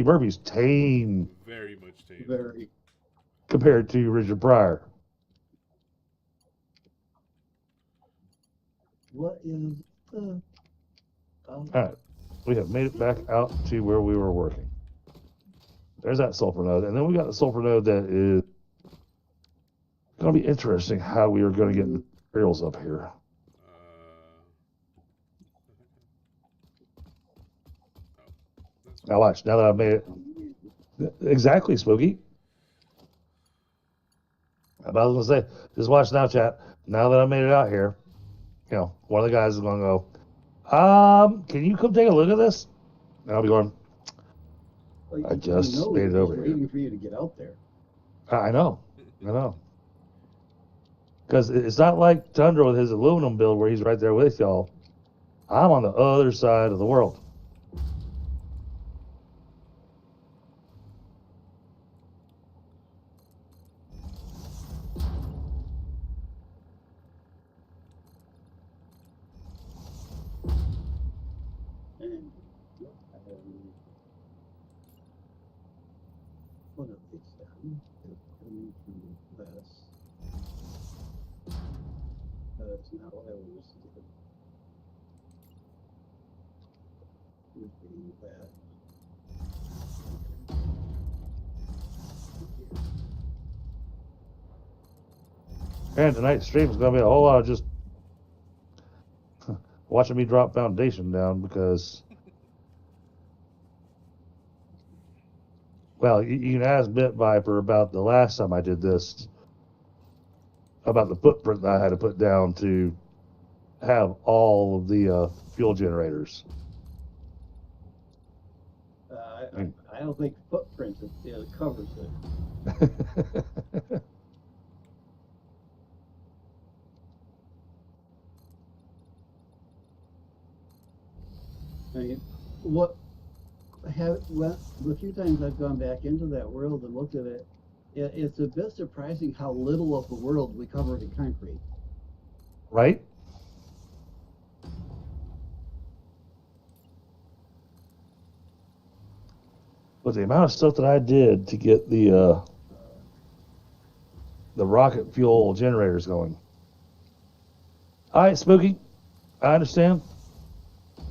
Murphy's tame very much tame. Very. compared to Richard Pryor. What is the? All right, we have made it back out to where we were working. There's that sulfur node, and then we got the sulfur node that is going to be interesting. How we are going to get materials up here. Now watch. Now that I've made it exactly, Spooky. But I was gonna say, just watch now, chat. Now that I made it out here, you know, one of the guys is gonna go, can you come take a look at this? And I'll be going, Well, I just you know made it he's over here. waiting for you to get out there. I know. Because it's not like Tundra with his aluminum build where he's right there with y'all. I'm on the other side of the world. And tonight's stream is going to be a whole lot of just watching me drop foundation down because, well, you can ask Bit Viper about the last time I did this, about the footprint that I had to put down to have all of the fuel generators. I don't think footprint covers it. I mean, the few times I've gone back into that world and looked at it, it's a bit surprising how little of the world we covered in concrete. Right? But the amount of stuff that I did to get the rocket fuel generators going. All right, Spooky, I understand. This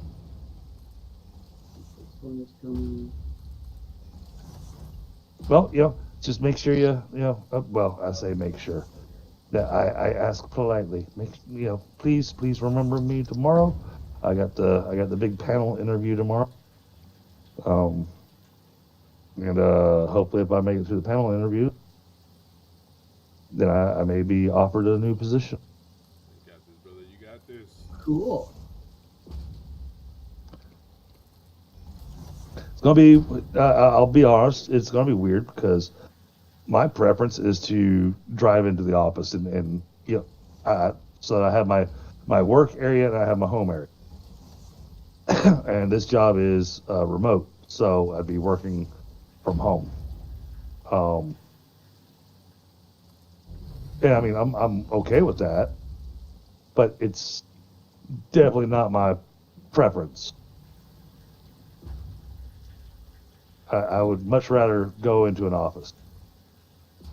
one is coming. Well, just make sure well, I say make sure that I ask politely. Please remember me tomorrow. I got the big panel interview tomorrow. And hopefully, if I make it through the panel interview, then I may be offered a new position. You got this, brother. You got this. Cool. It's gonna be. I'll be honest. It's gonna be weird because my preference is to drive into the office and so that I have my work area and I have my home area. And this job is remote, so I'd be working from home. And I mean, I'm okay with that, but it's definitely not my preference. I would much rather go into an office.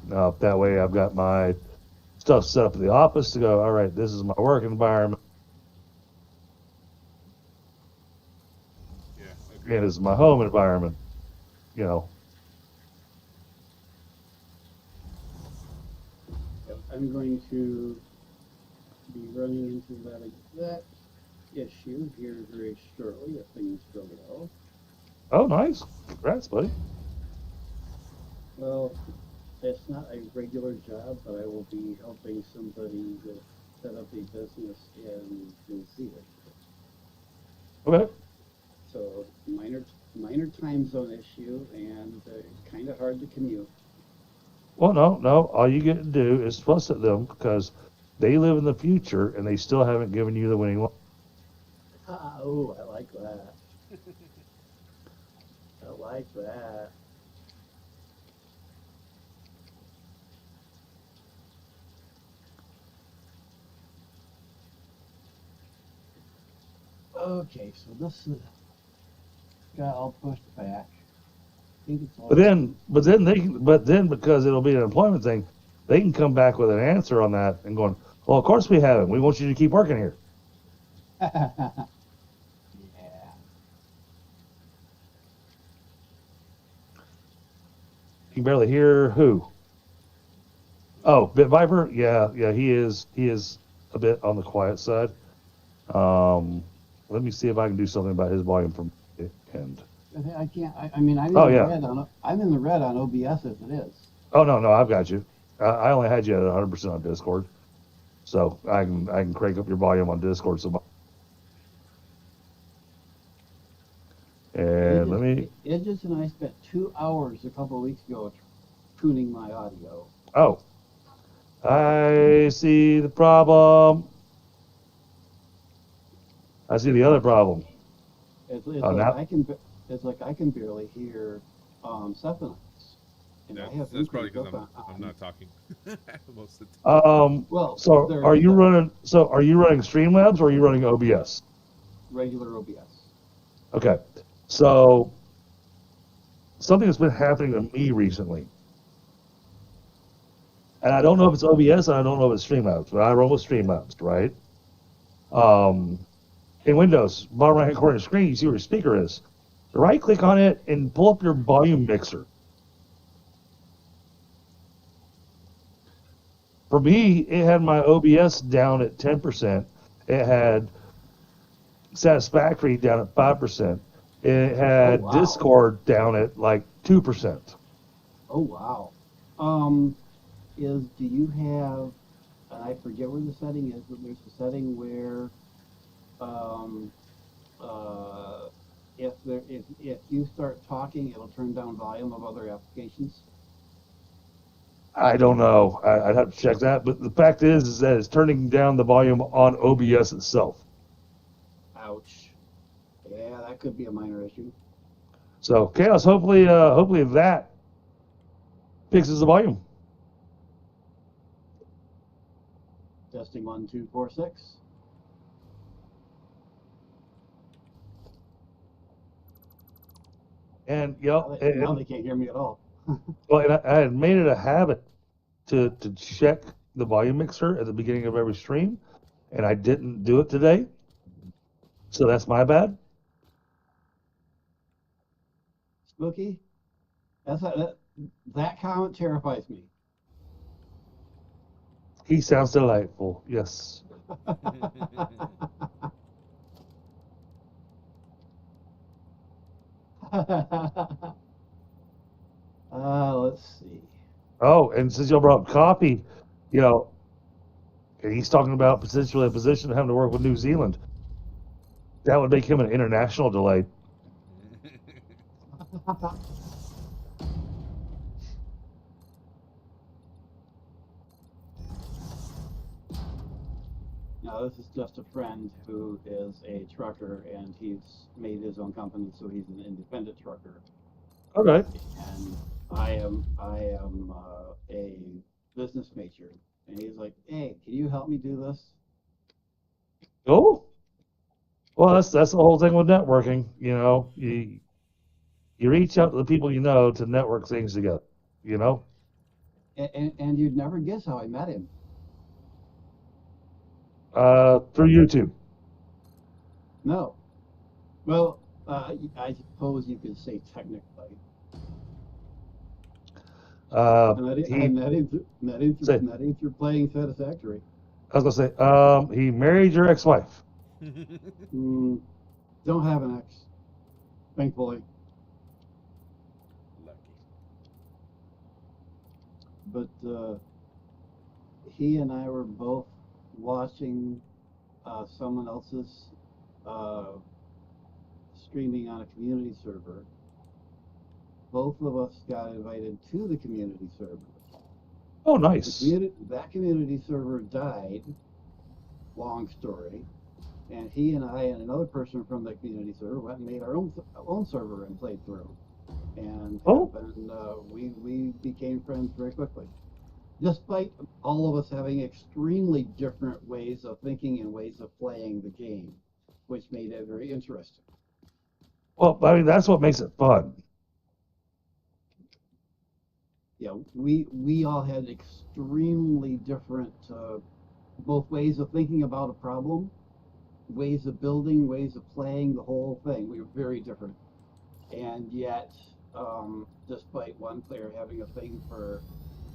That way I've got my stuff set up in the office to go, all right, this is my work environment. Yeah. Okay. And this is my home environment, I'm going to be running into that issue here very shortly if things go well. Oh, nice. Congrats, buddy. Well, it's not a regular job, but I will be helping somebody set up a business in New Zealand. Okay. So minor time zone issue and kind of hard to commute. Well, no. All you get to do is fuss at them because they live in the future and they still haven't given you the winning one. Oh, I like that. I like that. Okay, so this got all pushed back. I think it's all But then because it'll be an employment thing, they can come back with an answer on that and going, well, of course we haven't. We want you to keep working here. Yeah. You can barely hear who. Oh, Bit Viper? Yeah, he is a bit on the quiet side. Let me see if I can do something about his volume from the end. I can't. I mean, I'm in Oh, the yeah. red on. I'm in the red on OBS as it is. Oh no, I've got you. I only had you at 100% on Discord, so I can crank up your volume on Discord some. And let me. Idris and I spent 2 hours a couple of weeks ago tuning my audio. Oh, I see the problem. I see the other problem. It's Oh, like now- I can barely hear Stephanites. And I have That's probably cranked because up I'm on- not talking most of the time. Well, So they're are you running Streamlabs or are you running OBS? regular OBS? Okay, so something that's been happening to me recently, and I don't know if it's OBS and I don't know if it's Streamlabs, but I run with Streamlabs, right? In Windows, bottom right hand corner of the screen, you see where your speaker is. right click on it and pull up your volume mixer. For me, it had my OBS down at 10%. It had Satisfactory down at 5%. It had wow. Discord down at like 2%. Oh wow. Do you have? I forget where the setting is, but there's a setting where, um, if you start talking, it'll turn down volume of other applications. I don't know. I'd have to check that. But the fact is that it's turning down the volume on OBS itself. Ouch. Yeah, that could be a minor issue. So Chaos, hopefully that fixes the volume. Testing 1, 2, 4, 6. And Now they can't hear me at all. well, and I had made it a habit to check the volume mixer at the beginning of every stream, and I didn't do it today. So that's my bad. Spooky. That comment terrifies me. He sounds delightful. Yes. Let's see. Oh, and since y'all brought up coffee, you know, and he's talking about potentially a position of having to work with New Zealand. That would make him an international delight. Now, this is just a friend who is a trucker, and he's made his own company, so he's an independent trucker. Okay. And I am a business major, and he's like, "Hey, can you help me do this?" Oh. Well, that's the whole thing with networking. You know, you reach out to the people you know to network things together. You know. And you'd never guess how I met him. Through YouTube. No. Well, I suppose you could say technically. He Met him through playing Satisfactory. I was gonna say, he married your ex-wife. Don't have an ex, thankfully. Lucky. But he and I were both watching someone else's streaming on a community server. Both of us got invited to the community server. Oh, nice. That community server died, long story, and he and I and another person from the community server went and made our own server and played through. And we became friends very quickly. Despite all of us having extremely different ways of thinking and ways of playing the game, which made it very interesting. Well, I mean, that's what makes it fun. Yeah, we all had extremely different both ways of thinking about a problem, ways of building, ways of playing, the whole thing. We were very different. And yet, despite one player having a thing for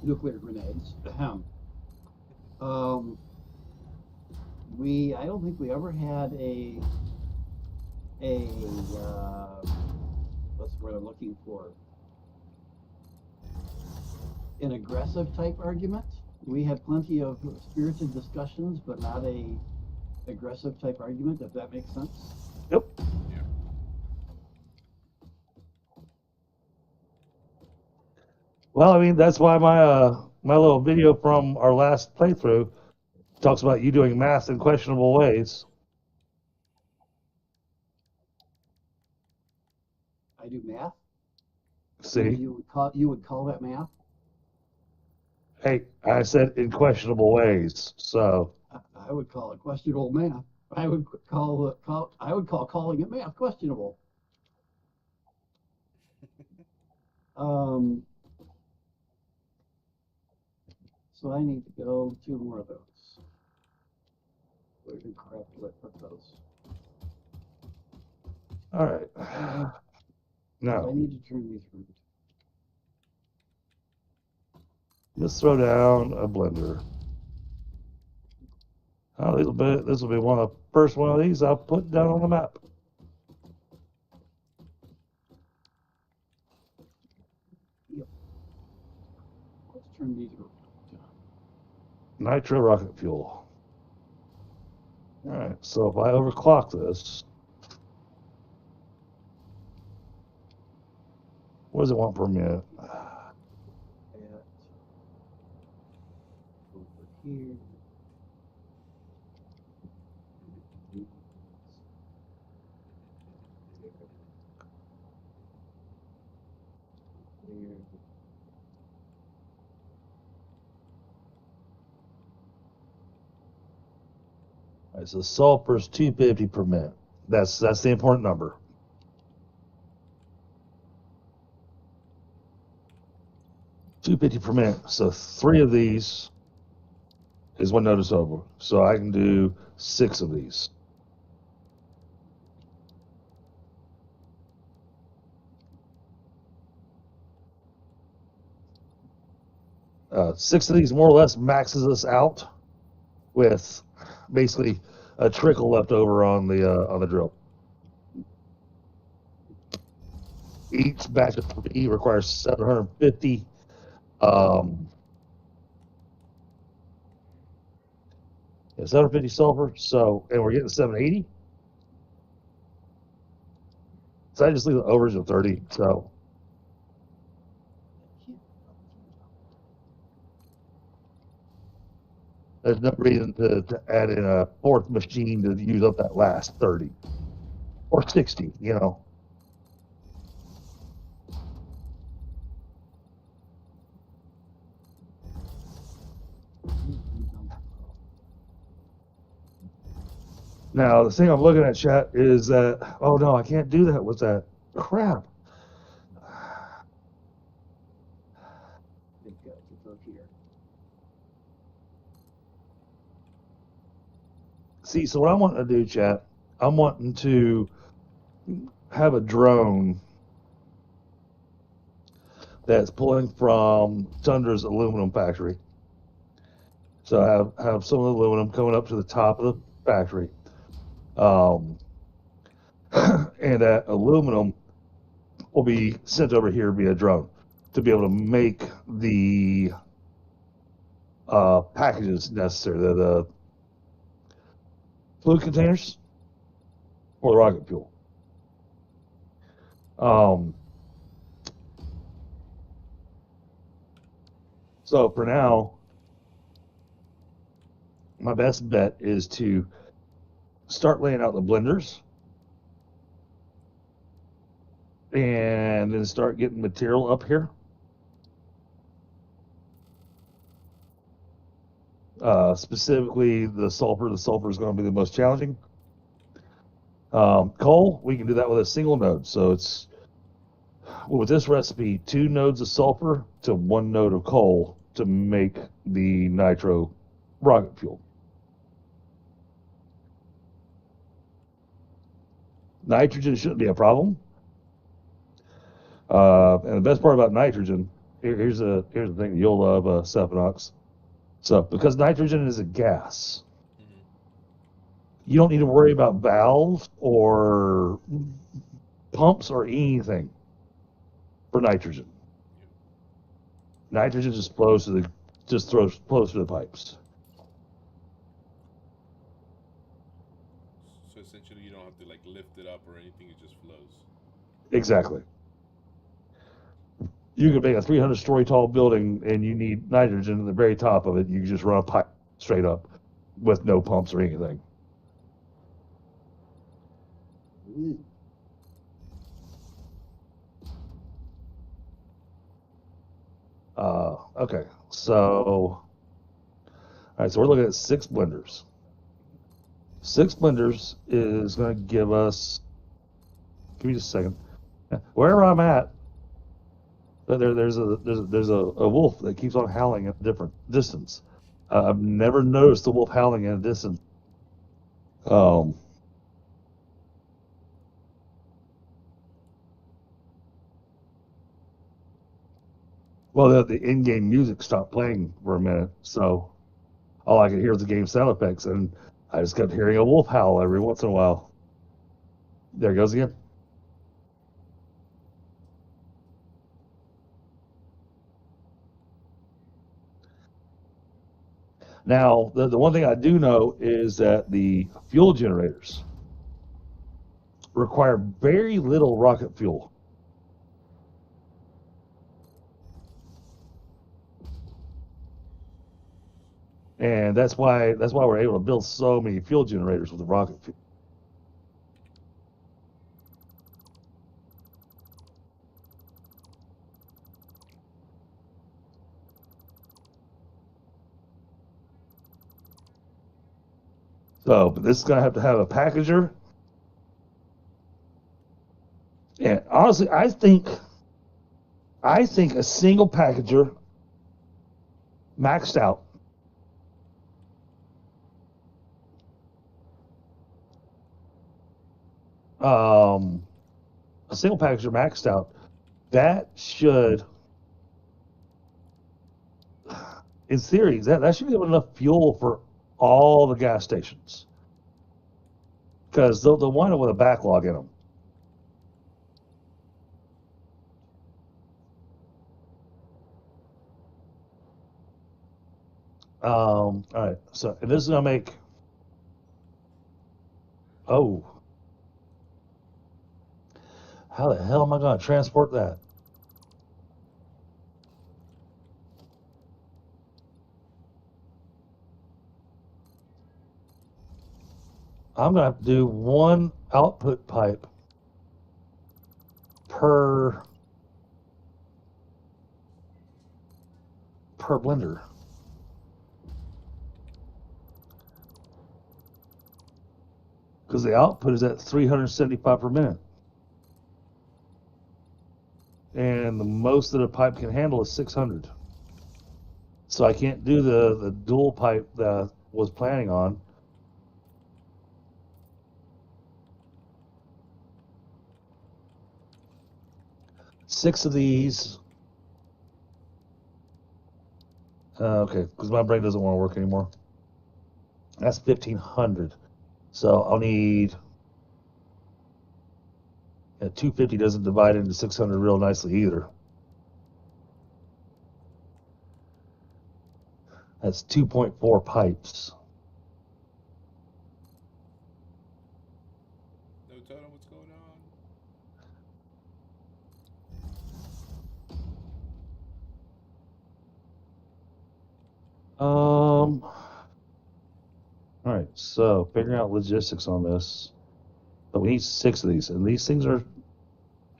nuclear grenades, I don't think we ever had a what's the word I'm looking for? An aggressive type argument. We had plenty of spirited discussions, but not a aggressive type argument, if that makes sense. Yep. Yeah. Well, I mean, that's why my little video from our last playthrough talks about you doing math in questionable ways. I do math. See? And you would call that math? Hey, I said in questionable ways. So I would call it questionable math. I would call calling it math questionable. So I need to build 2 more of those. Where in crap do I put those? all right. I Now, need to turn these around. let's throw down a blender. A little bit. This will be one of the first one of these I'll put down on the map. Let's turn these around. Nitro rocket fuel. All right. So if I overclock this, what does it want per minute? At over here. There. All right. So sulfur's 250 per minute. That's the important number. $250 per minute. So 3 of these is one node of sulfur. So I can do 6 of these. Six of these more or less maxes us out with basically a trickle left over on the drill. Each batch of 3 requires 750. Yeah, 750 sulfur. So, and we're getting 780. So I just leave the overage of 30. So there's no reason to add in a 4th machine to use up that last 30 or 60, you know. Now, the thing I'm looking at, chat, is that, oh no, I can't do that with that. Crap. They've got to go here. See, so what I'm wanting to do, chat, I'm wanting to have a drone that's pulling from Tundra's aluminum factory. So I have some of the aluminum coming up to the top of the factory. And that aluminum will be sent over here via drone to be able to make the packages necessary, the fluid containers for the rocket fuel. So for now, my best bet is to start laying out the blenders and then start getting material up here. Specifically the sulfur. The sulfur is going to be the most challenging. Coal, we can do that with a single node. So it's, with this recipe, 2 nodes of sulfur to 1 node of coal to make the nitro rocket fuel. Nitrogen shouldn't be a problem. And the best part about nitrogen, here's the thing you'll love, Cephanox. So because nitrogen is a gas, you don't need to worry about valves or pumps or anything for nitrogen. Nitrogen just flows through the pipes. So essentially, you don't have to like lift it up or anything; it just flows. Exactly. You could make a 300-story tall building and you need nitrogen at the very top of it. You can just run a pipe straight up with no pumps or anything. Okay, so, all right, so we're looking at 6 blenders. 6 blenders is going to give us, give me just a second. Wherever I'm at, there's a wolf that keeps on howling at a different distance. I've never noticed the wolf howling at a distance. Well, the in-game music stopped playing for a minute, so all I could hear was the game sound effects, and I just kept hearing a wolf howl every once in a while. There it goes again. Now, the one thing I do know is that the fuel generators require very little rocket fuel. And that's why we're able to build so many fuel generators with the rocket fuel. So, but this is going to have a packager. And honestly, I think a single packager maxed out a single packager maxed out, that should, in theory, that should give enough fuel for all the gas stations. Because they'll wind up with a backlog in them. All right, so and this is gonna make. Oh, how the hell am I gonna transport that? I'm gonna have to do one output pipe per blender. Because the output is at 375 per minute. And the most that a pipe can handle is 600. So I can't do the dual pipe that I was planning on. Six of these. Okay, because my brain doesn't want to work anymore. That's 1,500. So I'll need. 250 doesn't divide into 600 real nicely either. That's 2.4 pipes. No totem, what's going on? All right, so figuring out logistics on this. But we need 6 of these, and these things are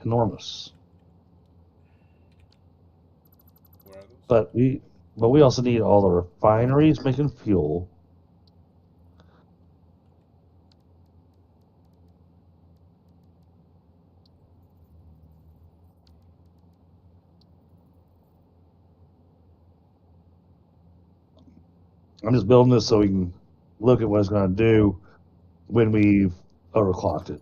enormous. Where are those? But we also need all the refineries making fuel. I'm just building this so we can look at what it's going to do when we've overclocked it.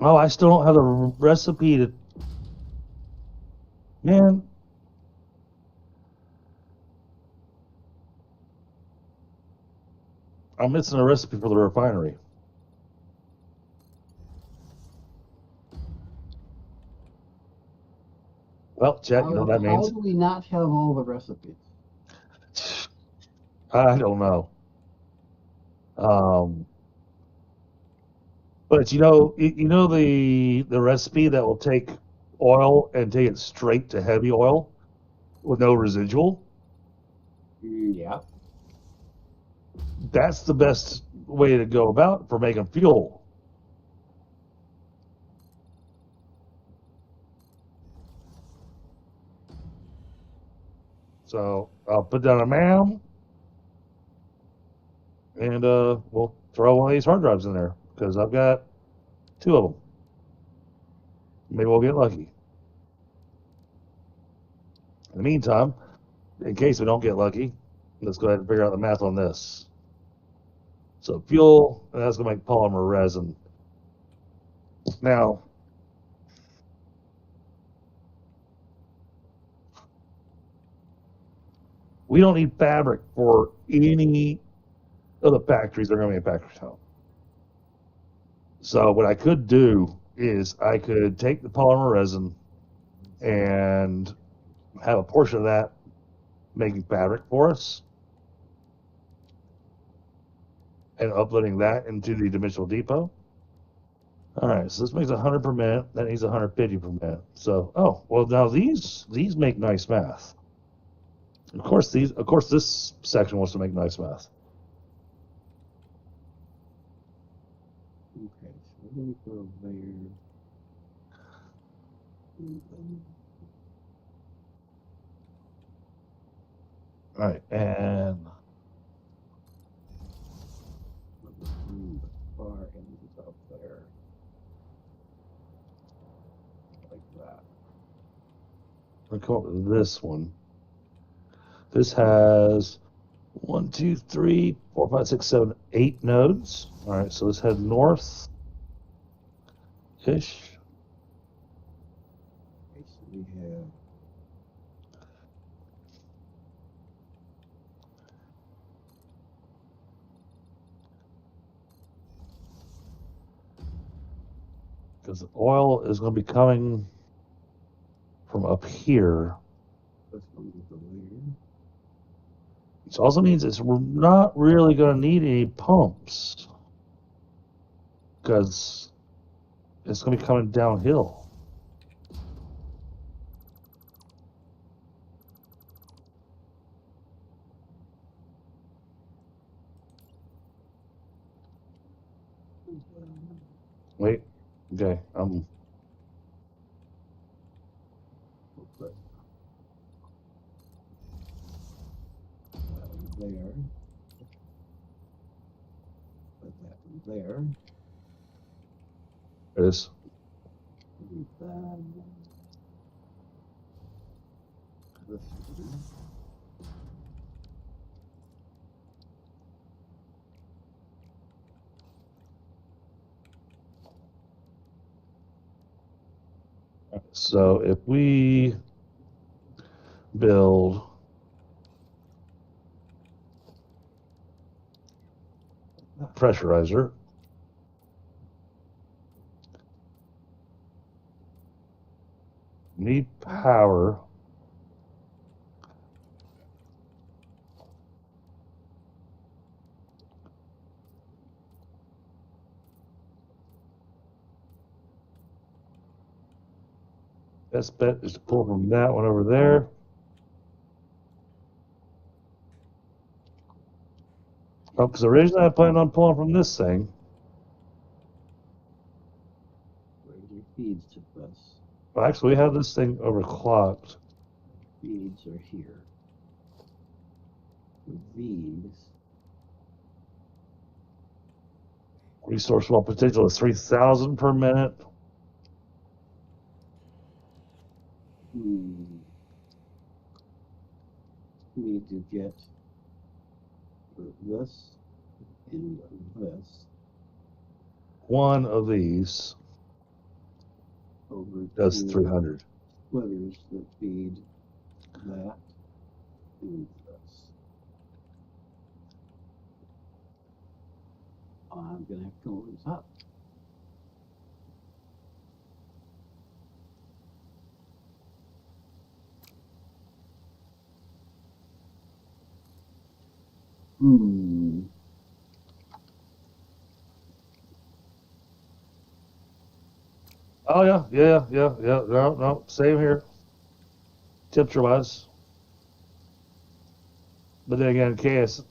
Oh, I still don't have the recipe to. Man. I'm missing a recipe for the refinery. Well, Chet, you know what that How means? do we not have all the recipes? I don't know. But you know the recipe that will take oil and take it straight to heavy oil with no residual. Yeah. That's the best way to go about for making fuel. So I'll put down a MAM, and we'll throw one of these hard drives in there because I've got 2 of them. Maybe we'll get lucky. In the meantime, in case we don't get lucky, let's go ahead and figure out the math on this. So fuel, and that's going to make polymer resin. Now, we don't need fabric for any of the factories that are going to be in Factory Town. So what I could do is I could take the polymer resin and have a portion of that making fabric for us and uploading that into the dimensional depot. All right, so this makes 100 per minute. That needs 150 per minute. So, oh, well, now these make nice math. Of course, this section wants to make nice math. Okay, so we're going to go there. All right, and The far end is up there. Like that. we're come up with this one. This has 1, 2, 3, 4, 5, 6, 7, 8 nodes. All right, so let's head north-ish. Okay, so we have Because the oil is going to be coming from up here. this one is the layer. Which also means we're not really going to need any pumps. Because it's going to be coming downhill. Wait. Okay. We'll put that one there. Put that one there. There it is. And then this one. So if we build a pressurizer, need power. Best bet is to pull from that one over there. Oh, because originally I planned on pulling from this thing. Where your feeds to this? Well, actually, we have this thing overclocked. Feeds are here. These Resource well potential is 3,000 per minute. need to get this and this One of these over does to 300. splitters that feed that and this. I'm gonna have to go over the top. Oh yeah. No, same here. Temperature wise. But then again,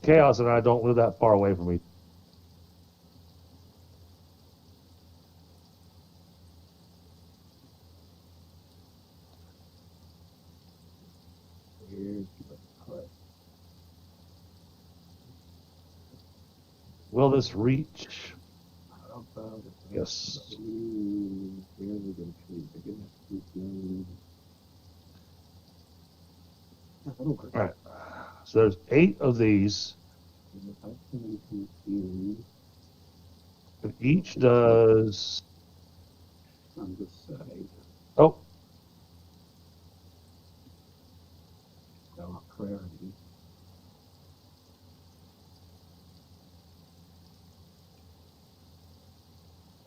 Chaos and I don't live that far away from each. Here's the put. Will this reach? How about it? Yes. Here we go. All right. So there's 8 of these And each does. On this side. Oh, Oh, priority.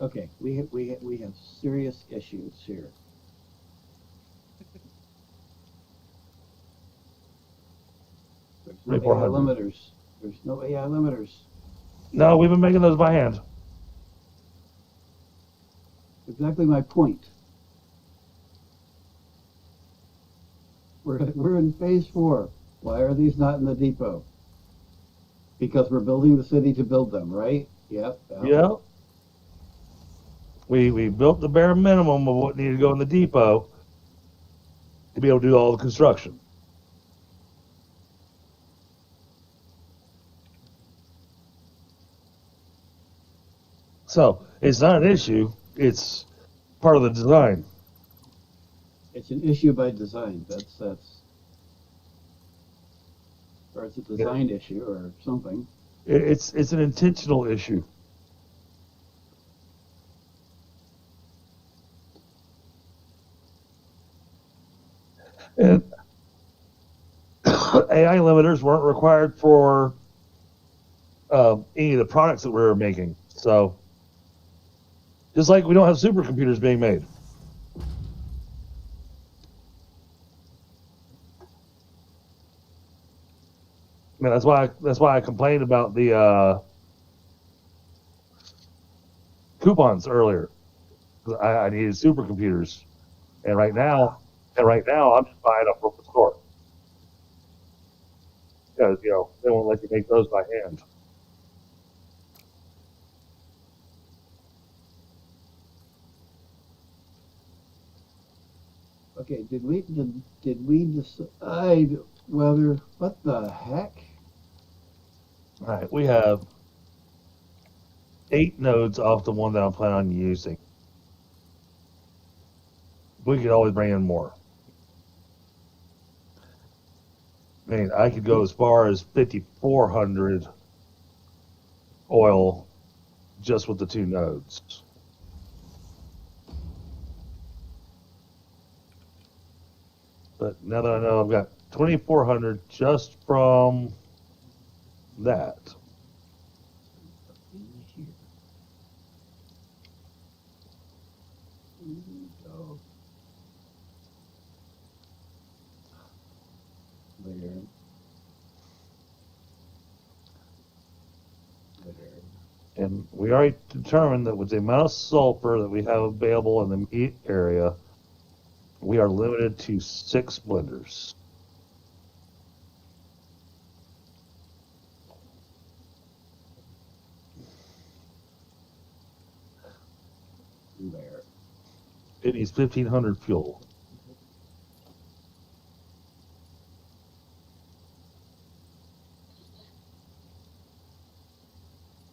Okay, we have serious issues here. There's no AI 2400. limiters. There's no AI limiters. No, we've been making those by hand. Exactly my point. We're in phase 4. Why are these not in the depot? Because we're building the city to build them, right? Yep. Yeah. We built the bare minimum of what needed to go in the depot to be able to do all the construction. So it's not an issue. It's part of the design. It's an issue by design. That's or it's a design issue or something. It's an intentional issue. And AI limiters weren't required for any of the products that we were making. So just like we don't have supercomputers being made. I mean, that's why I complained about the coupons earlier. I needed supercomputers, and right now I'm just buying them from the store because they won't let you make those by hand. Okay, did we decide whether what the heck? All right, we have 8 nodes off the one that I'm planning on using. We could always bring in more. I mean, I could go as far as 5,400 oil just with the 2 nodes. But now that I know I've got 2,400 just from that. In here. Here we go. There. And we already determined that with the amount of sulfur that we have available in the meat area, we are limited to 6 blenders. There. It needs 1,500 fuel.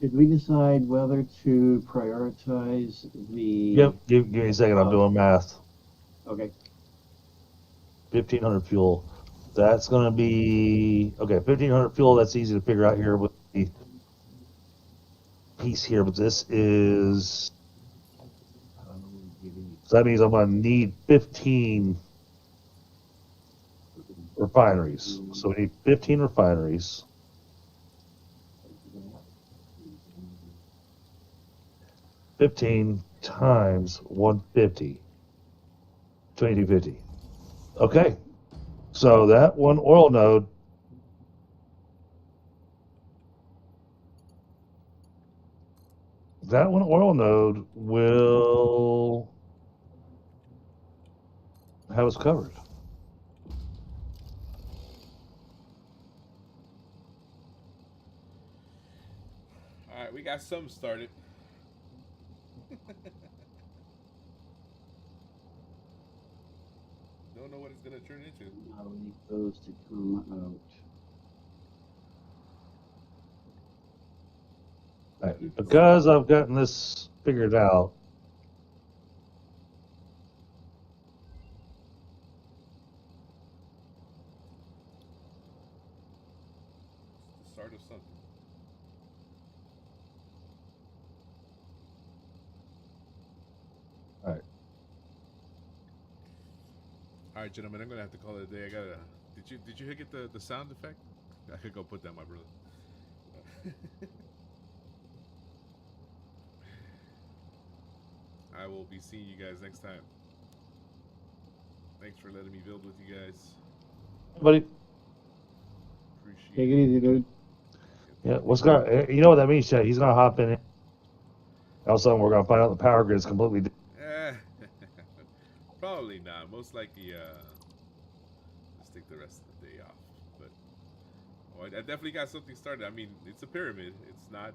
Did we decide whether to prioritize the? Yep, give me a second. I'm doing math. Okay. 1,500 fuel. That's going to be okay. 1,500 fuel. That's easy to figure out here with the piece here. But this is so that means I'm going to need 15 refineries. So we need 15 refineries. 15 times 150. 2250. Okay. So that one oil node will have us covered. All right, we got some started. Don't know what it's gonna turn into. I'll leave those to come out. Right. Because I've gotten this figured out, It's the start of something. right, gentlemen, I'm gonna have to call it a day. I gotta. Did you get the sound effect? I could go put that, my brother. I will be seeing you guys next time. Thanks for letting me build with you guys. Buddy. Appreciate Take it it. easy, dude. Yeah, what's going? You know what that means, Chad? He's gonna hop in. All of a sudden, we're gonna find out the power grid is completely. Probably not. Most likely, just take the rest of the day off. But I definitely got something started. I mean, it's a pyramid. It's not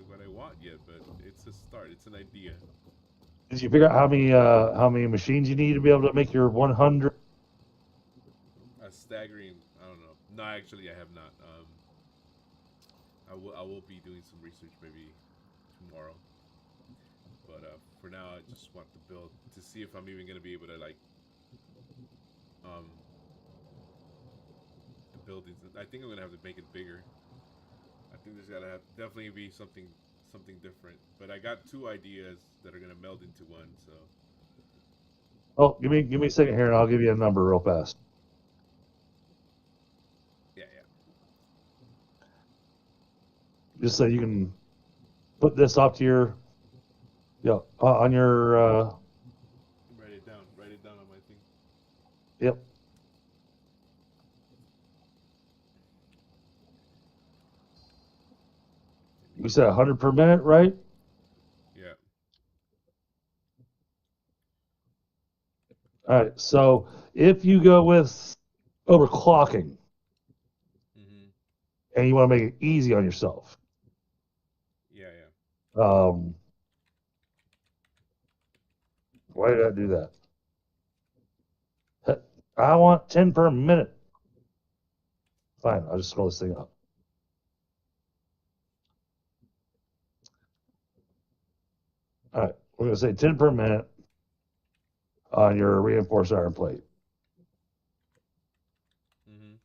what I want yet, but it's a start. It's an idea. Did you figure out how many machines you need to be able to make your 100? A staggering. I don't know. No, actually, I have not. I will be doing some research maybe tomorrow. But for now, I just want to build to see if I'm even gonna be able to like the buildings. I think I'm gonna have to make it bigger. I think there's gotta definitely be something different. But I got two ideas that are gonna meld into one. So Oh, give me a second here, and I'll give you a number real fast. yeah. Just so you can put this off to your, on your, Write it down. Write it down on my thing. yep. You said 100 per minute, right? Yeah. All right. So if you go with overclocking Mhm. and you want to make it easy on yourself, Yeah. why did I do that? I want 10 per minute. Fine. I'll just scroll this thing up. All right. We're going to say 10 per minute on your reinforced iron plate. Mhm.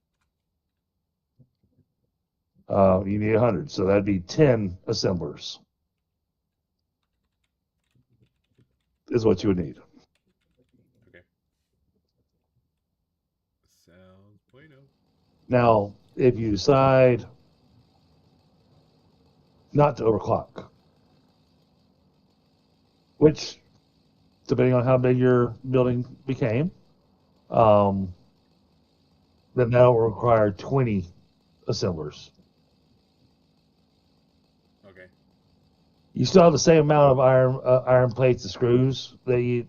You need 100. So that'd be 10 assemblers is what you would need. Okay. Sounds bueno. Now, if you decide not to overclock, which, depending on how big your building became, then that will require 20 assemblers. Okay. You still have the same amount of iron plates and screws that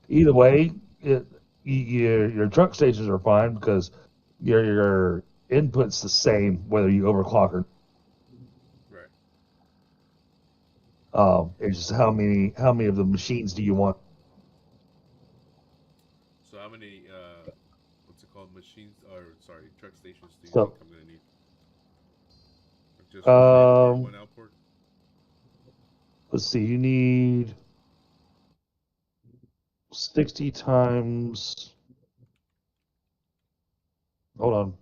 either way, your truck stations are fine because your input's the same whether you overclock or. Right. It's just how many of the machines do you want? So how many what's it called, machines, or sorry, truck stations do you So, think I'm gonna need? Just one in or one output? let's see. You need 60 times. Hold on.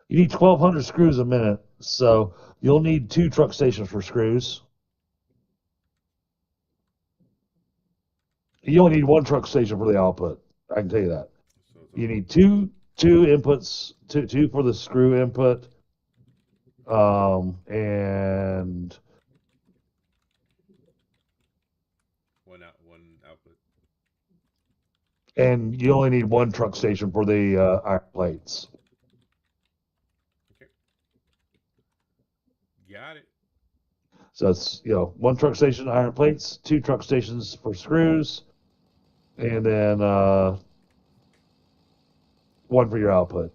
You need 1,200 screws a minute, so you'll need 2 truck stations for screws. You only need 1 truck station for the output. I can tell you that. So You need two inputs, two for the screw input, and one output. and you only need 1 truck station for the iron plates. Okay. Got it. So it's 1 truck station iron plates, 2 truck stations for screws, and then 1 for your output.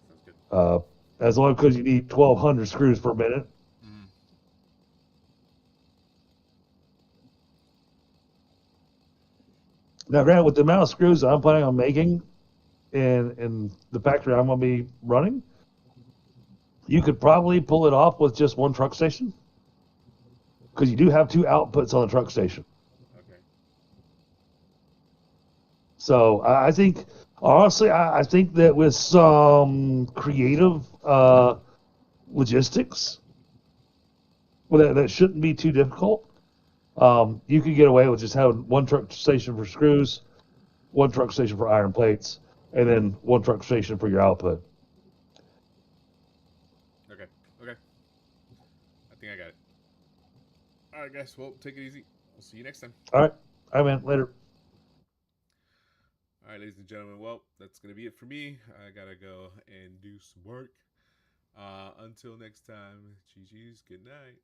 Sounds good. As long because you need 1,200 screws per minute. Mm-hmm. Now, granted, with the amount of screws that I'm planning on making in the factory I'm going to be running, you could probably pull it off with just 1 truck station because you do have 2 outputs on the truck station. Okay. So I think, honestly, I think that with some creative logistics, Well, that shouldn't be too difficult. You could get away with just having one truck station for screws, one truck station for iron plates, and then one truck station for your output. Okay. Okay. I think I got it. All right, guys. Well, take it easy. We'll see you next time. All right. All right, man. Later. All right, ladies and gentlemen. Well, that's going to be it for me. I got to go and do some work. Until next time, GG's. Good night.